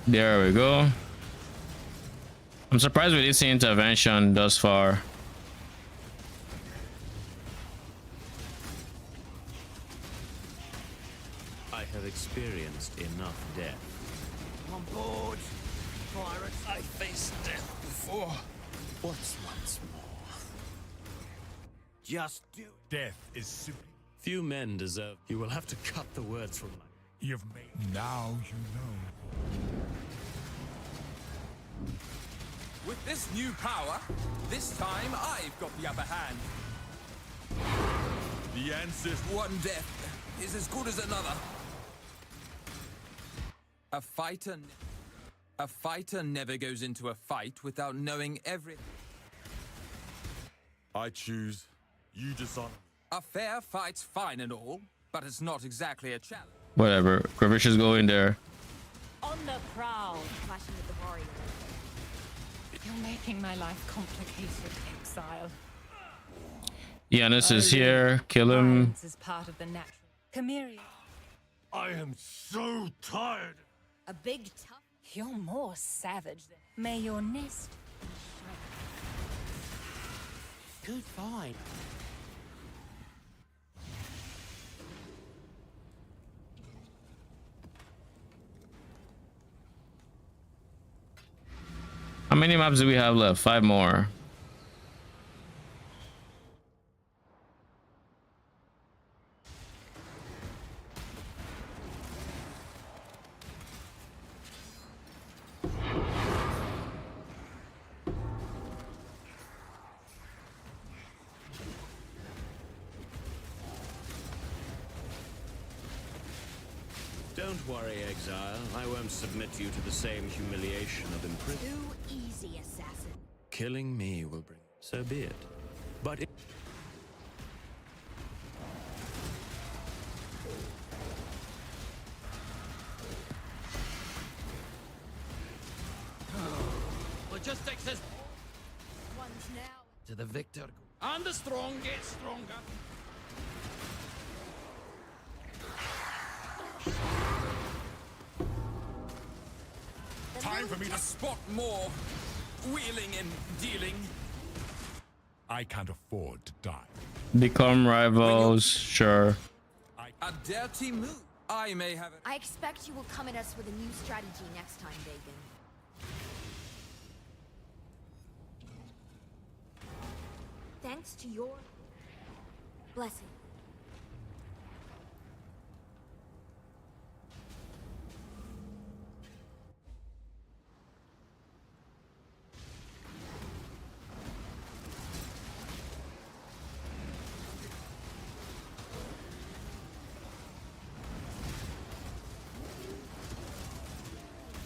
There we go. I'm surprised we didn't see intervention thus far. I have experienced enough death. I'm on board. Pirates, I faced death before. What's once more? Just do it. Death is simply. Few men deserve. You will have to cut the words from my. You've made. Now you know. With this new power, this time I've got the upper hand. The answer. One death is as good as another. A fighter never goes into a fight without knowing everything. I choose. You dishonor. A fair fight's fine and all, but it's not exactly a challenge. Whatever. Gravicious go in there. On the prowl, clashing with the warrior. You're making my life complicated, Exile. Yanis is here. Kill him. Violence is part of the natural. Chimera. I am so tired. A big tough. You're more savage than. May your nest. Good fight. How many maps do we have left? 5 more. Don't worry, Exile. I won't submit you to the same humiliation of imprisonment. Too easy, assassin. Killing me will bring. So be it. But it... Logistics is One's now. to the victor, and the strong get stronger. Time for me to spot more wheeling and dealing. I can't afford to die. Become rivals. Sure. A dirty move. I may have it. I expect you will come at us with a new strategy next time, Bacon. Thanks to your blessing.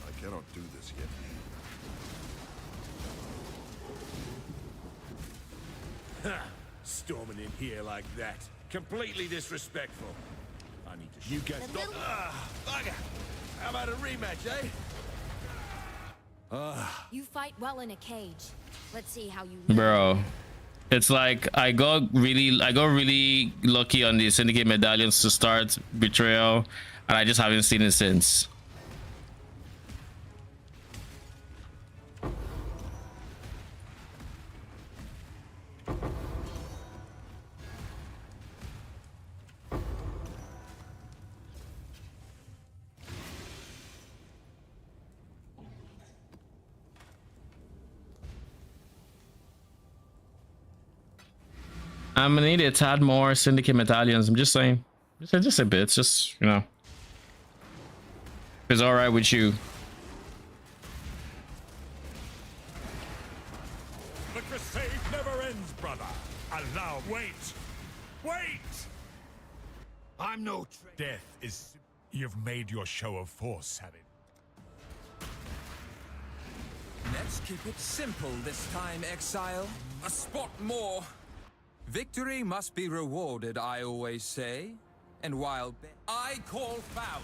I cannot do this yet. Storming in here like that. Completely disrespectful. I need to... You get... The Bugger! How about a rematch, eh? You fight well in a cage. Let's see how you Bro, it's like I got really lucky on the Syndicate medallions to start Betrayal, and I just haven't seen it since. I'm gonna need a tad more Syndicate medallions. I'm just saying, just a bit, just, you know, if it's all right with you. The crusade never ends, brother. Allow... Wait! Wait! I'm no... Death is... You've made your show of force, have it? Let's keep it simple this time, Exile. A spot more. Victory must be rewarded, I always say. And while I call foul.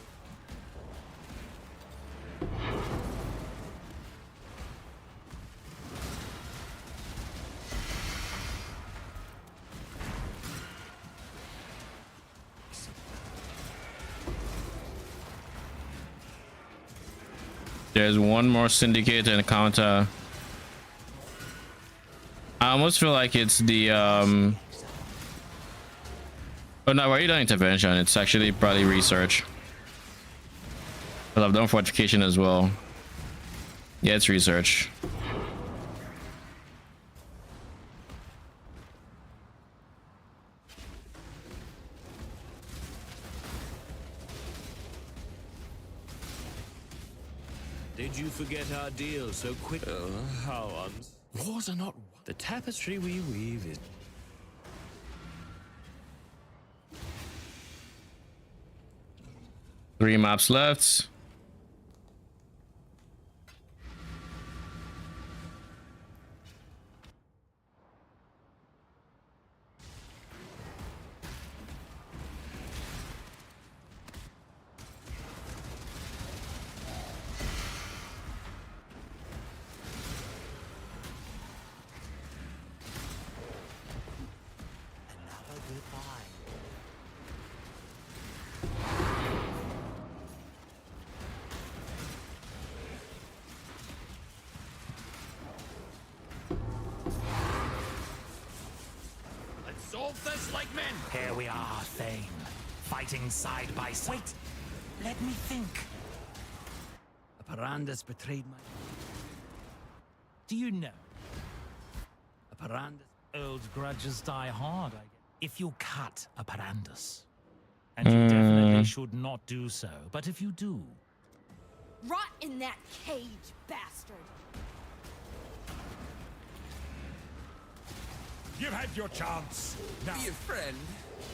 There's one more Syndicate encounter. I almost feel like it's the oh no, we're done intervention. It's actually probably research, but I've done fortification as well. Yeah, it's research. Did you forget our deal so quick? How wars are not... The tapestry we weave is... Three maps left. Solve this like men! Here we are, Thane. Fighting side by side. Wait! Let me think. Aparandus betrayed my... Do you know? Aparandus... Old grudges die hard, I guess. If you cut Aparandus. And you definitely should not do so. But if you do... rot in that cage, bastard! You've had your chance. Now. Be a friend.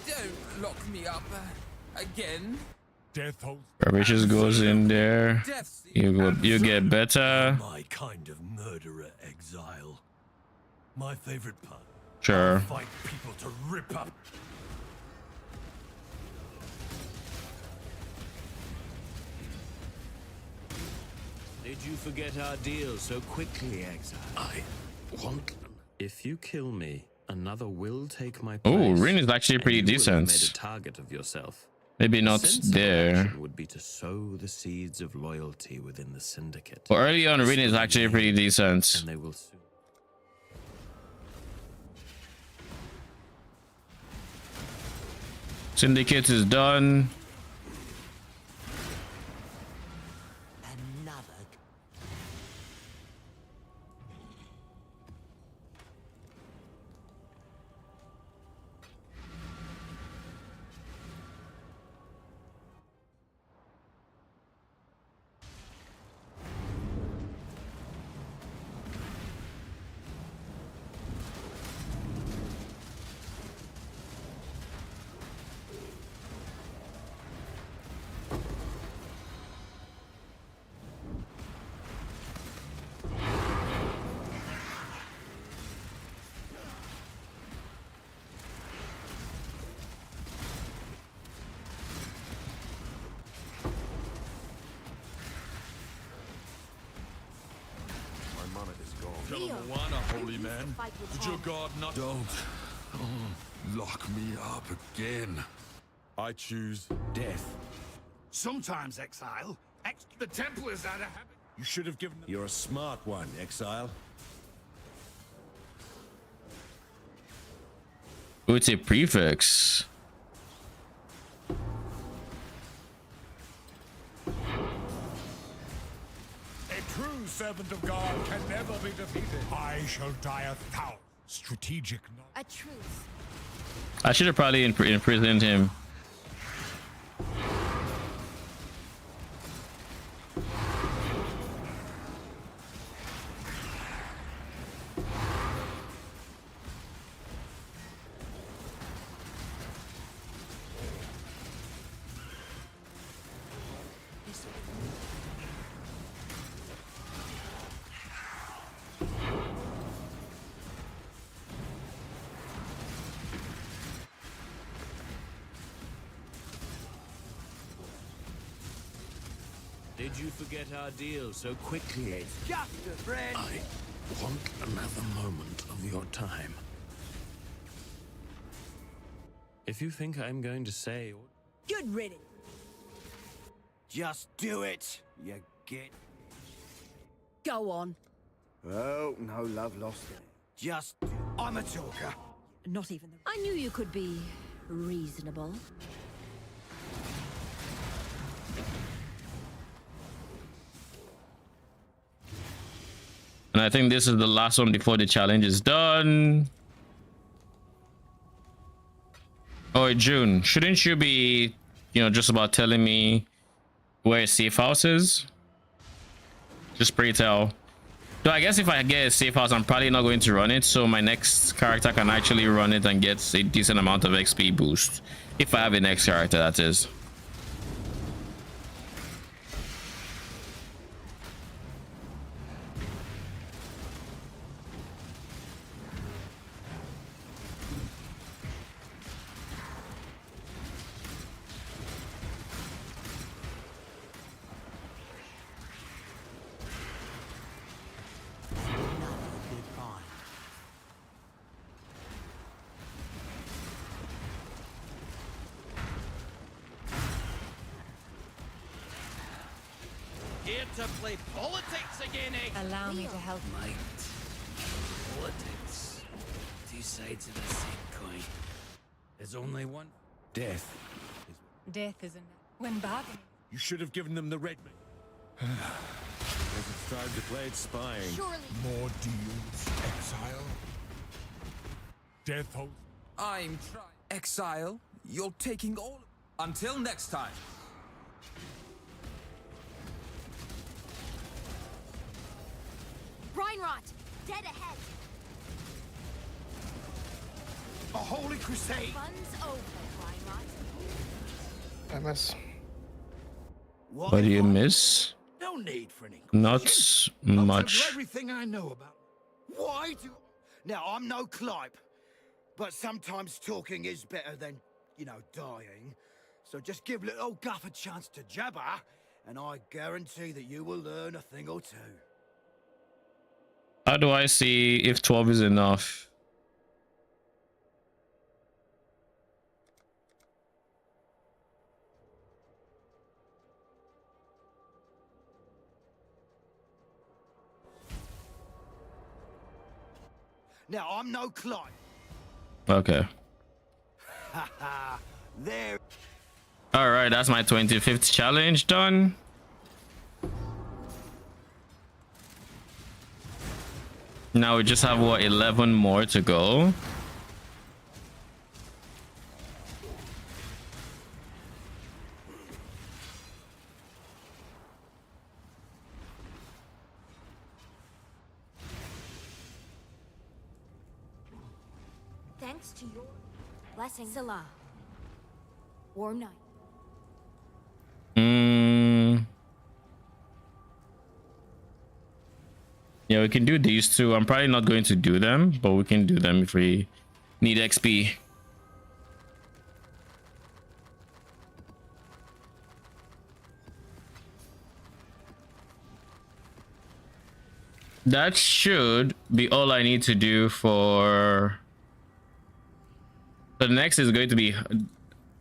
Don't lock me up again. Death holds. Ravicious goes in there. You get better. My kind of murderer, Exile. My favorite part. Sure. Fight people to rip up. Did you forget our deal so quickly, Exile? I want them. If you kill me, another will take my place. Oh, Rin is actually pretty decent. Made a target of yourself. Maybe not there. Would be to sow the seeds of loyalty within the Syndicate. But early on, Rin is actually pretty decent. And they will soon. Syndicate is done. Moana, holy man. Did your god not... Don't. Lock me up again. I choose death. Sometimes, Exile. The Templars had a habit. You should have given them... You're a smart one, Exile. Oh, it's a prefix. A true servant of God can never be defeated. I shall die 1,000. Strategic. A truce. I should have probably imprisoned him. Did you forget our deal so quickly? It's just a friend. I want another moment of your time. If you think I'm going to say... Good riddance. Just do it. You get... Go on. Oh, no love lost there. Just... I'm a talker. Not even the... I knew you could be reasonable. And I think this is the last one before the challenge is done. Oh, June, shouldn't you be, just about telling me where a safe house is? Just pray tell. So I guess if I get a safe house, I'm probably not going to run it. So my next character can actually run it and get a decent amount of XP boost. If I have a next character, that is. Here to play politics again, eh? Allow me to help. Might. Politics. Two sides of the same coin. There's only one. Death. Death is enough. When bargaining. You should have given them the red Guess it's time to play spying. Surely. More deals, Exile. Death host. I'm trying. Exile, you're taking all. Until next time. Reinrot, dead ahead. A holy crusade. Fun's over, Reinrot. I miss. What do you miss? No need for any. Not I'll much. tell you everything I know about. Why do? Now I'm no Clipe, but sometimes talking is better than, dying. So just give little old Guff a chance to jabber, and I guarantee that you will learn a thing or two. How do I see if 12 is enough? Now I'm no Clipe. Okay. There. All right, that's my 25th challenge done. Now we just have, what, 11 more to go? Thanks to your blessing, Salah. War Knight. Yeah, we can do these two. I'm probably not going to do them, but we can do them if we need XP. that should be all I need to do for. The next is going to be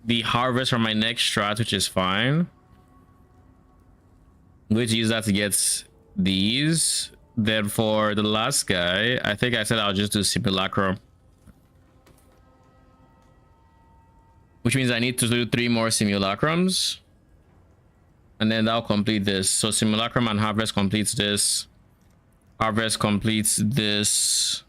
the harvest from my next strat, which is fine. I'm going to use that to get these. Then for the last guy, I think I said I'll just do simulacrum, which means I need to do 3 more simulacrums, and then that'll complete this. So simulacrum and harvest completes this. Harvest completes this.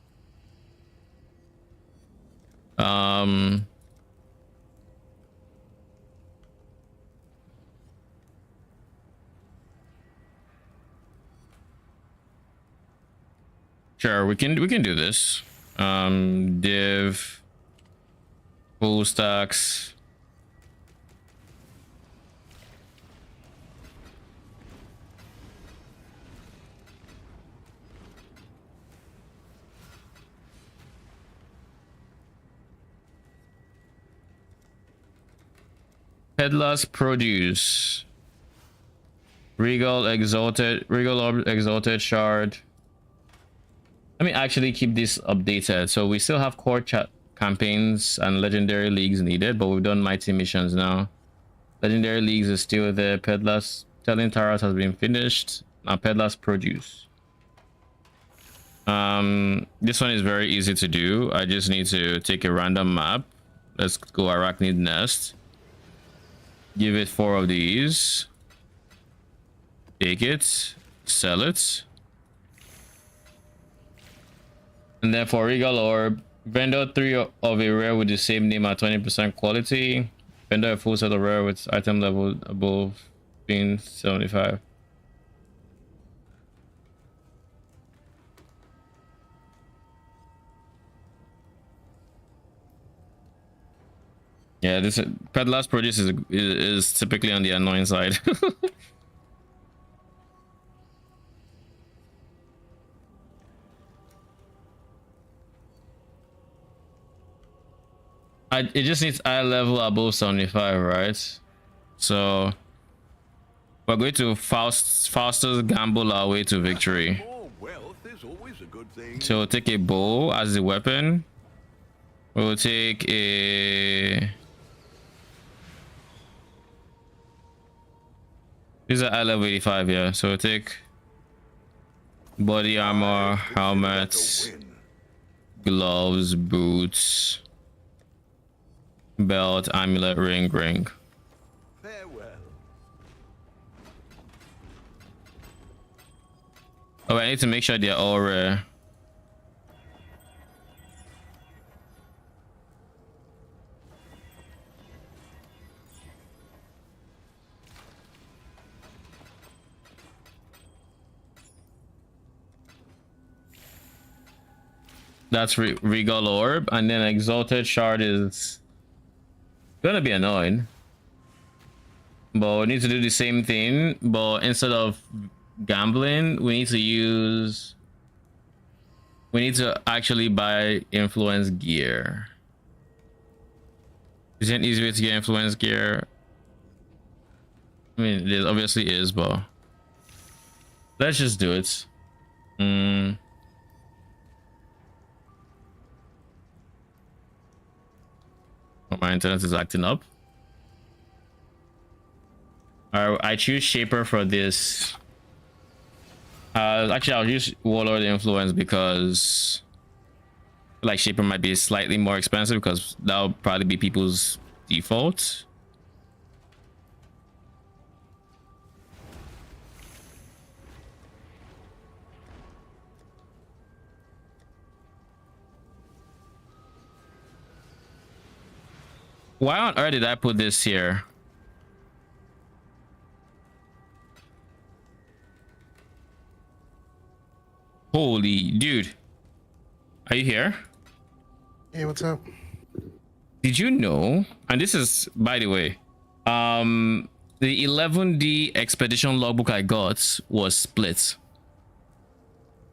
Sure, we can do this. Div full stacks. Peddler's produce. Regal Orb Exalted Shard. Let me actually keep this updated. So we still have core chat campaigns and legendary leagues needed, but we've done mighty missions now. Legendary leagues is still there. Peddler's Telling Taras has been finished. Now Peddler's produce. This one is very easy to do. I just need to take a random map. Let's go Arachnid Nest. Give it 4 of these. Take it. Sell it. And then for Regal Orb, vendor 3 of a rare with the same name at 20% quality. Vendor a full set of rare with item level above being 75. Yeah, this Peddler's produce is typically on the annoying side. It just needs eye level above 75, right? So we're going to fastest gamble our way to victory. So we'll take a bow as the weapon. We'll take a... These are eye level 85, yeah. So we'll take body armor, helmet, gloves, boots, belt, amulet, ring. Oh, I need to make sure they're all rare. That's Regal Orb, and then Exalted Shard is gonna be annoying. But we need to do the same thing, but instead of gambling, we need to actually buy influence gear. Is there an easy way to get influence gear? I mean, it obviously is, but let's just do it. My internet is acting up. I choose Shaper for this. Actually, I'll use Warlord Influence because like Shaper might be slightly more expensive because that'll probably be people's default. Why on earth did I put this here? Holy dude. Are you here? Hey, what's up? Did you know? And this is, by the way, the 11D expedition logbook I got was split.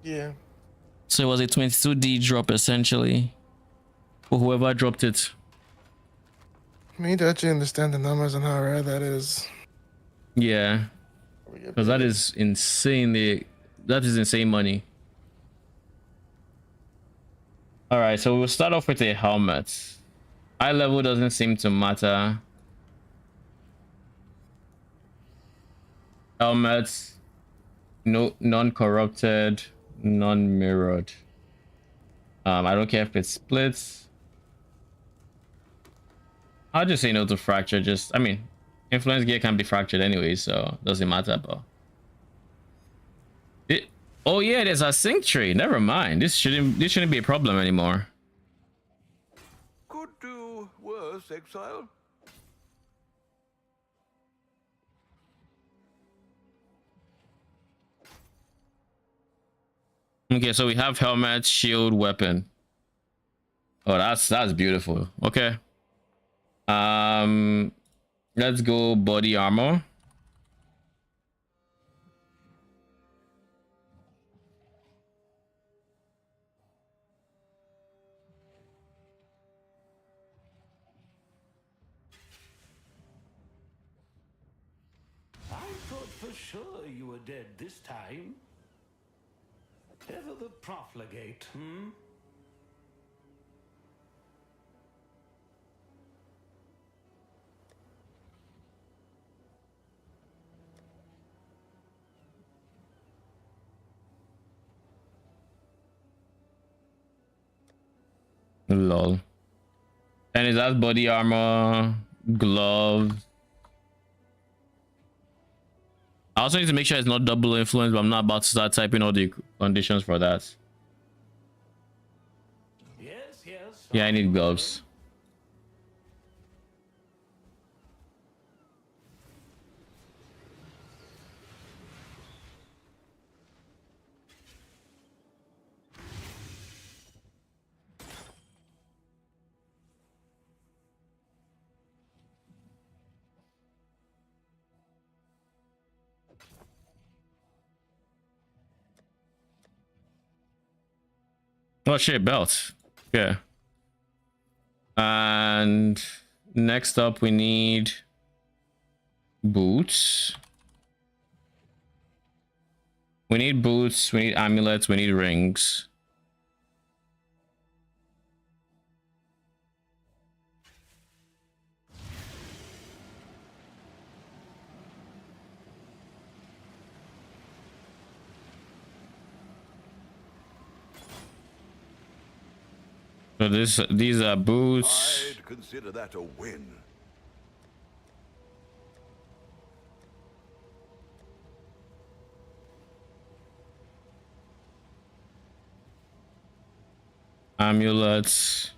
Yeah. So it was a 22D drop essentially. For whoever dropped it. I need to actually understand the numbers and how rare that is. Yeah. Because that is insanely, that is insane money. All right, so we'll start off with a helmet. Eye level doesn't seem to matter. Helmets, no, non-corrupted, non-mirrored. I don't care if it splits. I'll just say no to fracture. Just, I mean, influence gear can be fractured anyway, so doesn't matter. But oh yeah, there's a sync tree. Never mind. This shouldn't be a problem anymore. Could do worse, Exile. Okay, so we have helmet, shield, weapon. Oh, that's beautiful. Okay. Let's go body armor. I thought for sure you were dead this time. Ever the profligate, hmm? Lol. And is that body armor, gloves? I also need to make sure it's not double influence, but I'm not about to start typing all the conditions for that. Yes, yes. Yeah, I need gloves. Oh shit, belt. Yeah. And next up we need boots. We need boots, we need amulets, we need rings. So these are boots. I'd consider that a win. Amulets.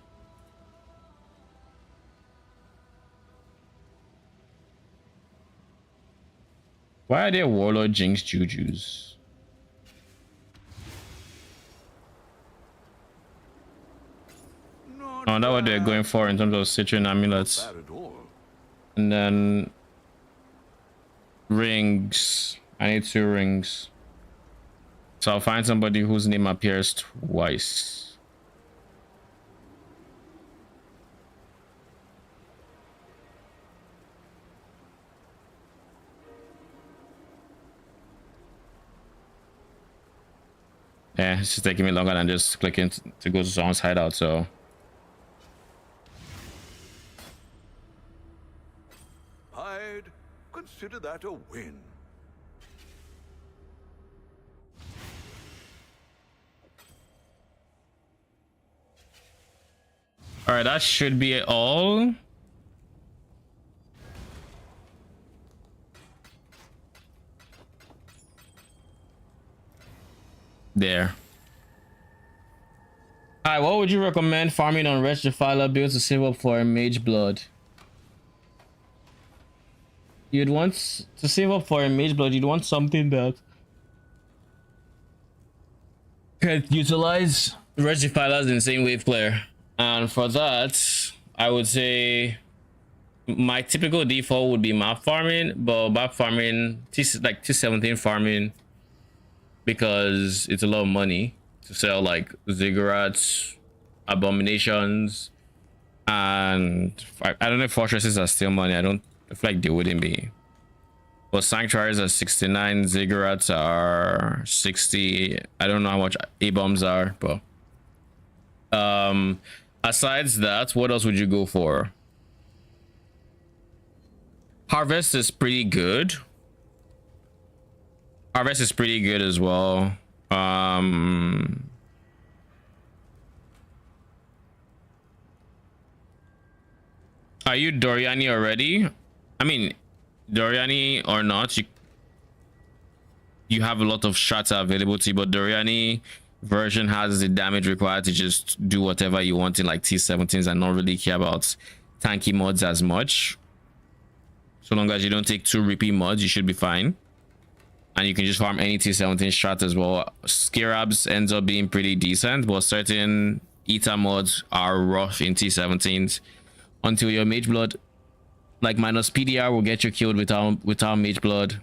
Why are there warlord jinx jujus? Oh, that's what they're going for in terms of citron amulets. And then rings. I need 2 rings. So I'll find somebody whose name appears twice. Yeah, it's just taking me longer than just clicking to go to someone's hideout, so. I'd consider that a win. All right, that should be all. There. All right, what would you recommend farming on Wretched Defiler builds to save up for a Mage Blood? You'd want to save up for a Mage Blood, you'd want something that could utilize Wretched Defiler's insane wave clear. And for that, I would say my typical default would be map farming, but map farming, like 217 farming, because it's a lot of money to sell like ziggurats, abominations, and I don't know if fortresses are still money. I feel like they wouldn't be. But sanctuaries are 69, ziggurats are 60. I don't know how much A-bombs are, but Asides that, what else would you go for? Harvest is pretty good. Harvest is pretty good as well. Are you Doriani already? I mean, Doriani or not, you have a lot of strata available to you, but Doriani version has the damage required to just do whatever you want in like T17s and not really care about tanky mods as much. So long as you don't take 2 repeat mods, you should be fine. And you can just farm any T17 strat as well. Scarabs ends up being pretty decent, but certain Eta mods are rough in T17s until your Mage Blood, like minus PDR, will get you killed without Mage Blood.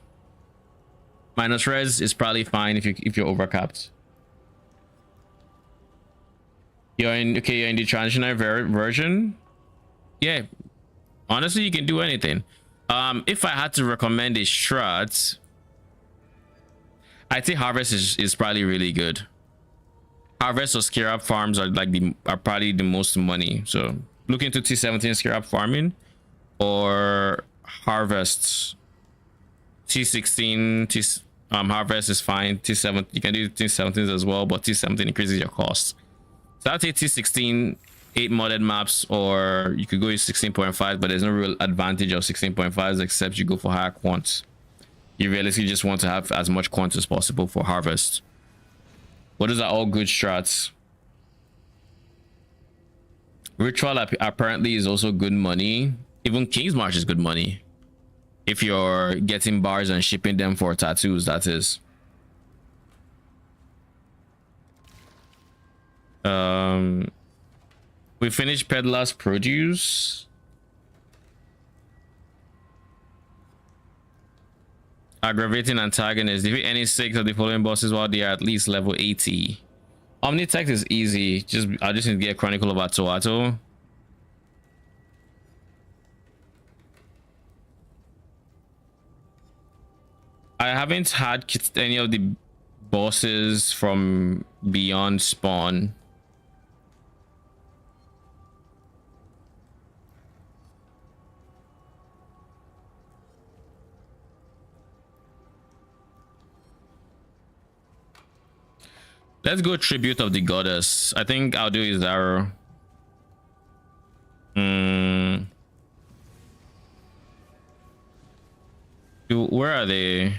Minus res is probably fine if you're overcapped. You're in the transitionary version. Yeah, honestly, you can do anything. If I had to recommend a strat, I think Harvest is probably really good. Harvest or Scarab farms are probably the most money. So look into T17 Scarab farming or Harvest. T16 Harvest is fine. T7 you can do T17s as well, but T17 increases your cost. So I'd say T16 8 modded maps, or you could go with 16.5, but there's no real advantage of 16.5s except you go for higher quants. You realistically just want to have as much quant as possible for Harvest. But those are all good strats. Ritual apparently is also good money. Even King's March is good money. If you're getting bars and shipping them for tattoos, that is. We finished Peddler's Produce. Aggravating antagonist. Defeat any 6 of the following bosses while they are at least level 80. Omnitech is easy. I just need to get Chronicle of Atoato. I haven't had any of the bosses from Beyond Spawn. Let's go Tribute of the Goddess. I think I'll do Izaro. Where are they?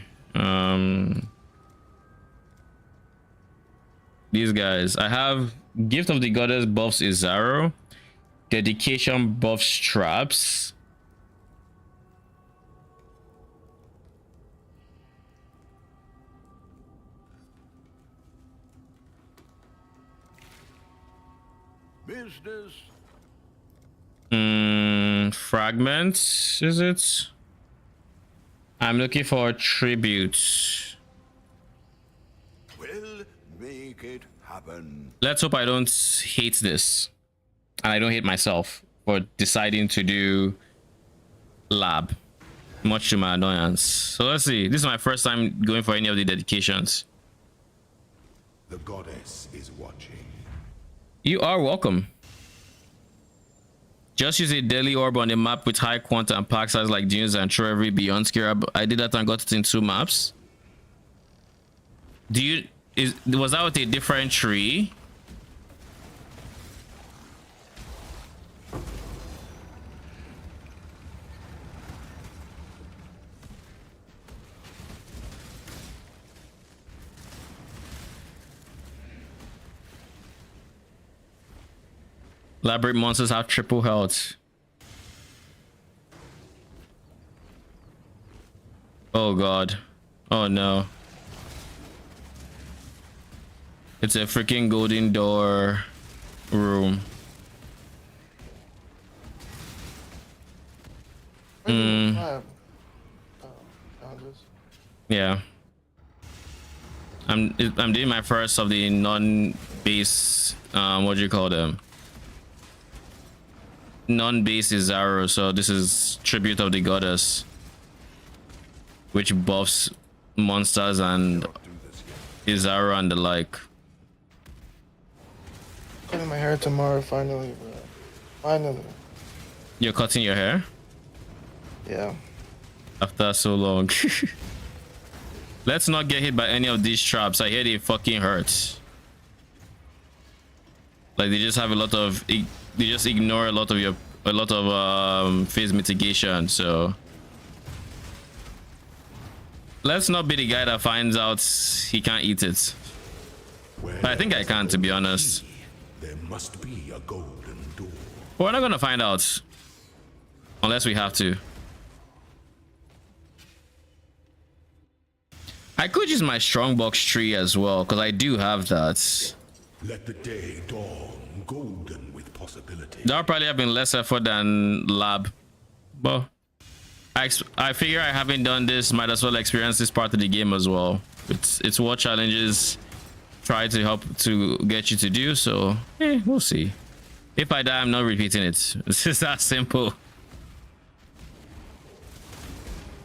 These guys. I have Gift of the Goddess buffs Izaro. Dedication buffs Traps. Business. Fragments, is it? I'm looking for tributes. We'll make it happen. Let's hope I don't hate this. And I don't hate myself for deciding to do lab. Much to my annoyance. So let's see. This is my first time going for any of the dedications. The goddess is watching. You are welcome. Just use a daily orb on a map with high quanta and pack size like Dunes and throw every Beyond Scarab. I did that and got it in 2 maps. Was that with a different tree? Labyrinth monsters have triple health. Oh god. Oh no. It's a freaking golden door room. Yeah. I'm doing my first of the non-base what do you call them? Non-base Izaro, so this is Tribute of the Goddess, which buffs monsters and Izaro and the like. Cutting my hair tomorrow, finally, bro. Finally. You're cutting your hair? Yeah. After so long. Let's not get hit by any of these traps. I hear they fucking hurt. Like they just have a lot of, they just ignore a lot of phase mitigation. So let's not be the guy that finds out he can't eat it. But I think I can, to be honest. There must be a golden door. We're not gonna find out unless we have to. I could use my strongbox tree as well, because I do have that. Let the day dawn, golden with possibility. That'll probably have been less effort than lab, but I figure I haven't done this, might as well experience this part of the game as well. It's what challenges try to help to get you to do, so we'll see. If I die, I'm not repeating it. It's just that simple.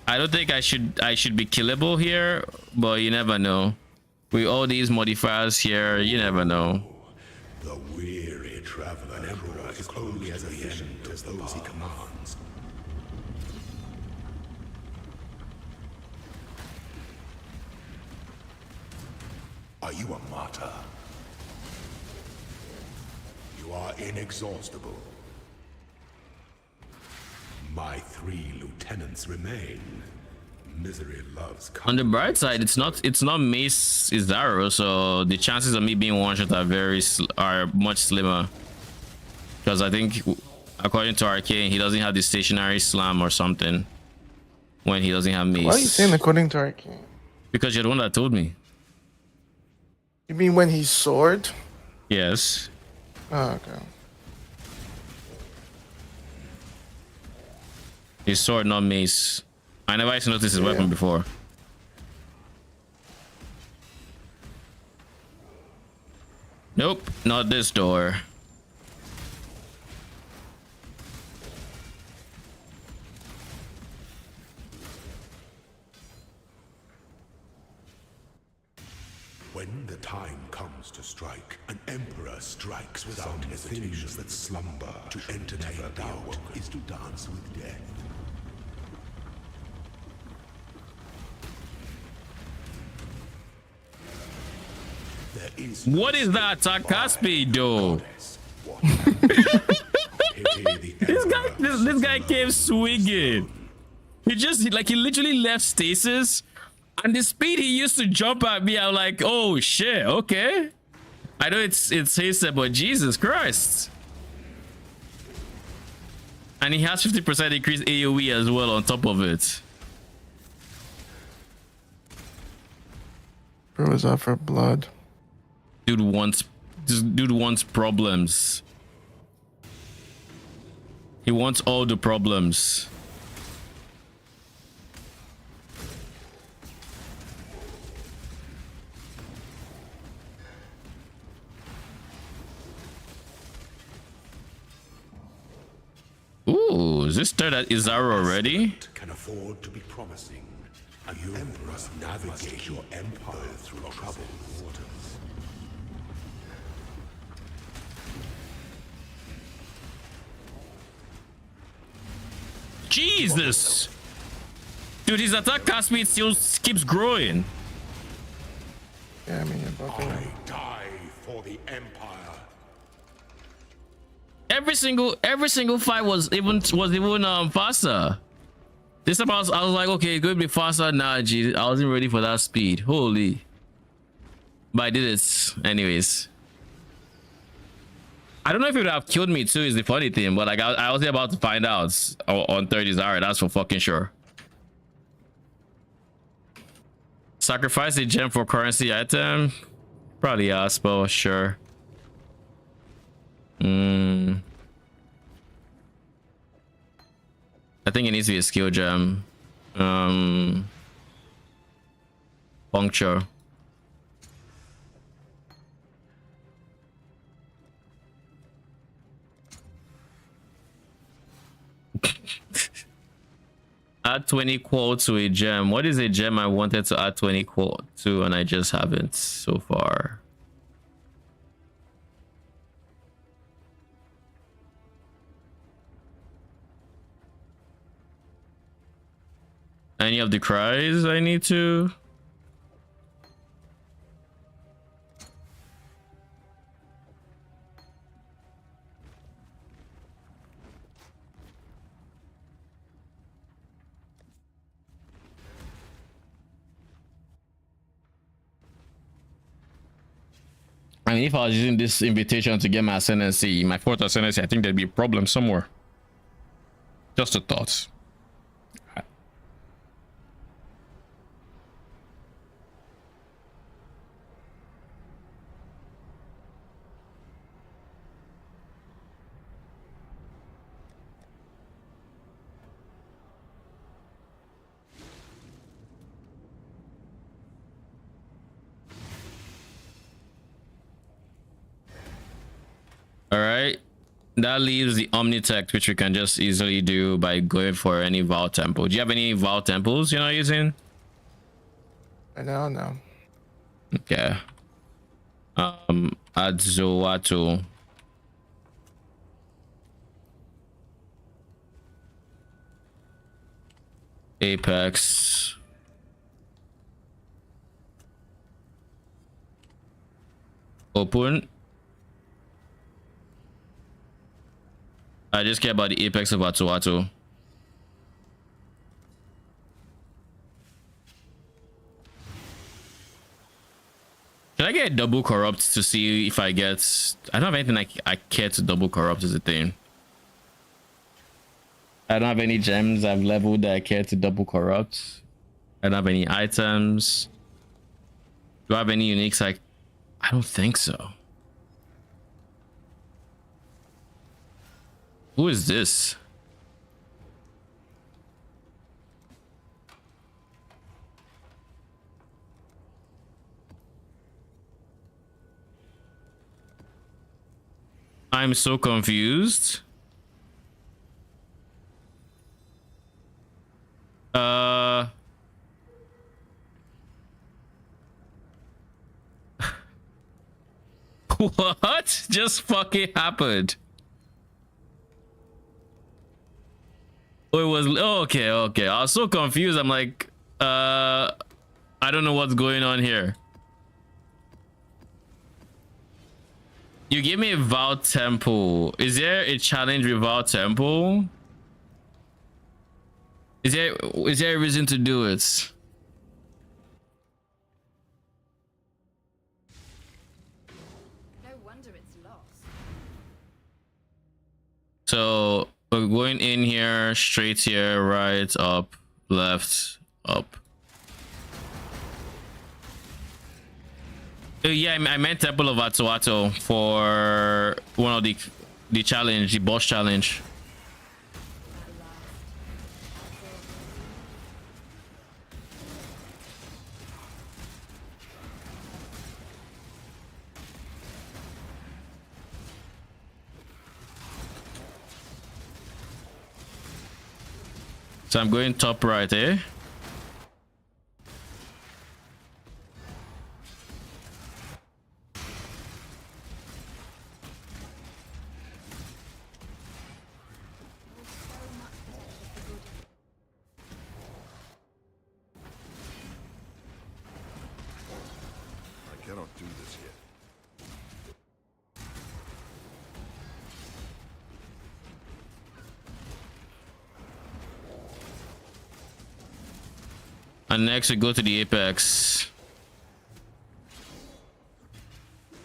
I don't think I should be killable here, but you never know. With all these modifiers here, you never know. The weary traveler, an emperor is only as efficient as those he commands. Are you a martyr? You are inexhaustible. My 3 lieutenants remain. Misery loves company. On the bright side, it's not Mace Izaro, so the chances of me being one shot are much slimmer. Because I think, according to Arcane, he doesn't have the stationary slam or something when he doesn't have Mace. Why are you saying according to Arcane? Because you're the one that told me. You mean when he soared? Yes. Oh, okay. His sword, not Mace. I never used to notice his weapon before. Nope, not this door. When the time comes to strike, an emperor strikes without hesitation. That slumber, to entertain doubt, is to dance with death. What is that Takaspi do? this guy came swinging. He literally left stasis, and the speed he used to jump at me, I'm like, oh shit, okay. I know it's hasted, but Jesus Christ. And he has 50% increased AoE as well on top of it. Bro is out for blood. Dude wants problems. He wants all the problems. Ooh, is this third at Izaro already? Can afford to be promising. And you must navigate your empire through troubled waters. Jesus! Dude, his attack cast speed still keeps growing. Yeah, I mean, you're buffing. I die for the empire. Every single fight was even faster. This time I was like, okay, it could be faster. Nah, geez, I wasn't ready for that speed. Holy. But I did it anyways. I don't know if it would have killed me too, is the funny thing, but like I was about to find out on 30s hour, that's for fucking sure. Sacrifice a gem for currency item? Probably Aspo, sure. I think it needs to be a skill gem. Puncture. Add 20 qual to a gem. What is a gem I wanted to add 20 qual to and I just haven't so far? any of the cries I need to? I mean, if I was using this invitation to get my ascendancy, my fourth ascendancy, I think there'd be a problem somewhere. Just a thought. All right, that leaves the Omnitect, which we can just easily do by going for any Vow Temple. Do you have any Vow Temples you're not using? I know, no. Okay. Adzoato. Apex. Open. I just care about the Apex of Adzoato. Can I get double corrupt to see if I get... I don't have anything I care to double corrupt is the thing. I don't have any gems I've leveled that I care to double corrupt. I don't have any items. Do I have any uniques? I don't think so. Who is this? I'm so confused. What just fucking happened? Oh, it was okay. I was so confused. I'm like, I don't know what's going on here. You give me a Vow Temple. Is there a challenge with Vow Temple? Is there a reason to do it? No wonder it's lost. So we're going in here, straight here, right, up, left, up. Yeah, I meant Temple of Adzoato for one of the challenge, the boss challenge. So I'm going top right, eh? I cannot do this yet. And next we go to the Apex.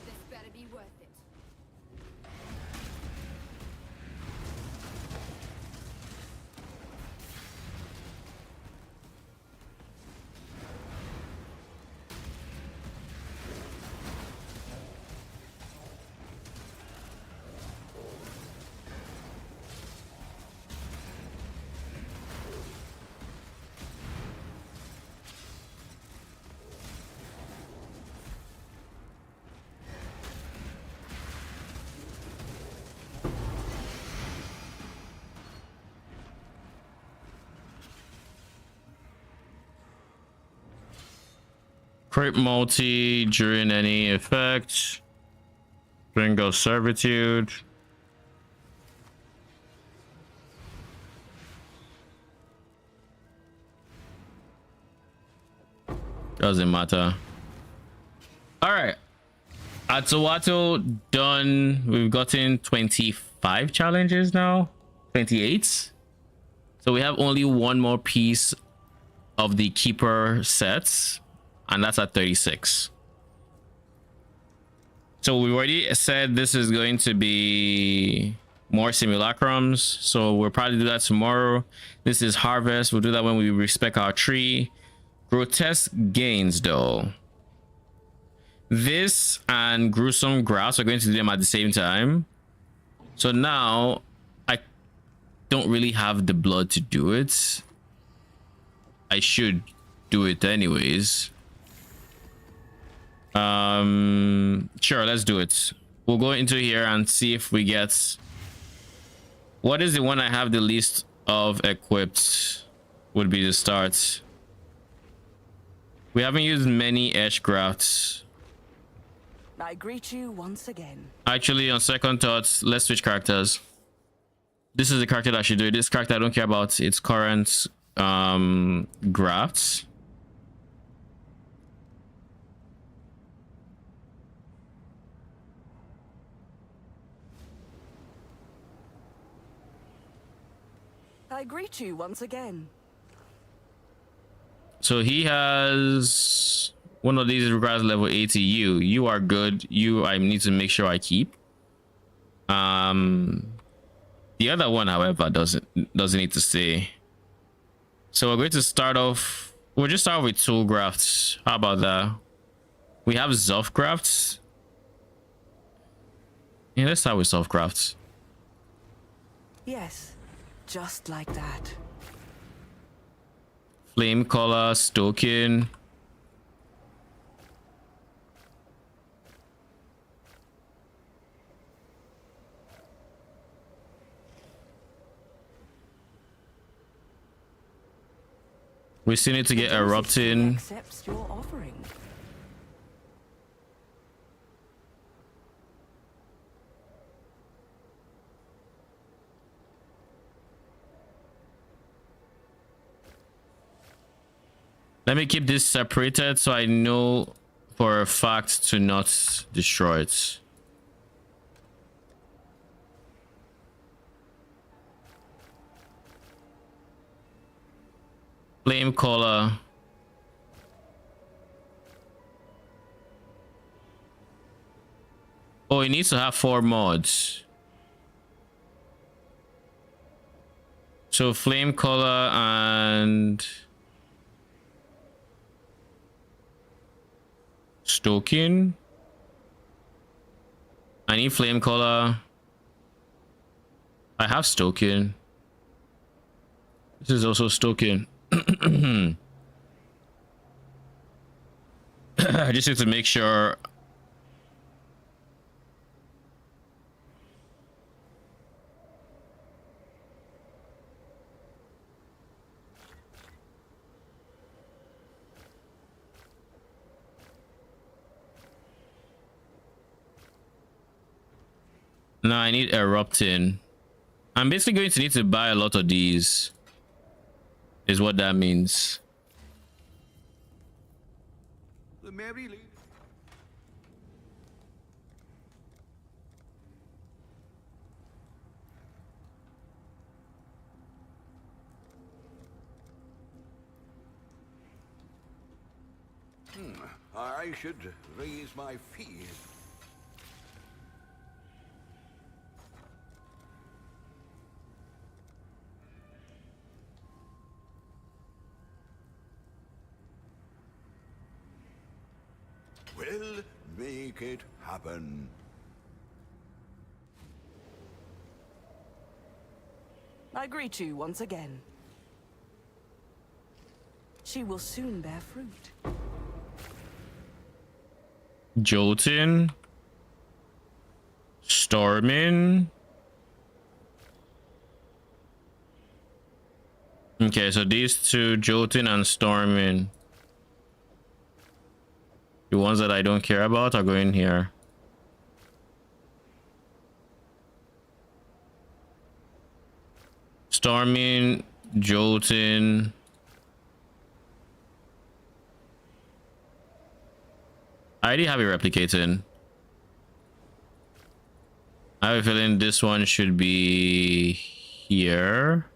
This better be worth it. Create multi during any effect. Ring of Servitude. Doesn't matter. All right. Atsuwato done. We've gotten 25 challenges now. 28. So we have only one more piece of the keeper sets, and that's at 36. So we already said this is going to be more simulacrums, so we'll probably do that tomorrow. This is harvest. We'll do that when we respec our tree. Grotesque gains, though. This and gruesome grass are going to do them at the same time. So now I don't really have the blood to do it. I should do it anyways. Sure, let's do it. We'll go into here and see if we get, what is the one I have the least of equipped would be the start. We haven't used many edge grafts. I greet you once again. Actually, on second thoughts, let's switch characters. This is the character that should do it. This character I don't care about its current grafts. I greet you once again. So he has one of these requires level 80. You are good. You I need to make sure I keep. The other one, however, doesn't need to stay. So we're going to start off. We'll just start with tool grafts. How about that? We have Zoff grafts. Yeah, let's start with Zoff grafts. Yes, just like that. Flame collar, stoking. We still need to get erupting. Accepts your offering. Let me keep this separated so I know for a fact to not destroy it. Flame collar. Oh, it needs to have 4 mods. So flame collar and stoking. I need flame collar. I have stoking. This is also stoking. I just need to make sure. No, I need erupting. I'm basically going to need to buy a lot of these. Is what that means. The merry lady. I should raise my fees. We'll make it happen. I greet you once again. She will soon bear fruit. Jolting. Storming. Okay, so these two, Jolting and Storming. The ones that I don't care about are going here. Storming, Jolting. I already have it replicated. I have a feeling this one should be here.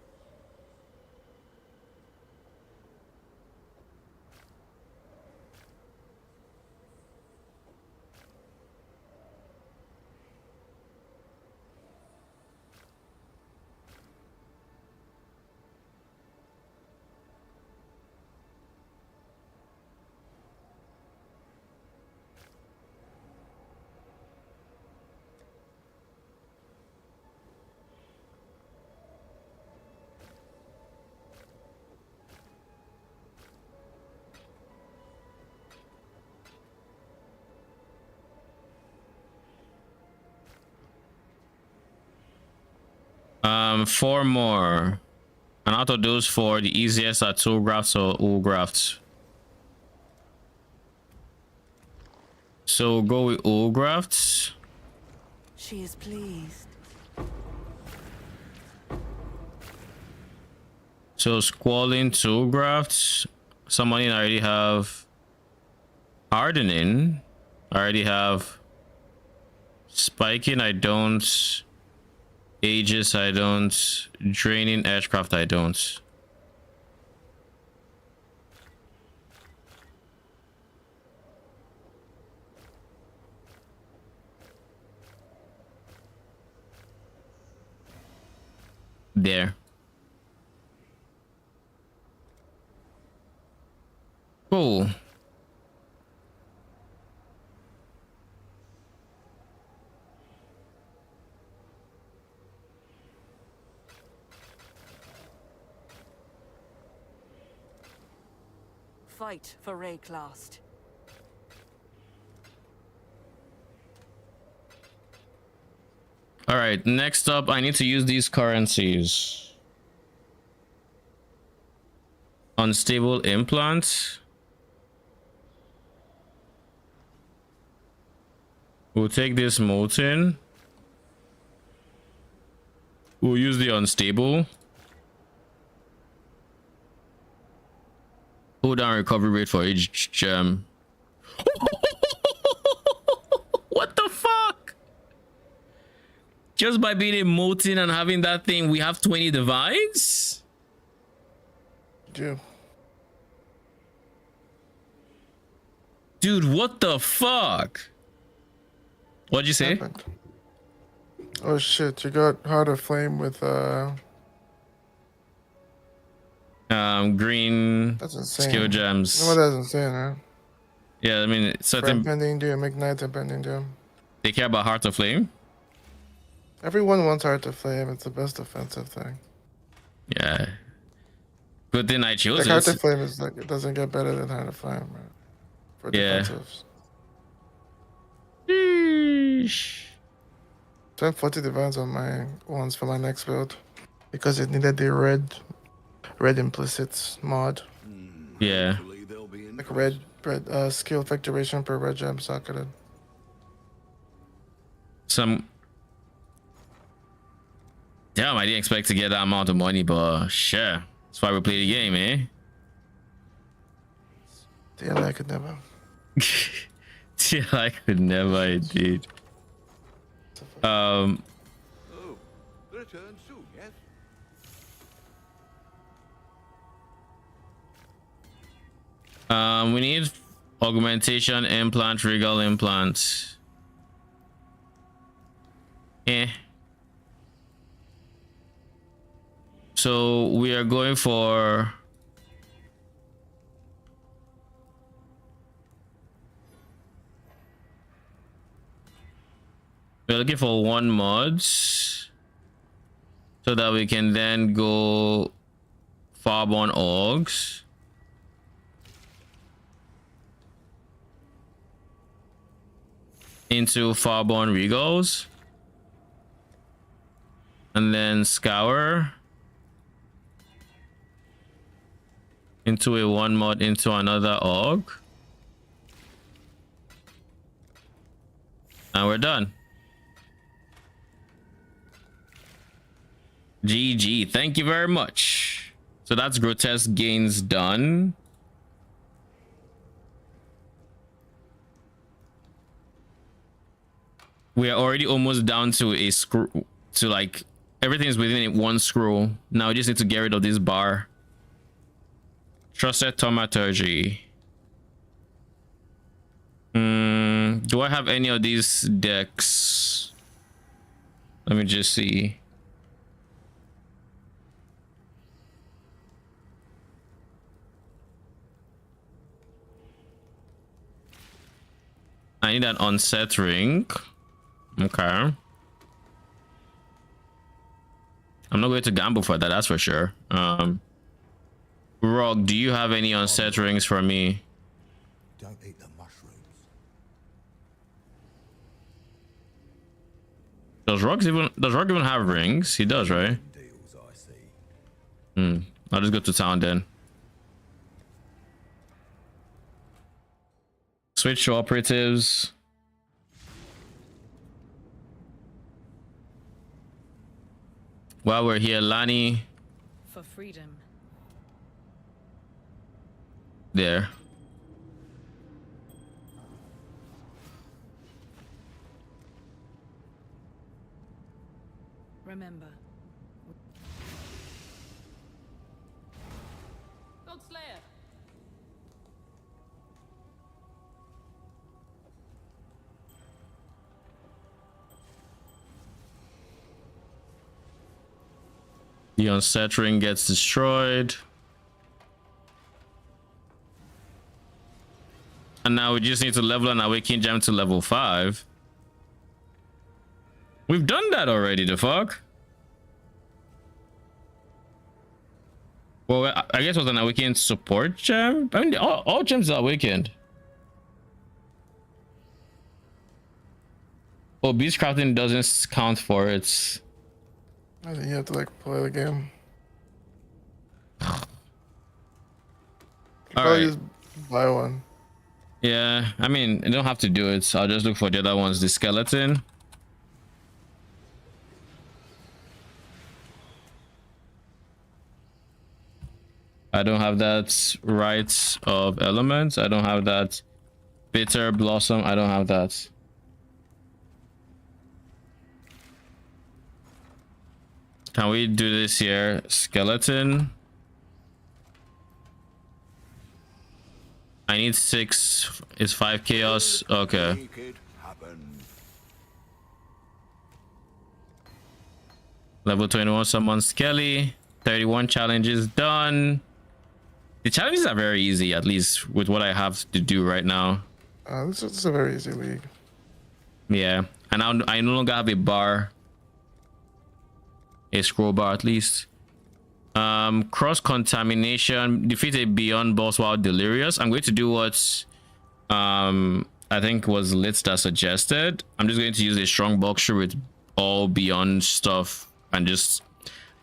Four more. And out of those four, the easiest are tool grafts or all grafts. So go with all grafts. She is pleased. So squalling tool grafts. Somebody already have hardening. I already have spiking. I don't. Aegis, I don't. Draining edgecraft, I don't. There. Cool. Fight for Rayclast. All right, next up, I need to use these currencies. Unstable implant. We'll take this molten. We'll use the unstable. Hold down recovery rate for each gem. What the fuck? Just by being a molten and having that thing, we have 20 divines? Yeah. Dude, what the fuck? What'd you say? Happened? Oh shit, you got Heart of Flame with green that's insane. skill gems. No, that's insane, huh? Yeah, I mean, certain pending doom, ignite and pending doom. they care about Heart of Flame. Everyone wants Heart of Flame. It's the best offensive thing. Yeah. Good thing I chose like it. Heart of Flame is like it doesn't get better than Heart of Flame, right? For defensives. Sheesh. 1040 divines on my ones for my next build because it needed the red implicits mod. Yeah. Like red skill effect duration per red gem socketed. Some. Damn, I didn't expect to get that amount of money, but sure. That's why we play the game, eh? Yeah, I could never. Yeah, I could never, indeed. Oh, return soon, yes? We need augmentation implant, regal implant. So we are going for we're looking for one mods so that we can then go Farborn Orgs. Into Farborn Regals. And then Scour. Into a one mod into another org. And we're done. GG. Thank you very much. So that's grotesque gains done. We are already almost down to a screw, to like everything is within one scroll. Now we just need to get rid of this bar. Trusted Thaumaturgy. Do I have any of these decks? Let me just see. I need an onset ring. Okay. I'm not going to gamble for that, that's for sure. Rock, do you have any onset rings for me? Don't eat the mushrooms. Does Rock even have rings? He does, right? Deals, I see. I'll just go to town then. Switch to operatives. While we're here, Lani. For freedom. There. Remember. Godslayer. The onset ring gets destroyed. And now we just need to level an awakening gem to level 5. We've done that already, the fuck? Well, I guess it was an awakened support gem. I mean, all gems are awakened. Oh, beast crafting doesn't count for it. I think you have to like play the game. All right. Just buy one. Yeah, I mean, you don't have to do it. So I'll just look for the other ones. The skeleton. I don't have that rites of elements. I don't have that bitter blossom. I don't have that. Can we do this here? Skeleton. I need 6. Is 5 chaos? Okay. Make it happen. Level 21 summon Skelly. 31 challenges done. The challenges are very easy, at least with what I have to do right now. This is a very easy league. Yeah, and I no longer have a bar. A scroll bar at least. Cross contamination, defeat a beyond boss while delirious. I'm going to do what I think was Litz that suggested. I'm just going to use a strong boxer with all beyond stuff and just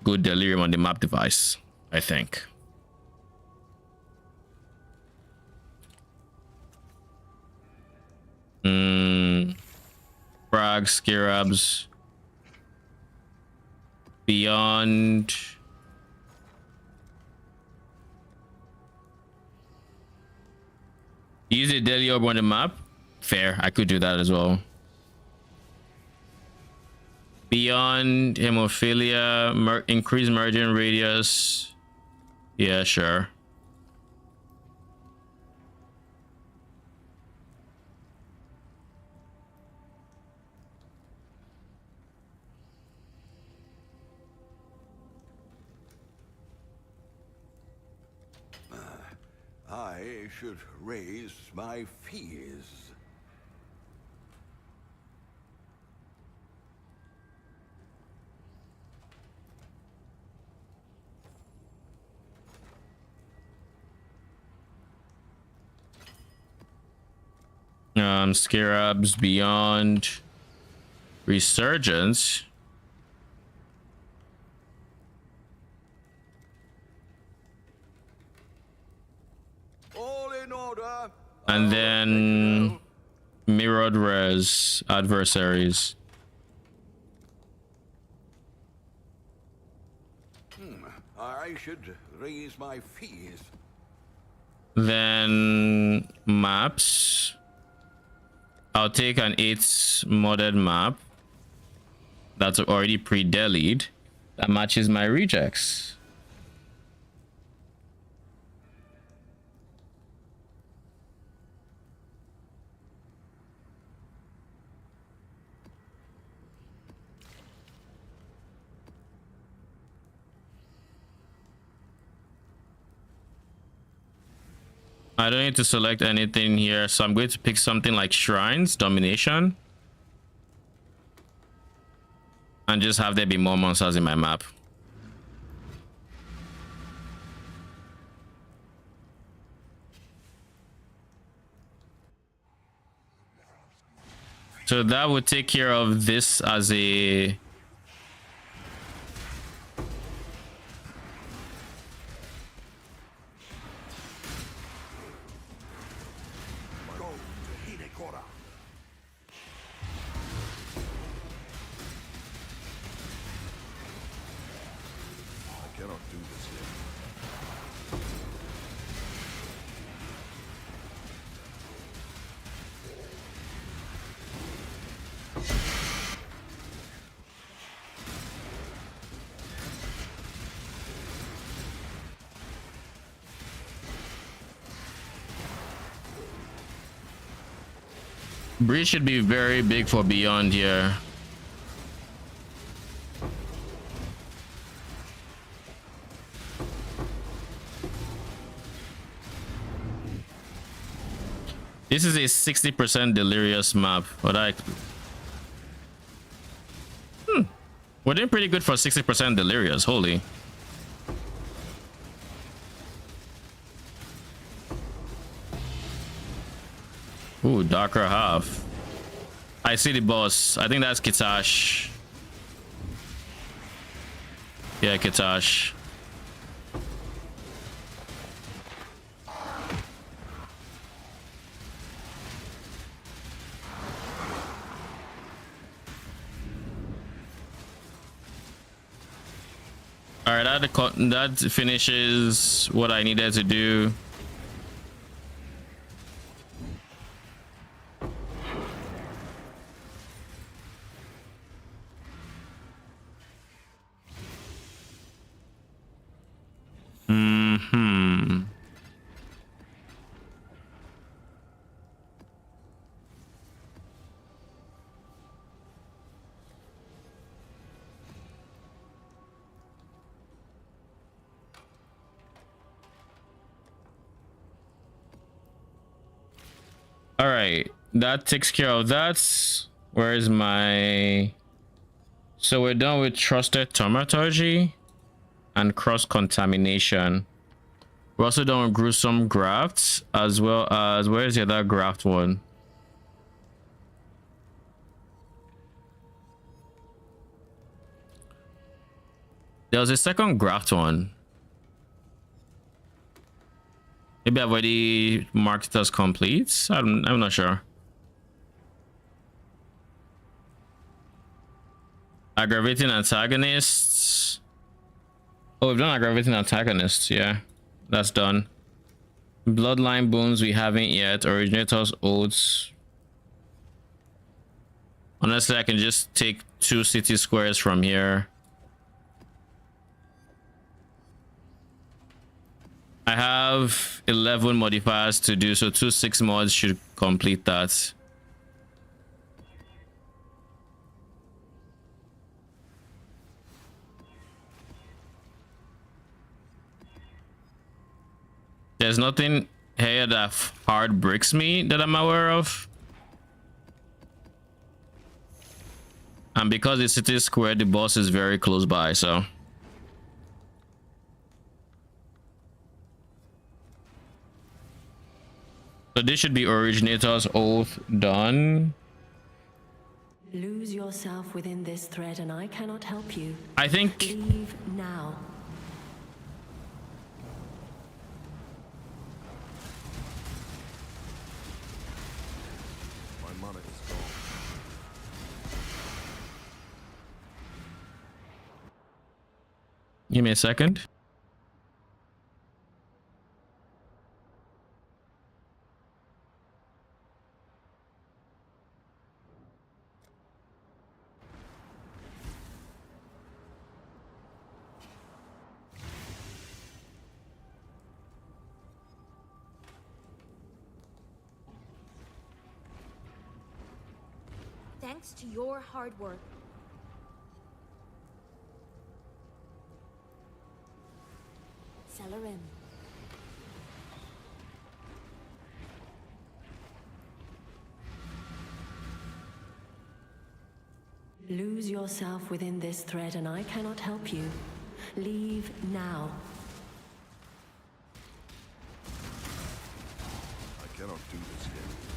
go delirium on the map device, I think. Frag, scarabs. Beyond. Use a daily orb on the map. Fair, I could do that as well. Beyond hemophilia, increase merging radius. Yeah, sure. I should raise my fees. Scarabs beyond resurgence. All in order. And then mirrored res adversaries. I should raise my fees. Then maps. I'll take an 8 modded map that's already pre-delayed that matches my rejects. I don't need to select anything here, so I'm going to pick something like Shrines, Domination, and just have there be more monsters in my map. So that would take care of this as a... Breach should be very big for Beyond here. This is a 60% delirious map. What we're doing pretty good for 60% delirious. Holy. Ooh, darker half. I see the boss. I think that's Kitash. Yeah, Kitash. All right, that finishes what I needed to do. All right, that takes care of that. Where is my... So we're done with Trusted Thaumaturgy and Cross Contamination. We're also done with Gruesome Grafts, as well as... Where's the other graft one? There was a second graft one. Maybe I've already marked it as complete. I'm not sure. Aggravating antagonists. Oh, we've done aggravating antagonists. Yeah, that's done. Bloodline bones we haven't yet. Originator's oaths. Honestly, I can just take 2 city squares from here. I have 11 modifiers to do, so 2 6 mods should complete that. There's nothing here that hard bricks me that I'm aware of. And because it's city square, the boss is very close by, so... So this should be Originator's Oath done. Lose yourself within this thread and I cannot help you. I think... Leave now. My monarch is gone. Give me a second. thanks to your hard work. Celerin. Lose yourself within this thread and I cannot help you. Leave now. I cannot do this yet.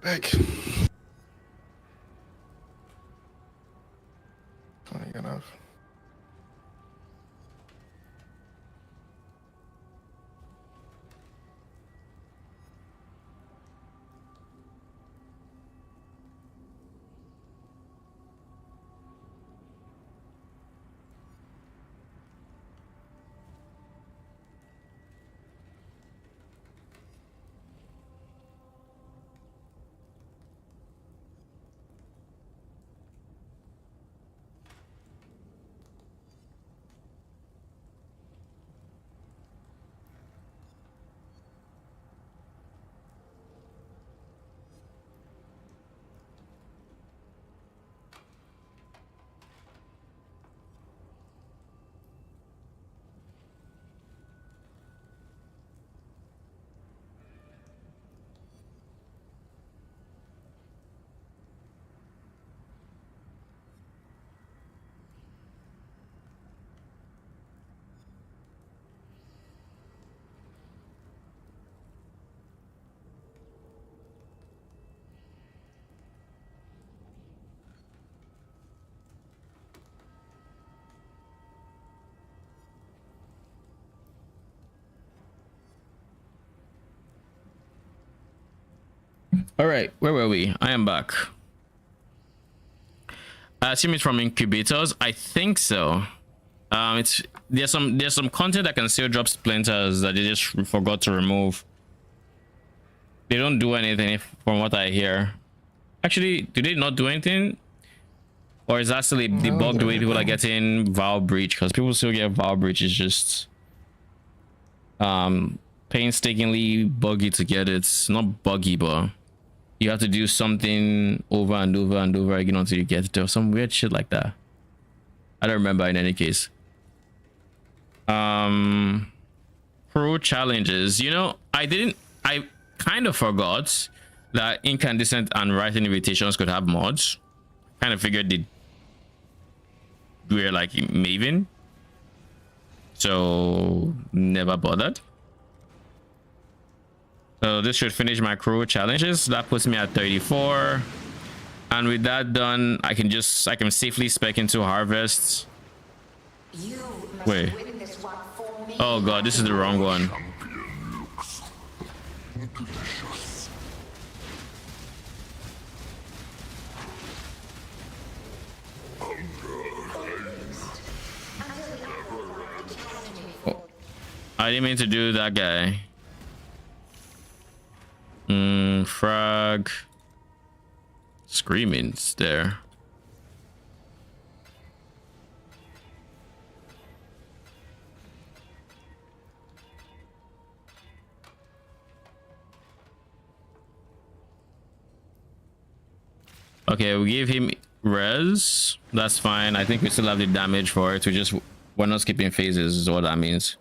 Back. Funny enough. All right, where were we? I am back. I assume it's from incubators. I think so. There's some content that can still drop splinters that they just forgot to remove. They don't do anything from what I hear. Actually, do they not do anything? Or is that still debugged the way people are getting Vow Breach? Because people still get Vow Breach. It's just painstakingly buggy to get it. It's not buggy, but you have to do something over and over and over again until you get it, or some weird shit like that. I don't remember in any case. Pro challenges. You know, I kind of forgot that Incandescent and Writing Invitations could have mods. Kind of figured they were like Maven. So never bothered. So this should finish my crew challenges. That puts me at 34. And with that done, I can safely spec into harvests. Wait. Oh god, this is the wrong one. Oh, I didn't mean to do that guy. Frog. Screaming's there. Okay, we give him res. That's fine. I think we still have the damage for it. We're not skipping phases is what that means.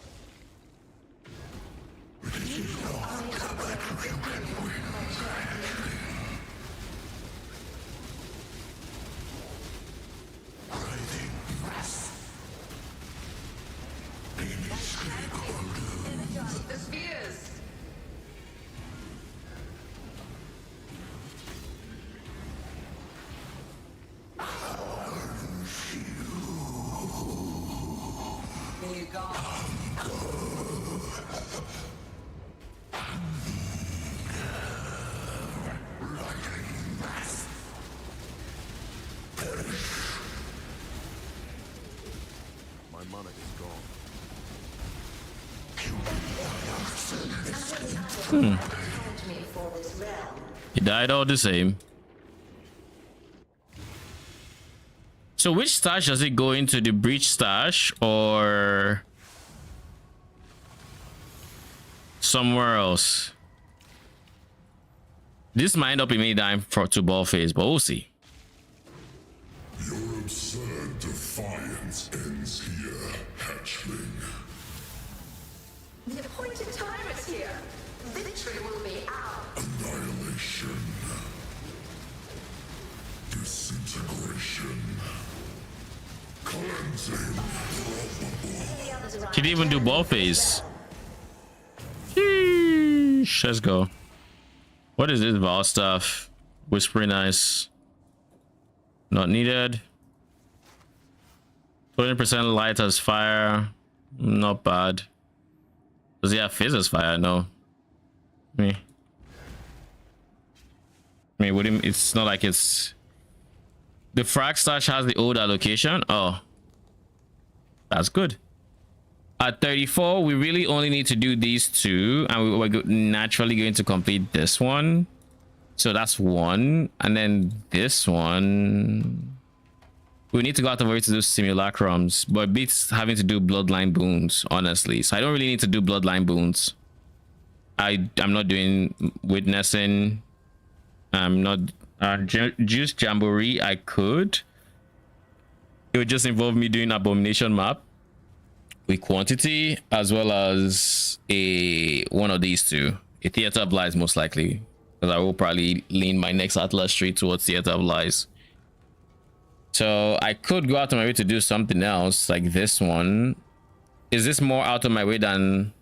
He died all the same. So which stash does it go into? The breach stash or somewhere else? This might end up in me dying to ball phase, but we'll see. Your absurd defiance ends here, hatchling. The appointed time is here. Victory will be ours. Annihilation. Disintegration. Cleansing. She didn't even do ball phase. Sheesh, let's go. What is this ball stuff? Whispering Ice. Not needed. 20% light as fire. Not bad. Does he have fizz as fire? No. Me. I mean, with him, it's not like it's... The frag stash has the old allocation. Oh. That's good. At 34, we really only need to do these two. And we're naturally going to complete this one. So that's one. And then this one... We need to go out of our way to do simulacrums, but it beats having to do bloodline boons, honestly. So I don't really need to do bloodline boons. I'm not doing witnessing. I'm not juice jamboree. I could. It would just involve me doing abomination map with quantity, as well as one of these two. A theater of lies, most likely, because I will probably lean my next Atlas tree towards theater of lies. So I could go out of my way to do something else like this one. Is this more out of my way than...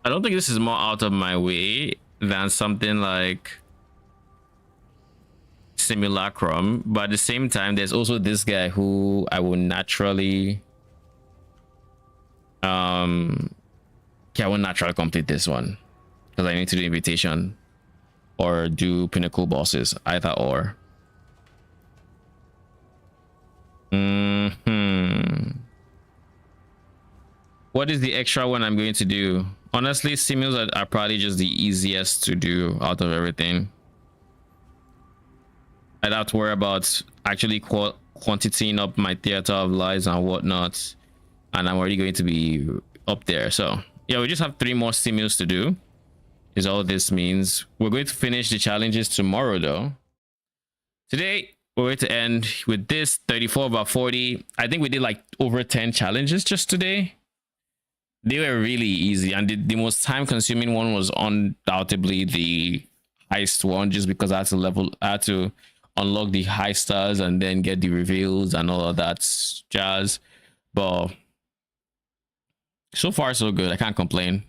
I don't think this is more out of my way than something like Simulacrum. But at the same time, there's also this guy who I will naturally... I will naturally complete this one. Because I need to do invitation. Or do pinnacle bosses. Either or. What is the extra one I'm going to do? Honestly, simuls are probably just the easiest to do out of everything. I don't have to worry about actually quantitying up my theater of lies and whatnot, and I'm already going to be up there. So yeah, we just have 3 more simuls to do is all this means. We're going to finish the challenges tomorrow though. Today we're going to end with this 34/40. I think we did like over 10 challenges just today. They were really easy, and the most time consuming one was undoubtedly the heist one, just because I had to unlock the high stars and then get the reveals and all of that jazz. But so far so good. I can't complain.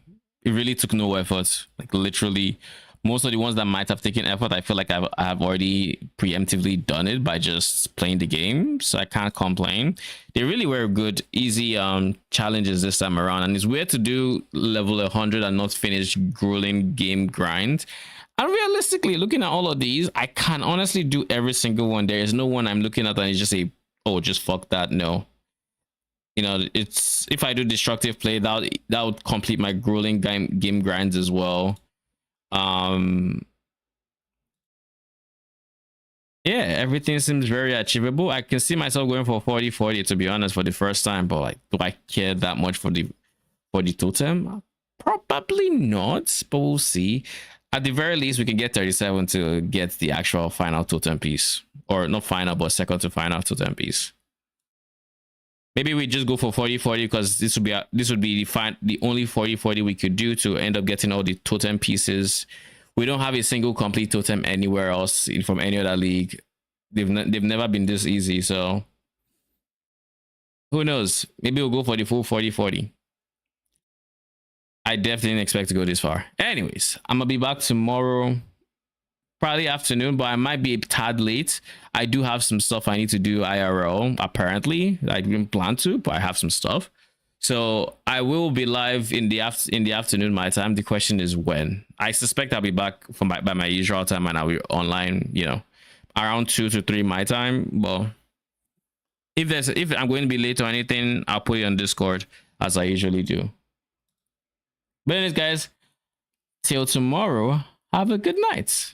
It really took no effort. Like literally, most of the ones that might have taken effort, I feel like I have already preemptively done it by just playing the game, so I can't complain. They really were good, easy challenges this time around, and it's weird to do level 100 and not finish grueling game grind. And realistically, looking at all of these, I can honestly do every single one. There is no one I'm looking at and it's just a, oh, just fuck that. No. You know, it's, if I do destructive play, that would complete my grueling game grinds as well. Yeah, everything seems very achievable. I can see myself going for 40/40 to be honest for the first time, but like, do I care that much for the totem? Probably not, but we'll see. At the very least, we can get 37 to get the actual final totem piece, or not final, but second to final totem piece. Maybe we just go for 40/40 because this would be the only 40/40 we could do to end up getting all the totem pieces. We don't have a single complete totem anywhere else from any other league. They've never been this easy, so who knows? Maybe we'll go for the full 40/40. I definitely didn't expect to go this far. Anyways, I'm gonna be back tomorrow, probably afternoon, but I might be a tad late. I do have some stuff I need to do IRL. Apparently, I didn't plan to, but I have some stuff. So I will be live in the afternoon my time. The question is when. I suspect I'll be back by my usual time, and I'll be online, you know, around 2 to 3 my time. But if I'm going to be late or anything, I'll put it on Discord as I usually do. But anyways, guys, till tomorrow, have a good night.